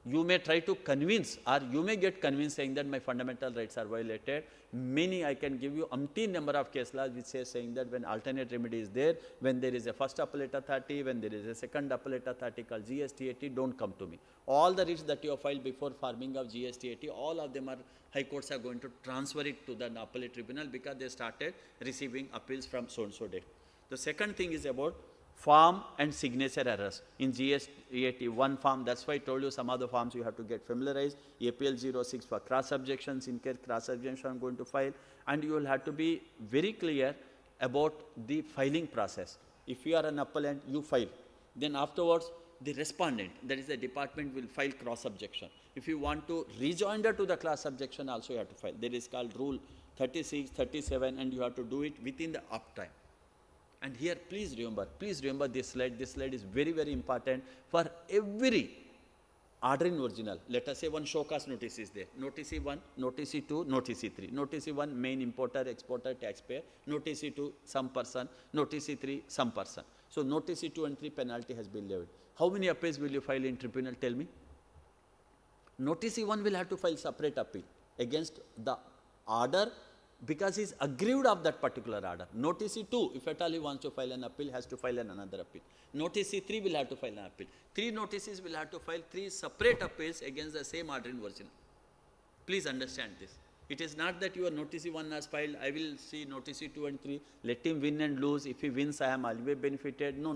H: You may try to convince, or you may get convinced saying that my fundamental rights are violated. Many, I can give you umpteen number of case laws which say saying that when alternate remedy is there, when there is a first appellate authority, when there is a second appellate authority called GST 80, don't come to me. All the writs that you have filed before forming of GST 80, all of them are, High Courts are going to transfer it to the appellate tribunal because they started receiving appeals from so-and-so date. The second thing is about form and signature errors. In GST 80, one form, that's why I told you some of the forms you have to get familiarized. APL 06 for cross objections, in case cross objection I'm going to file, and you will have to be very clear about the filing process. If you are an appellant, you file. Then afterwards, the respondent, that is the department, will file cross objection. If you want to rejoinder to the cross objection, also you have to file. There is called Rule 36, 37, and you have to do it within the up time. And here, please remember this slide. This slide is very, very important for every order in original. Let us say one show cause notice is there. Notice 1, Notice 2, Notice 3. Notice 1, main importer, exporter, taxpayer. Notice 2, some person. Notice 3, some person. So Notice 2 and 3 penalty has been levied. How many appeals will you file in tribunal? Tell me. Notice 1 will have to file separate appeal against the order, because he is aggrieved of that particular order. Notice 2, if at all he wants to file an appeal, has to file another appeal. Notice 3 will have to file an appeal. 3 notices will have to file 3 separate appeals against the same order in original. Please understand this. It is not that your Notice 1 has filed, I will see Notice 2 and 3, let him win and lose. If he wins, I am always benefited. No.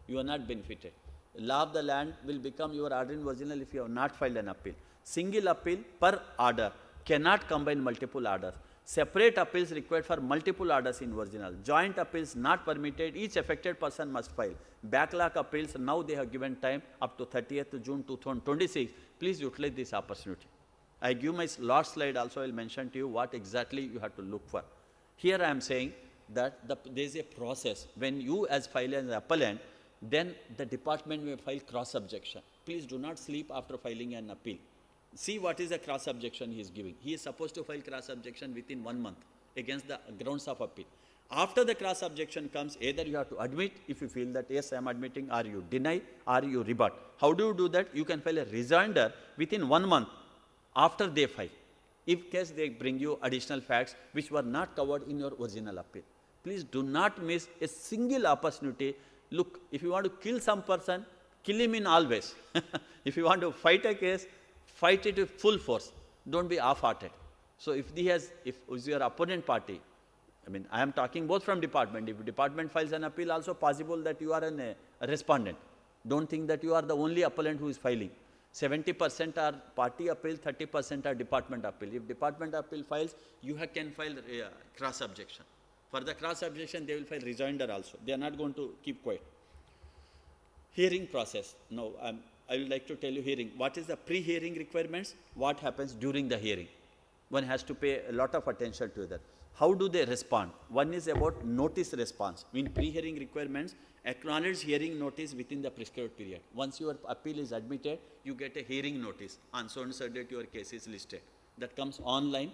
H: You are not benefited. Law of the land will become your order in original if you have not filed an appeal. Single appeal per order, cannot combine multiple orders. Separate appeals required for multiple orders in original. Joint appeals not permitted. Each affected person must file. Backlog appeals, now they have given time up to 30th June 2026. Please utilize this opportunity. I give my last slide also, I will mention to you what exactly you have to look for. Here I am saying that there is a process. When you as file an appellant, then the department may file cross objection. Please do not sleep after filing an appeal. See what is the cross objection he is giving. He is supposed to file cross objection within 1 month against the grounds of appeal. After the cross objection comes, either you have to admit if you feel that yes, I am admitting, or you deny, or you rebut. How do you do that? You can file a rejoinder within 1 month after they file, if case they bring you additional facts which were not covered in your original appeal. Please do not miss a single opportunity. Look, if you want to kill some person, kill him in all ways. If you want to fight a case, fight it with full force. Don't be half-hearted. So if your opponent party, I mean, I am talking both from department. If department files an appeal, also possible that you are a respondent. Don't think that you are the only appellant who is filing. 70% are party appeal, 30% are department appeal. If department appeal files, you can file cross objection. For the cross objection, they will file rejoinder also. They are not going to keep quiet. Hearing process. Now, I would like to tell you hearing. What is the pre-hearing requirements? What happens during the hearing? One has to pay a lot of attention to that. How do they respond? One is about notice response. In pre-hearing requirements, acknowledge hearing notice within the prescribed period. Once your appeal is admitted, you get a hearing notice. On so and so date your case is listed. That comes online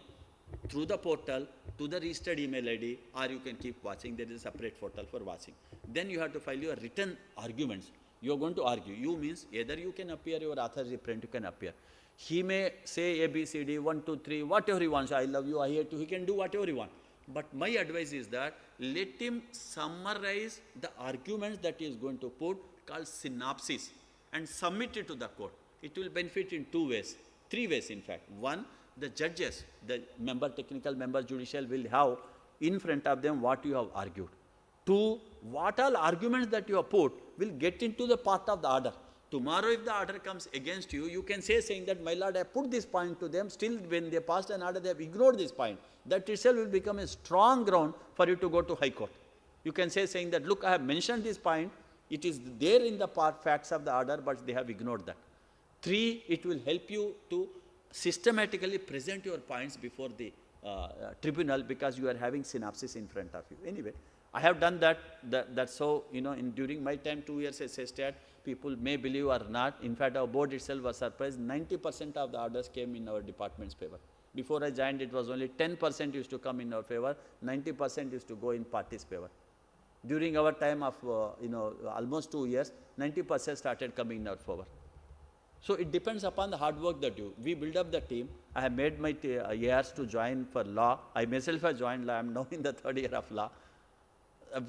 H: through the portal to the registered email ID, or you can keep watching. There is a separate portal for watching. Then you have to file your written arguments. You are going to argue. You means either you can appear, your author reprint, you can appear. He may say A, B, C, D, 1, 2, 3, whatever he wants. I love you, I hate you. He can do whatever he wants. But my advice is that let him summarize the arguments that he is going to put, called synopsis, and submit it to the court. It will benefit in 2 ways, 3 ways in fact. One, the judges, the technical member judicial will have in front of them what you have argued. 2, what all arguments that you have put will get into the part of the order. Tomorrow if the order comes against you, you can say saying that, my lord, I put this point to them, still when they passed an order, they have ignored this point. That itself will become a strong ground for you to go to High Court. You can say saying that, look, I have mentioned this point, it is there in the facts of the order, but they have ignored that. 3, it will help you to systematically present your points before the tribunal, because you are having synopsis in front of you. Anyway, I have done that. That's how, during my time, 2 years as SSTAT, people may believe or not. In fact, our board itself was surprised. 90% of the orders came in our department's favor. Before I joined, it was only 10% used to come in our favor, 90% used to go in party's favor. During our time of, almost 2 years, 90% started coming in our favor. So it depends upon the hard work that we build up the team. I have made my years to join for law. I myself have joined law. I am now in the 3rd year of law.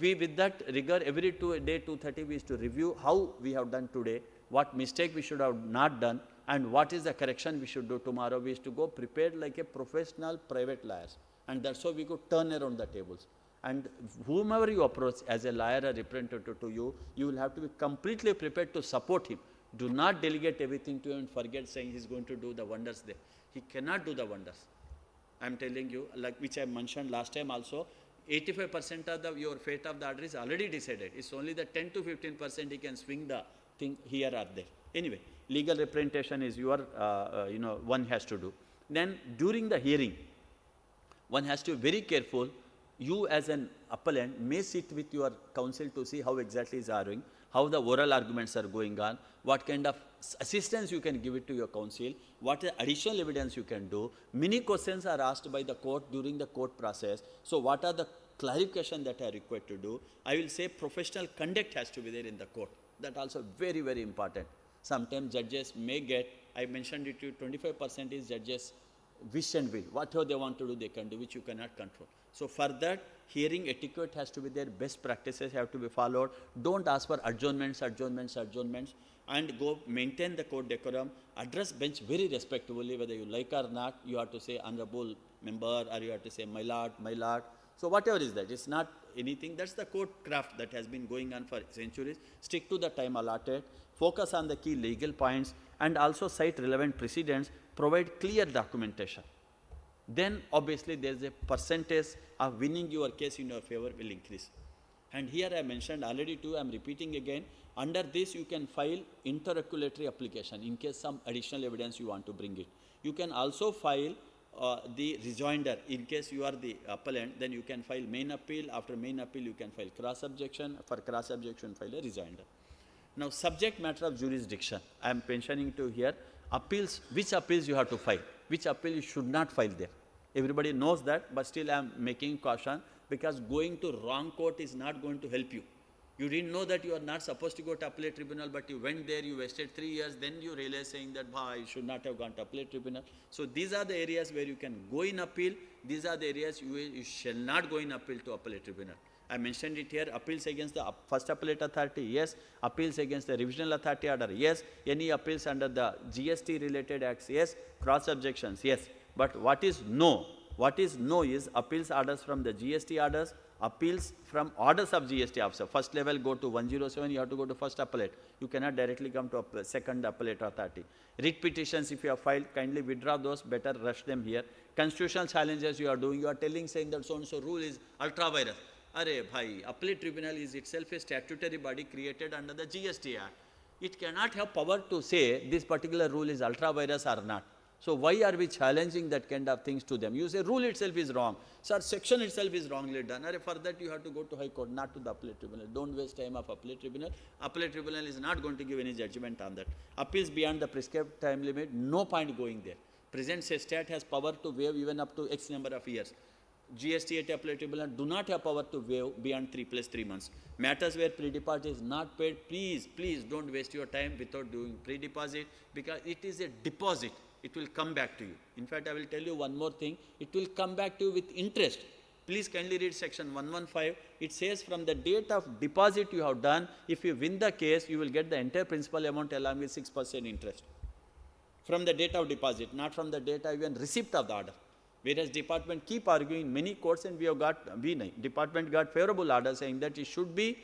H: With that rigor, every day 2:30, we used to review how we have done today, what mistake we should have not done, and what is the correction we should do tomorrow. We used to go prepared like a professional private lawyers, and that's how we could turn around the tables. And whomever you approach as a lawyer or representative to you, you will have to be completely prepared to support him. Do not delegate everything to him and forget saying he's going to do the wonders there. He cannot do the wonders. I'm telling you, like which I mentioned last time also, 85% of your fate of the order is already decided. It's only the 10 to 15% he can swing the thing here or there. Anyway, legal representation is your, one has to do. Then during the hearing, one has to be very careful. You as an appellant may sit with your counsel to see how exactly is arguing, how the oral arguments are going on, what kind of assistance you can give it to your counsel, what additional evidence you can do. Many questions are asked by the court during the court process. So what are the clarifications that are required to do? I will say professional conduct has to be there in the court. That also very, very important. Sometimes judges may get, I mentioned it to you, 25% is judges wish and will. Whatever they want to do, they can do, which you cannot control. So for that, hearing etiquette has to be there, best practices have to be followed. Don't ask for adjournments, and go maintain the court decorum, address bench very respectfully, whether you like or not. You have to say honorable member, or you have to say my lord, my lord. So whatever is that, it's not anything. That's the court craft that has been going on for centuries. Stick to the time allotted, focus on the key legal points, and also cite relevant precedents, provide clear documentation. Then obviously there is a percentage of winning your case in your favor will increase. And here I mentioned already too, I am repeating again, under this you can file interlocutory application in case some additional evidence you want to bring it. You can also file the rejoinder in case you are the appellant, then you can file main appeal. After main appeal you can file cross objection. For cross objection, file a rejoinder. Now subject matter of jurisdiction, I am mentioning to here, appeals, which appeals you have to file, which appeal you should not file there. Everybody knows that, but still I am making caution, because going to wrong court is not going to help you. You didn't know that you are not supposed to go to appellate tribunal, but you went there, you wasted 3 years, then you realize saying that, I should not have gone to appellate tribunal. So these are the areas where you can go in appeal. These are the areas you shall not go in appeal to appellate tribunal. I mentioned it here, appeals against the first appellate authority, yes. Appeals against the revisional authority order, yes. Any appeals under the GST related acts, yes. Cross objections, yes. But what is no? What is no is appeals orders from the GST orders, appeals from orders of GST officer. First level go to 107, you have to go to first appellate. You cannot directly come to second appellate authority. Writ petitions, if you have filed, kindly withdraw those, better rush them here. Constitutional challenges you are doing, you are telling saying that so-and-so rule is ultra-virus. Arey bhai, appellate tribunal is itself a statutory body created under the GST Act. It cannot have power to say this particular rule is ultra-virus or not. So why are we challenging that kind of things to them? You say rule itself is wrong. Sir, section itself is wrongly done. For that you have to go to High Court, not to the appellate tribunal. Don't waste time of appellate tribunal. Appellate tribunal is not going to give any judgment on that. Appeals beyond the prescribed time limit, no point going there. Present stat has power to waive even up to X number of years. GST at appellate tribunal do not have power to waive beyond 3 + 3 months. Matters where pre-deposit is not paid, please don't waste your time without doing pre-deposit, because it is a deposit. It will come back to you. In fact, I will tell you one more thing. It will come back to you with interest. Please kindly read section 115. It says from the date of deposit you have done, if you win the case, you will get the entire principal amount along with 6% interest. From the date of deposit, not from the date of even receipt of the order. Whereas department keep arguing many courts, and department got favorable order saying that it should be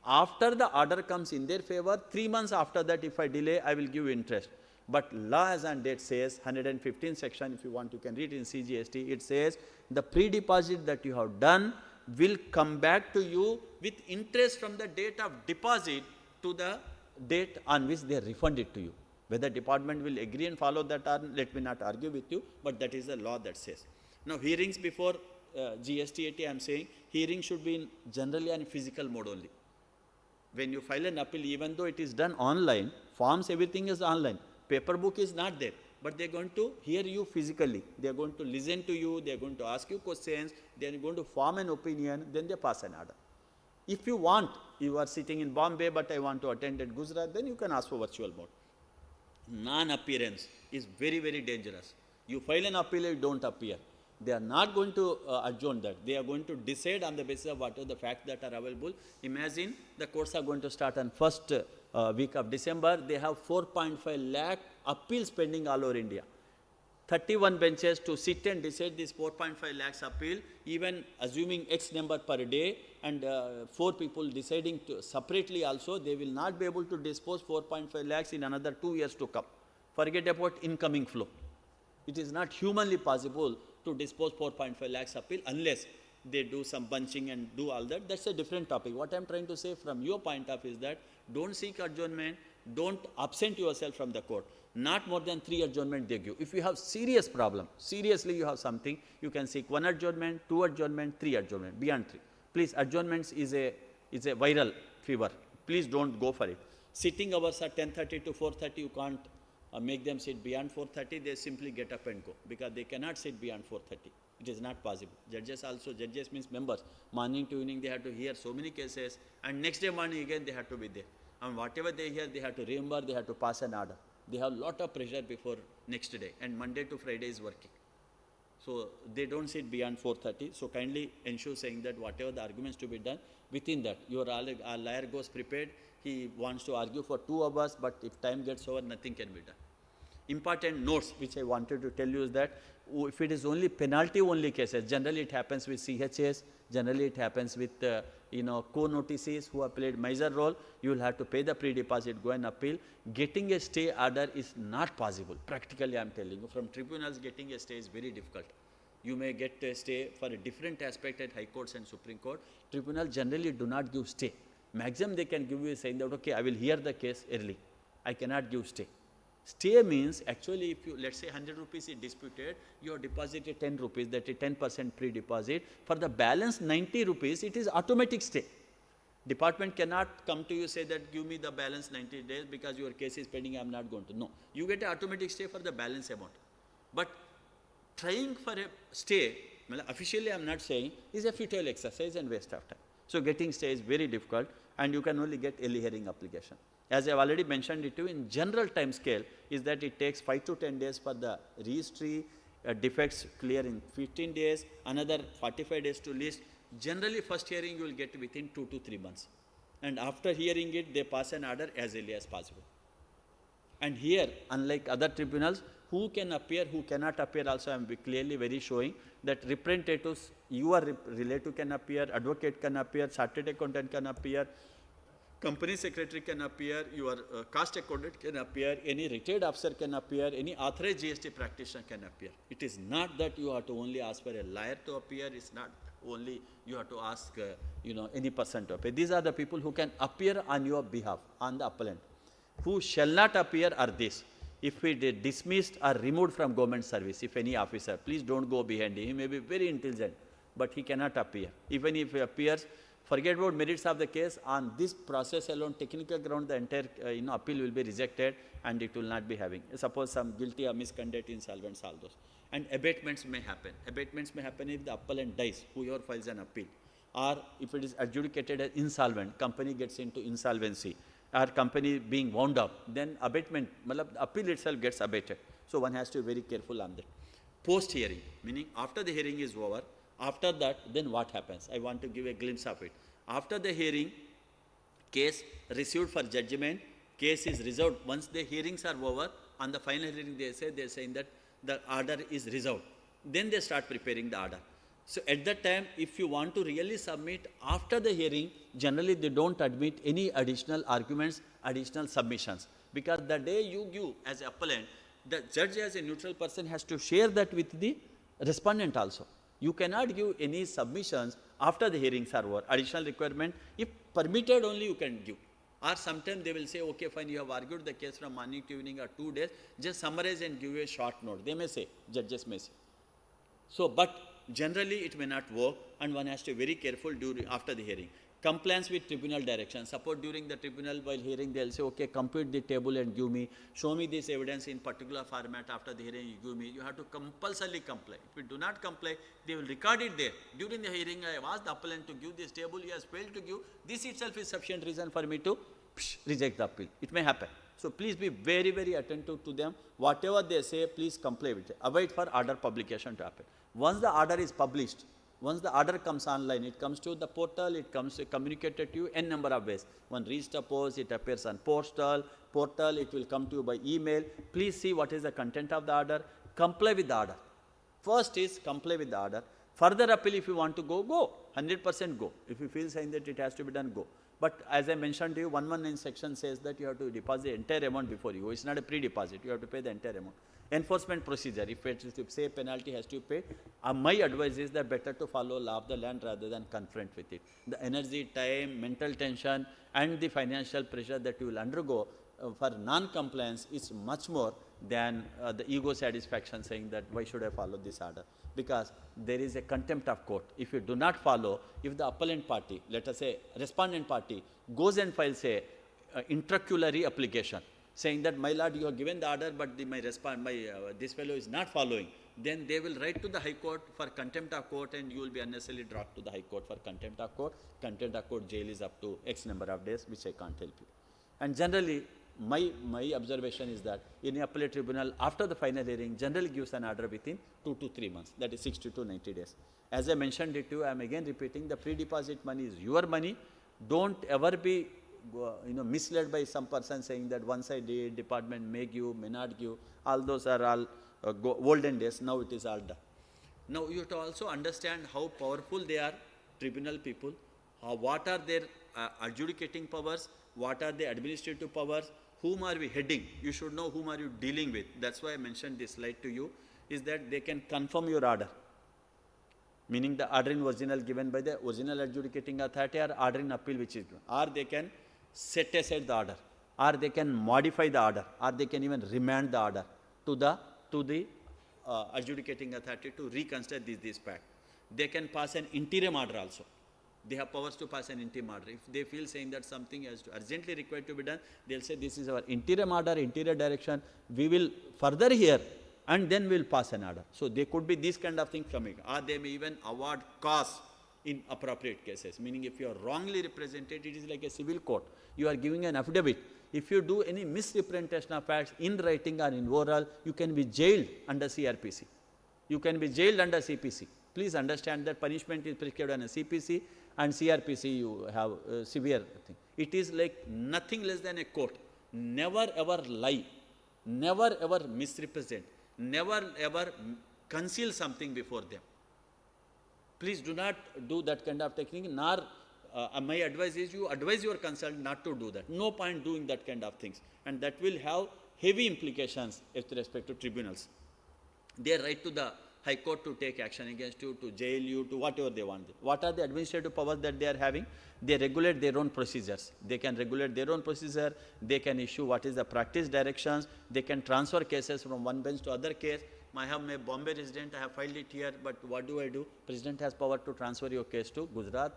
H: after the order comes in their favor, 3 months after that if I delay, I will give interest. But law as on date says, 115 section, if you want you can read in CGST, it says the pre-deposit that you have done will come back to you with interest from the date of deposit to the date on which they refund it to you. Whether department will agree and follow that or let me not argue with you, but that is the law that says. Now hearings before GST I am saying, hearing should be generally on physical mode only. When you file an appeal, even though it is done online, forms, everything is online, paper book is not there, but they are going to hear you physically. They are going to listen to you, they are going to ask you questions, they are going to form an opinion, then they pass an order. If you want, you are sitting in Bombay, but I want to attend at Gujarat, then you can ask for virtual mode. Non-appearance is very, very dangerous. You file an appeal, you don't appear. They are not going to adjourn that. They are going to decide on the basis of whatever the facts that are available. Imagine the courts are going to start on first week of December. They have 4.5 lakh appeals pending all over India. 31 benches to sit and decide this 4.5 lakhs appeal, even assuming X number per day, and 4 people deciding to separately also, they will not be able to dispose 4.5 lakhs in another 2 years to come. Forget about incoming flow. It is not humanly possible to dispose 4.5 lakhs appeal unless they do some bunching and do all that. That's a different topic. What I am trying to say from your point of view is that don't seek adjournment, don't absent yourself from the court. Not more than 3 adjournment they give. If you have serious problem, seriously you have something, you can seek 1 adjournment, 2 adjournment, 3 adjournment, beyond 3. Please, adjournments is a viral fever. Please don't go for it. Sitting hours are 10:30 to 4:30, you can't make them sit beyond 4:30, they simply get up and go because they cannot sit beyond 4:30. It is not possible. Judges also, judges means members, morning to evening they have to hear so many cases, and next day morning again they have to be there. And whatever they hear, they have to remember, they have to pass an order. They have a lot of pressure before next day, and Monday to Friday is working. So they don't sit beyond 4:30. So kindly ensure saying that whatever the arguments to be done, within that, your lawyer goes prepared, he wants to argue for 2 hours, but if time gets over, nothing can be done. Important notes which I wanted to tell you is that if it is only penalty only cases, generally it happens with CHS, generally it happens with co-notices who have played major role, you will have to pay the pre-deposit, go and appeal. Getting a stay order is not possible. Practically I am telling you, from tribunals getting a stay is very difficult. You may get a stay for a different aspect at High Courts and Supreme Court. Tribunals generally do not give stay. Maximum they can give you saying that, okay, I will hear the case early. I cannot give stay. Stay means actually if you, let's say 100 rupees is disputed, you have deposited 10 rupees, that is 10% pre-deposit. For the balance 90 rupees, it is automatic stay. Department cannot come to you say that give me the balance 90 days because your case is pending, I am not going to. No, you get an automatic stay for the balance amount. But trying for a stay, officially I am not saying, is a futile exercise and waste of time. So getting stay is very difficult, and you can only get early hearing application. As I have already mentioned it to you, in general time scale is that it takes 5 to 10 days for the registry, defects clear in 15 days, another 45 days to list. Generally first hearing you will get within 2 to 3 months. And after hearing it, they pass an order as early as possible. And here, unlike other tribunals, who can appear, who cannot appear also I am clearly very showing that representatives, your relative can appear, advocate can appear, chartered accountant can appear, company secretary can appear, your caste accountant can appear, any retired officer can appear, any authorized GST practitioner can appear. It is not that you have to only ask for a lawyer to appear, it's not only you have to ask any person to appear. These are the people who can appear on your behalf, on the appellant. Who shall not appear are this. If he is dismissed or removed from government service, if any officer, please don't go behind him, he may be very intelligent, but he cannot appear. Even if he appears, forget about merits of the case, on this process alone, technical ground, the entire appeal will be rejected and it will not be having. Suppose some guilty or misconduct, insolvents, all those. And abatements may happen. Abatements may happen if the appellant dies, whoever files an appeal. Or if it is adjudicated as insolvent, company gets into insolvency, or company being wound up, then abatement, the appeal itself gets abated. So one has to be very careful on that. Post-hearing, meaning after the hearing is over, after that, then what happens? I want to give a glimpse of it. After the hearing, case received for judgment, case is resolved. Once the hearings are over, on the final hearing they're saying that the order is resolved. then they start preparing the order. So at that time, if you want to really submit after the hearing, generally they don't admit any additional arguments, additional submissions. Because the day you give as appellant, the judge as a neutral person has to share that with the respondent also. You cannot give any submissions after the hearings are over. Additional requirement, if permitted only you can give. Or sometimes they will say, okay, fine, you have argued the case from morning to evening or 2 days, just summarize and give a short note. They may say, judges may say. So, but generally it may not work, and one has to be very careful during, after the hearing. Compliance with tribunal direction. Suppose during the tribunal while hearing they will say, okay, compute the table and give me, show me this evidence in particular format after the hearing, you give me. You have to compulsorily comply. If you do not comply, they will record it there. During the hearing, I have asked the appellant to give this table, he has failed to give. This itself is sufficient reason for me to reject the appeal. It may happen. So please be very, very attentive to them. Whatever they say, please comply with it. Await for order publication to happen. Once the order is published, once the order comes online, it comes to the portal, it comes communicated to you n number of ways. One reached a post, it appears on portal, it will come to you by email. Please see what is the content of the order. Comply with the order. First is comply with the order. Further appeal, if you want to go, go. 100% go. If you feel saying that it has to be done, go. But as I mentioned to you, 119 section says that you have to deposit the entire amount before you go. It's not a pre-deposit. You have to pay the entire amount. Enforcement procedure, if it is to say penalty has to be paid, my advice is that better to follow law of the land rather than confront with it. The energy, time, mental tension and the financial pressure that you will undergo for non-compliance is much more than the ego satisfaction saying that why should I follow this order? Because there is a contempt of court. If you do not follow, if the appellant party, let us say respondent party, goes and files a interculary application, saying that, my lord, you have given the order, but this fellow is not following, then they will write to the High Court for contempt of court, and you will be unnecessarily dropped to the High Court for contempt of court. Contempt of court jail is up to X number of days, which I can't help you. And generally, my observation is that in appellate tribunal, after the final hearing, generally gives an order within 2 to 3 months, that is 60 to 90 days. As I mentioned it to you, I am again repeating, the pre-deposit money is your money. Don't ever be misled by some person saying that once I did, department may give, may not give. All those are all olden days. Now it is all done. Now you have to also understand how powerful they are, tribunal people. What are their adjudicating powers? What are the administrative powers? Whom are we heading? You should know whom are you dealing with. That's why I mentioned this slide to you, is that they can confirm your order. Meaning the order in original given by the original adjudicating authority, or order in appeal which is given. Or they can set aside the order, or they can modify the order, or they can even remand the order to the adjudicating authority to reconsider this fact. They can pass an interim order also. They have powers to pass an interim order. If they feel saying that something is urgently required to be done, they'll say this is our interim order, interior direction. We will further hear and then we'll pass an order. So they could be these kind of things coming, or they may even award costs in appropriate cases. Meaning if you are wrongly represented, it is like a civil court. You are giving an affidavit. If you do any misrepresentation of facts in writing or in oral, you can be jailed under CRPC. You can be jailed under CPC. Please understand that punishment is prescribed under CPC, and CRPC you have severe thing. It is like nothing less than a court. Never ever lie, never ever misrepresent, never ever conceal something before them. Please do not do that kind of technique, nor my advice is you advise your consultant not to do that. No point doing that kind of things, and that will have heavy implications with respect to tribunals. They write to the High Court to take action against you, to jail you, to whatever they want. What are the administrative powers that they are having? They regulate their own procedures. They can regulate their own procedure. They can issue what is the practice directions. They can transfer cases from one bench to other case. I have my Bombay resident, I have filed it here, but what do? President has power to transfer your case to Gujarat.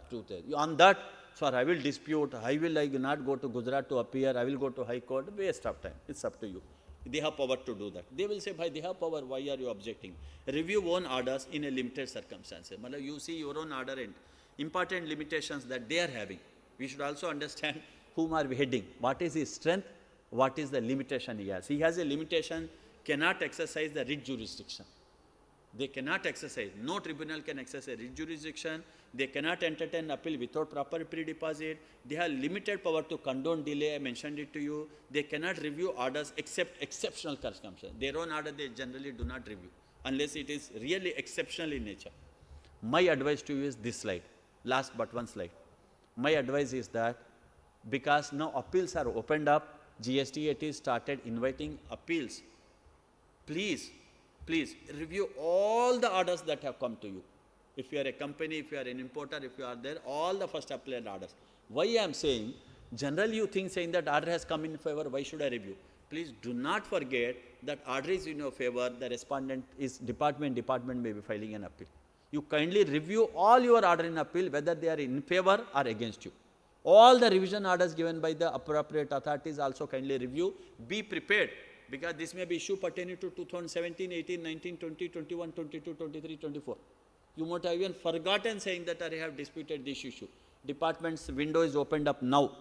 H: On that, sir, I will dispute. I will not go to Gujarat to appear. I will go to High Court. Waste of time. It's up to you. They have power to do that. They will say, bhai, they have power. Why are you objecting? Review own orders in a limited circumstances. You see your own order and important limitations that they are having. We should also understand whom are we heading. What is his strength? What is the limitation he has? He has a limitation. Cannot exercise the writ jurisdiction. They cannot exercise. No tribunal can exercise writ jurisdiction. They cannot entertain appeal without proper pre-deposit. They have limited power to condone delay. I mentioned it to you. They cannot review orders except exceptional circumstances. Their own order they generally do not review. unless it is really exceptional in nature. My advice to you is this slide, last but one slide. My advice is that because now appeals are opened up, GSTAT started inviting appeals. Please, please review all the orders that have come to you. If you are a company, if you are an importer, if you are there, all the first applied orders. Why I am saying, generally you think saying that order has come in favor, why should I review? Please do not forget that order is in your favor, the respondent is department may be filing an appeal. You kindly review all your order in appeal, whether they are in favor or against you. All the revision orders given by the appropriate authorities also kindly review. Be prepared, because this may be issue pertaining to 2017, 18, 19, 20, 21, 22, 23, 24. You might have even forgotten saying that I have disputed this issue. Department's window is opened up now.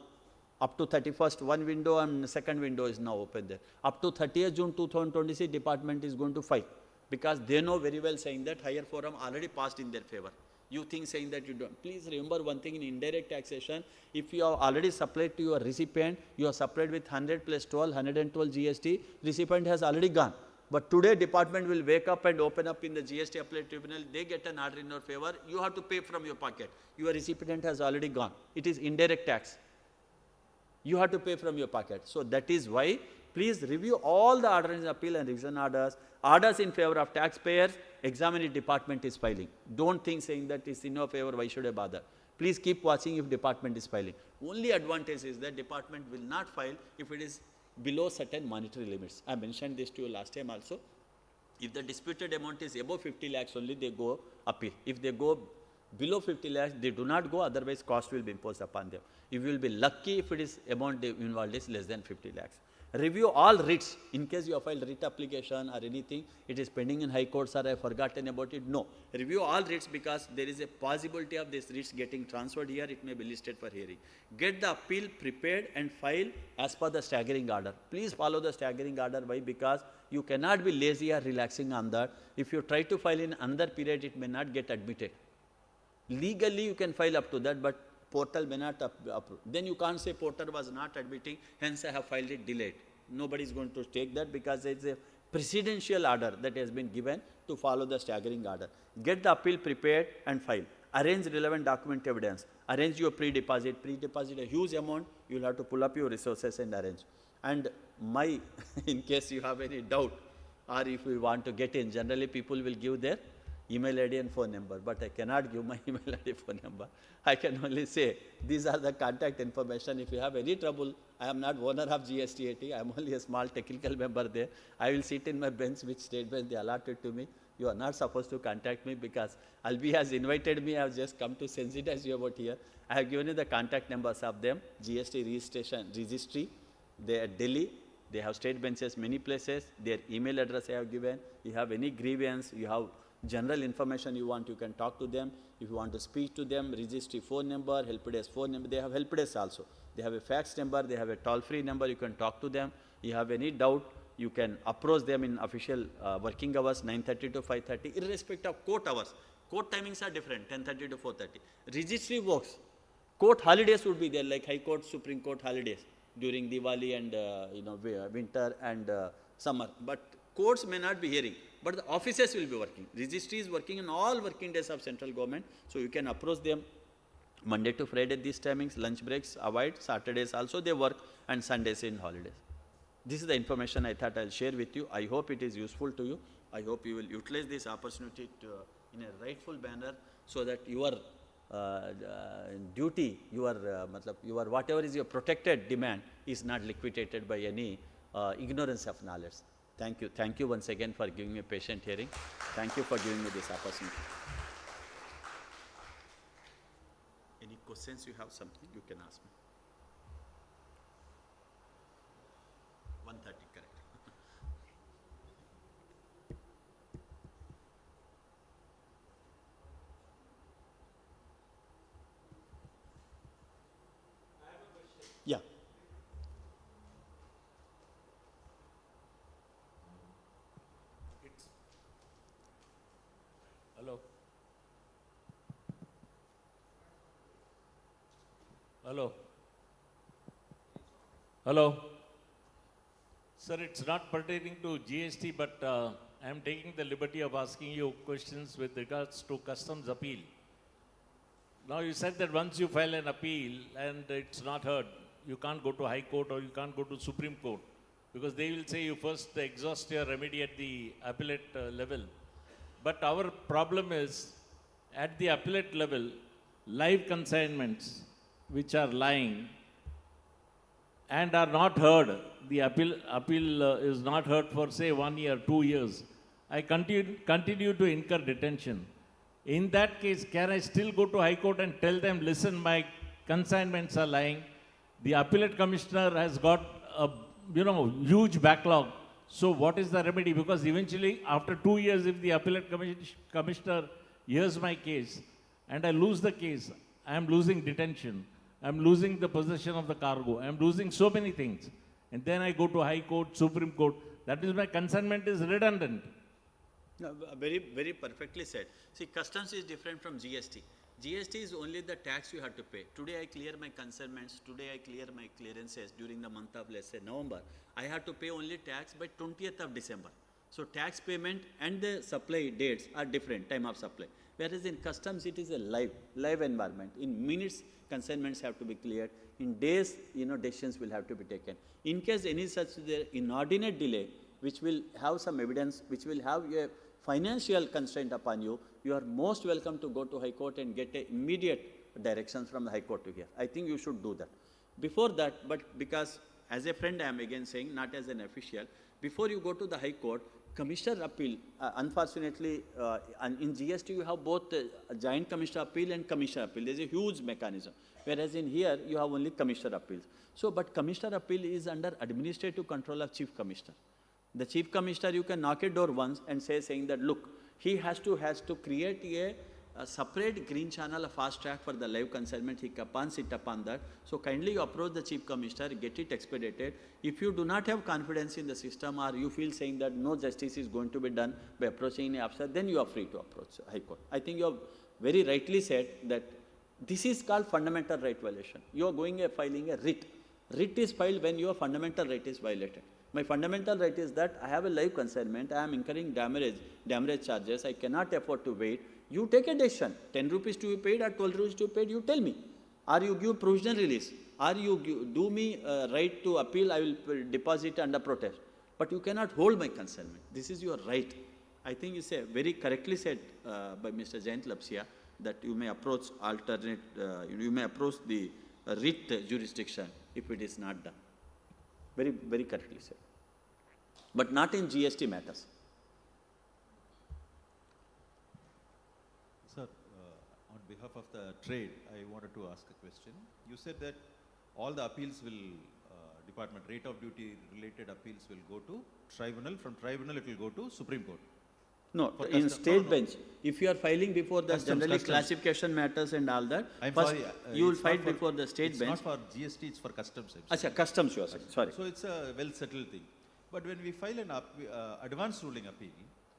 H: Up to 31st, one window and second window is now open there. Up to 30th June 2026, department is going to file, because they know very well saying that higher forum already passed in their favor. You think saying that you don't. Please remember one thing in indirect taxation, if you have already supplied to your recipient, you have supplied with 100 plus 12, 112 GST, recipient has already gone. But today department will wake up and open up in the GST appellate tribunal, they get an order in your favor, you have to pay from your pocket. Your recipient has already gone. It is indirect tax. You have to pay from your pocket. So that is why, please review all the orders in appeal and revision orders. Orders in favor of taxpayers, examining department is filing. Don't think saying that it's in your favor, why should I bother? Please keep watching if department is filing. Only advantage is that department will not file if it is below certain monetary limits. I mentioned this to you last time also. If the disputed amount is above 50 lakhs only, they go appeal. If they go below 50 lakhs, they do not go, otherwise cost will be imposed upon them. You will be lucky if it is amount involved is less than 50 lakhs. Review all writs. In case you have filed writ application or anything, it is pending in high courts or I have forgotten about it. No. Review all writs, because there is a possibility of this writs getting transferred here. It may be listed for hearing. Get the appeal prepared and file as per the staggering order. Please follow the staggering order. Why? Because you cannot be lazy or relaxing on that. If you try to file in another period, it may not get admitted. Legally, you can file up to that, but portal may not approve. Then you can't say portal was not admitting, hence I have filed it delayed. Nobody is going to take that, because it's a presidential order that has been given to follow the staggering order. Get the appeal prepared and file. Arrange relevant document evidence. Arrange your pre-deposit. Pre-deposit a huge amount, you will have to pull up your resources and arrange. And in case you have any doubt, or if you want to get in, generally people will give their email ID and phone number, but I cannot give my email ID phone number. I can only say these are the contact information. If you have any trouble, I am not owner of GSTAT. I am only a small technical member there. I will sit in my bench, which state bench they allotted to me. You are not supposed to contact me, because AILBIEA has invited me. I have just come to sensitize you about here. I have given you the contact numbers of them. GST registry. They are Delhi. They have state benches many places. Their email address I have given. You have any grievance, you have general information you want, you can talk to them. If you want to speak to them, registry phone number, help desk phone number. They have help desk also. They have a fax number, they have a toll-free number, you can talk to them. You have any doubt, you can approach them in official working hours, 9:30 to 5:30, irrespective of court hours. Court timings are different, 10:30 to 4:30. Registry works. Court holidays would be there, like High Court, Supreme Court holidays during Diwali and winter and summer. But courts may not be hearing, but the offices will be working. Registry is working in all working days of central government, so you can approach them Monday to Friday these timings, lunch breaks avoid, Saturdays also they work, and Sundays in holidays. This is the information I thought I'll share with you. I hope it is useful to you. I hope you will utilize this opportunity in a rightful manner, so that your duty, your whatever is your protected demand is not liquidated by any ignorance of knowledge. Thank you. Thank you once again for giving me a patient hearing. Thank you for giving me this opportunity. Any questions you have, something you can ask me. 1:30, correct. Yeah.
I: Hello. Hello. Hello. Sir, it's not pertaining to GST, but I am taking the liberty of asking you questions with regards to customs appeal. Now you said that once you file an appeal and it's not heard, you can't go to High Court or you can't go to Supreme Court, because they will say you first exhaust your remedy at the appellate level. But our problem is, at the appellate level, live consignments which are lying and are not heard, the appeal is not heard for say 1 year, 2 years, I continue to incur detention. In that case, can I still go to High Court and tell them, listen, my consignments are lying? The appellate commissioner has got a huge backlog. So what is the remedy? Because eventually, after 2 years, if the appellate commissioner hears my case and I lose the case, I am losing detention, I am losing the possession of the cargo, I am losing so many things. And then I go to High Court, Supreme Court. That is, my consignment is redundant.
H: No, very, very perfectly said. See, customs is different from GST. GST is only the tax you have to pay. Today I clear my consignments, today I clear my clearances during the month of, let's say, November. I have to pay only tax by 20th of December. So tax payment and the supply dates are different, time of supply. Whereas in customs, it is a live environment. In minutes, consignments have to be cleared. In days, decisions will have to be taken. In case any such inordinate delay, which will have some evidence, which will have a financial constraint upon you, you are most welcome to go to High Court and get immediate directions from the High Court to here. I think you should do that. Before that, but because as a friend I am again saying, not as an official, before you go to the High Court, Commissioner appeal, unfortunately, in GST you have both Joint Commissioner appeal and Commissioner appeal. There is a huge mechanism. Whereas in here, you have only Commissioner appeals. So, but Commissioner appeal is under administrative control of Chief Commissioner. The Chief Commissioner, you can knock a door once and saying that, look, he has to create a separate green channel, a fast track for the live consignment. He can't sit upon that. So kindly you approach the Chief Commissioner, get it expedited. If you do not have confidence in the system or you feel saying that no justice is going to be done by approaching any officer, then you are free to approach High Court. I think you have very rightly said that this is called fundamental right violation. You are filing a writ. Writ is filed when your fundamental right is violated. My fundamental right is that I have a live consignment, I am incurring damage charges, I cannot afford to wait. You take a decision, 10 rupees to be paid or 12 rupees to be paid, you tell me. Or you give provisional release, or you do me right to appeal, I will deposit under protest. But you cannot hold my consignment. This is your right. I think it's very correctly said by Mr. Jayant Lapsia that you may approach you may approach the writ jurisdiction if it is not done. Very, very correctly said. But not in GST matters.
G: Sir, on behalf of the trade, I wanted to ask a question. You said that all the appeals will, department rate of duty related appeals will go to tribunal. From tribunal, it will go to Supreme Court.
H: No, in state bench. If you are filing before the generally classification matters and all that, first you will file before the state bench.
G: It's not for GST, it's for customs.
H: Achha, customs you are saying, sorry.
G: So it's a well settled thing. But when we file an advance ruling appeal,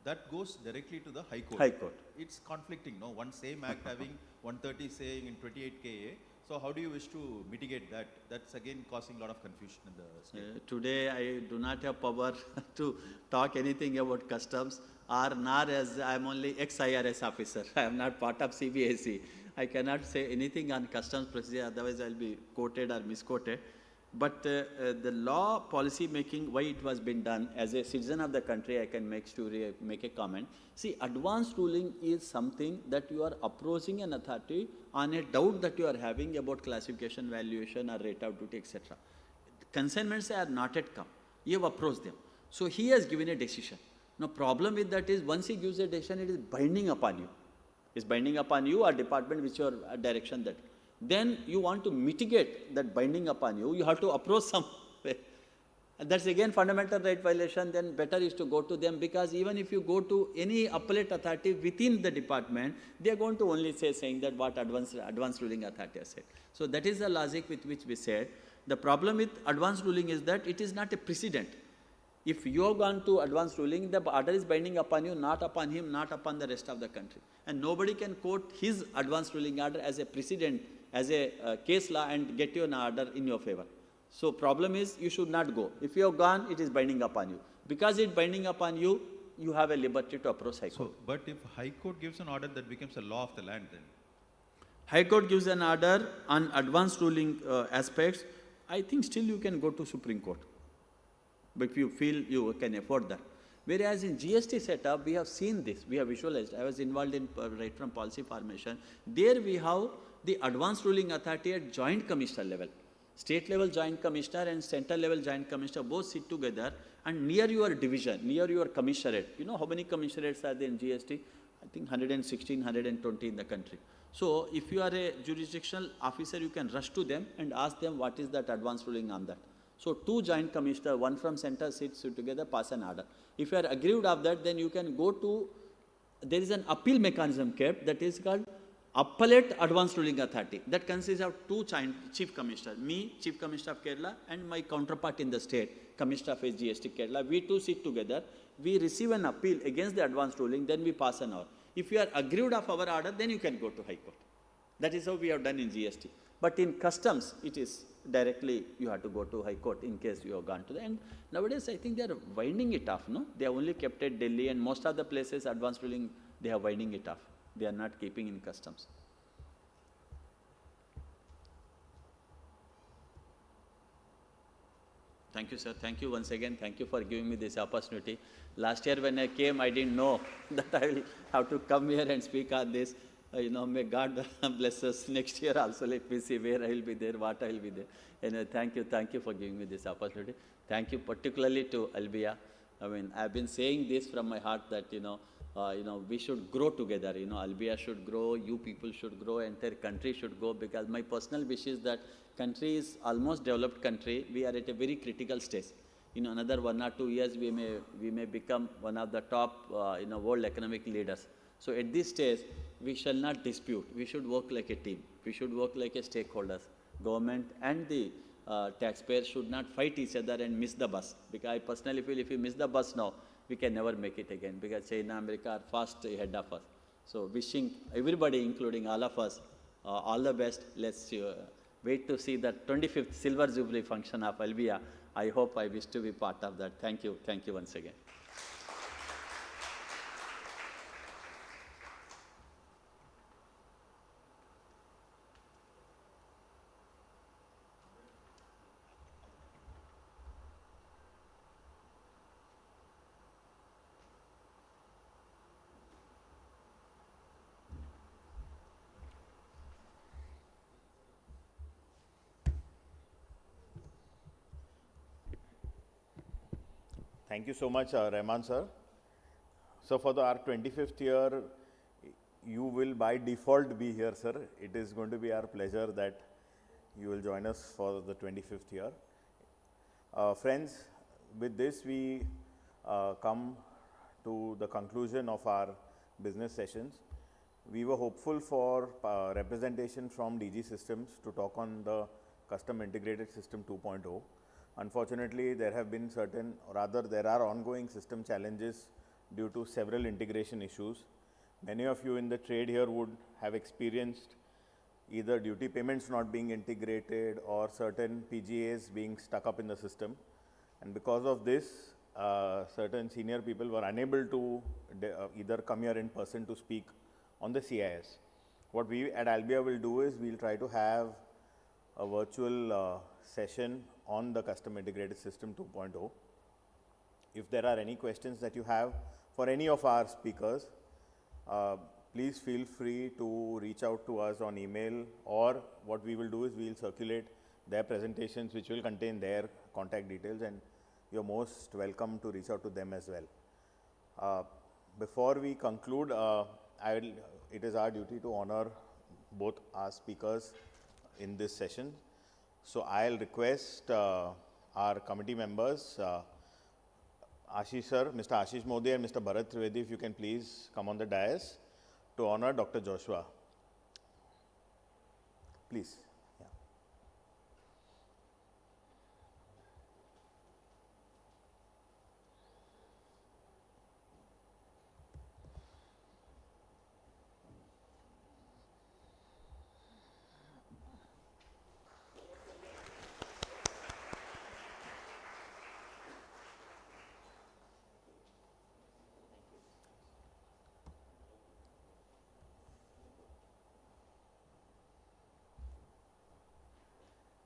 G: that goes directly to the High Court.
H: High Court.
G: It's conflicting, no? One same act having 130 saying in 28 KA. So how do you wish to mitigate that? That's again causing a lot of confusion in the state.
H: Today I do not have power to talk anything about customs, or nor as I am only ex-IRS officer. I am not part of CBSE. I cannot say anything on customs procedure, otherwise I will be quoted or misquoted. But the law policy making, why it was been done, as a citizen of the country, I can make a comment. See, advance ruling is something that you are approaching an authority on a doubt that you are having about classification, valuation, or rate of duty, etc. Consignments are not yet come. You have approached them. So he has given a decision. Now, problem with that is once he gives a decision, it is binding upon you. It's binding upon you or department which your direction that. Then you want to mitigate that binding upon you, you have to approach some way. And that's again fundamental right violation. Then better is to go to them, because even if you go to any appellate authority within the department, they are going to only saying that what advance ruling authority has said. So that is the logic with which we said. The problem with advance ruling is that it is not a precedent. If you have gone to advance ruling, the order is binding upon you, not upon him, not upon the rest of the country. And nobody can quote his advance ruling order as a precedent, as a case law, and get you an order in your favor. So problem is you should not go. If you have gone, it is binding upon you. Because it is binding upon you, you have a liberty to approach High Court.
J: So, but if High Court gives an order, that becomes a law of the land then?
H: High Court gives an order on advanced ruling aspects, I think still you can go to Supreme Court. But if you feel you can afford that. Whereas in GST setup, we have seen this, we have visualized. I was involved in right from policy formation. There we have the advanced ruling authority at joint commissioner level. State level joint commissioner and central level joint commissioner both sit together and near your division, near your commissionerate. You know how many commissionerates are there in GST? I think 116, 120 in the country. So if you are a jurisdictional officer, you can rush to them and ask them what is that advanced ruling on that. So two joint commissioner, one from center sits together, pass an order. If you are aggrieved of that, then you can go to, there is an appeal mechanism kept that is called Appellate Advanced Ruling Authority. That consists of two chief commissioners, me, Chief Commissioner of Kerala, and my counterpart in the state, Commissioner of GST Kerala. We two sit together, we receive an appeal against the advanced ruling, then we pass an order. If you are aggrieved of our order, then you can go to High Court. That is how we have done in GST. But in customs, it is directly you have to go to High Court in case you have gone to the end. Nowadays, I think they are winding it off, no? They have only kept it Delhi, and most of the places, advanced ruling, they are winding it off. They are not keeping in customs. Thank you, sir. Thank you once again. Thank you for giving me this opportunity. Last year when I came, I didn't know that I will have to come here and speak on this. May God bless us next year also. Let me see where I will be there, what I will be there. And thank you for giving me this opportunity. Thank you particularly to AILBIEA. I mean, I've been saying this from my heart that, we should grow together. AILBIEA should grow, you people should grow, entire country should grow, because my personal wish is that country is almost developed country. We are at a very critical stage. In another 1 or 2 years, we may become one of the top, world economic leaders. So at this stage, we shall not dispute. We should work like a team. We should work like a stakeholders. Government and the taxpayers should not fight each other and miss the bus. Because I personally feel if we miss the bus now, we can never make it again, because China, America are fast ahead of us. So wishing everybody, including all of us, all the best. Let's wait to see the 25th Silver Jubilee function of AILBIEA. I hope I wish to be part of that. Thank you once again.
A: Thank you so much, Rahman sir. So for our 25th year, you will by default be here, sir. It is going to be our pleasure that you will join us for the 25th year. Friends, with this we come to the conclusion of our business sessions. We were hopeful for representation from DG Systems to talk on the Custom Integrated System 2.0. Unfortunately, there have been there are ongoing system challenges due to several integration issues. Many of you in the trade here would have experienced either duty payments not being integrated or certain PGAs being stuck up in the system. And because of this, certain senior people were unable to either come here in person to speak on the CIS. What we at AILBIEA will do is we'll try to have a virtual session on the Custom Integrated System 2.0. If there are any questions that you have for any of our speakers, please feel free to reach out to us on email, or what we will do is we will circulate their presentations which will contain their contact details, and you're most welcome to reach out to them as well. Before we conclude, it is our duty to honor both our speakers in this session. So I'll request our committee members, Ashish sir, Mr. Ashish Modi and Mr. Bharat Trivedi, if you can please come on the dais to honor Dr. Joshua. Please. Yeah.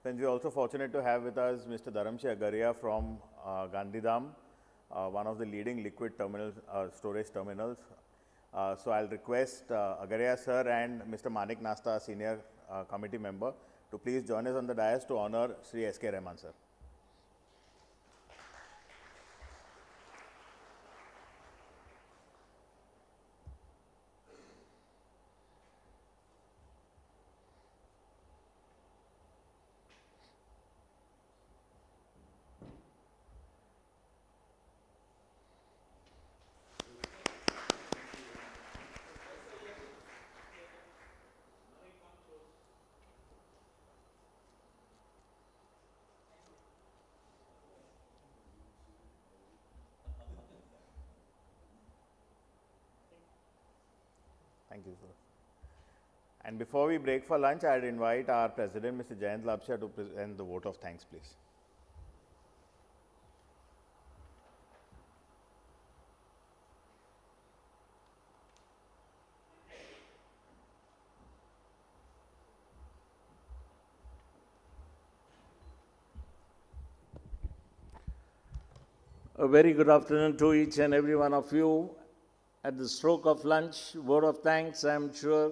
A: Friends, we are also fortunate to have with us Mr. Dharamshi Agaria from Gandhidham, one of the leading liquid terminals, storage terminals. So I'll request Agaria sir and Mr. Manik Nasta, senior committee member, to please join us on the dais to honor Sri S.K. Rahman sir. Thank you, sir. And before we break for lunch, I'd invite our president, Mr. Jayant Lapsia, to present the vote of thanks, please.
I: A very good afternoon to each and every one of you. At the stroke of lunch, vote of thanks, I am sure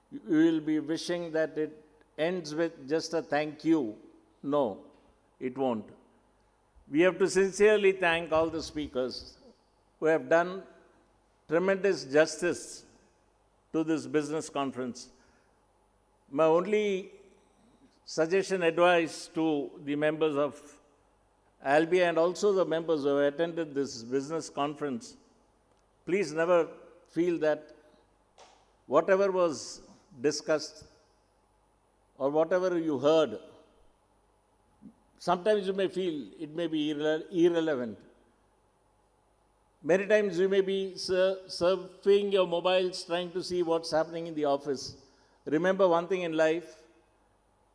I: you will be wishing that it ends with just a thank you. No, it won't. We have to sincerely thank all the speakers who have done tremendous justice to this business conference. My only suggestion, advice to the members of AILBIEA and also the members who have attended this business conference, please never feel that whatever was discussed or whatever you heard, sometimes you may feel it may be irrelevant. Many times you may be surfing your mobiles trying to see what's happening in the office. Remember one thing in life,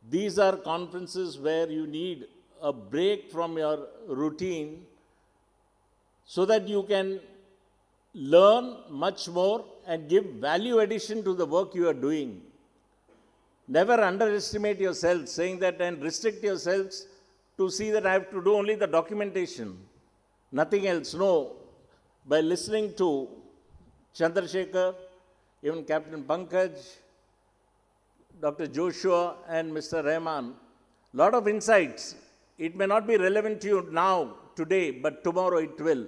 I: these are conferences where you need a break from your routine so that you can learn much more and give value addition to the work you are doing. Never underestimate yourself, saying that and restrict yourselves to see that I have to do only the documentation, nothing else. No, by listening to Chandrasekhar, even Captain Pankaj, Dr. Joshua and Mr. Rahman, lot of insights. It may not be relevant to you now, today, but tomorrow it will.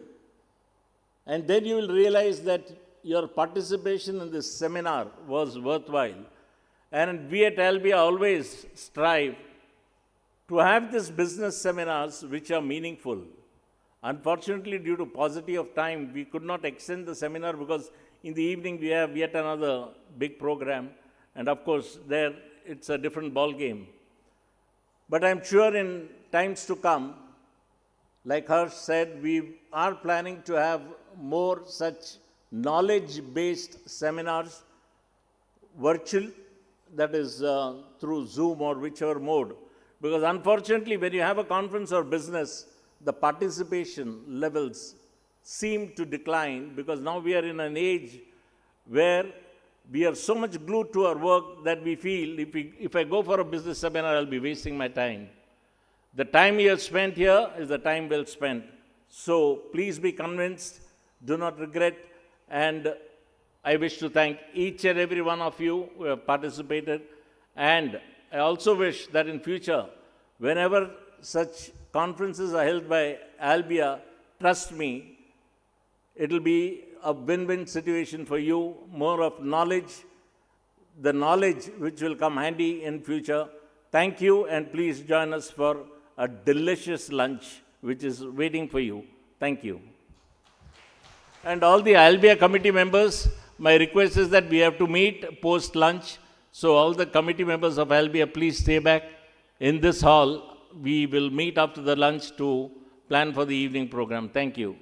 I: And then you will realize that your participation in this seminar was worthwhile. And we at AILBIEA always strive to have these business seminars which are meaningful. Unfortunately, due to paucity of time, we could not extend the seminar because in the evening we have yet another big program. And of course, there it's a different ball game. But I'm sure in times to come, like Harsh said, we are planning to have more such knowledge-based seminars, virtual, that is through Zoom or whichever mode. Because unfortunately, when you have a conference or business, the participation levels seem to decline because now we are in an age where we are so much glued to our work that we feel if I go for a business seminar, I'll be wasting my time. The time you have spent here is the time well spent. So please be convinced, do not regret, and I wish to thank each and every one of you who have participated. And I also wish that in future, whenever such conferences are held by AILBIEA, trust me, it will be a win-win situation for you, more of knowledge, the knowledge which will come handy in future. Thank you, and please join us for a delicious lunch which is waiting for you. Thank you. And all the AILBIEA committee members, my request is that we have to meet post-lunch. So all the committee members of AILBIEA, please stay back in this hall. We will meet after the lunch to plan for the evening program. Thank you.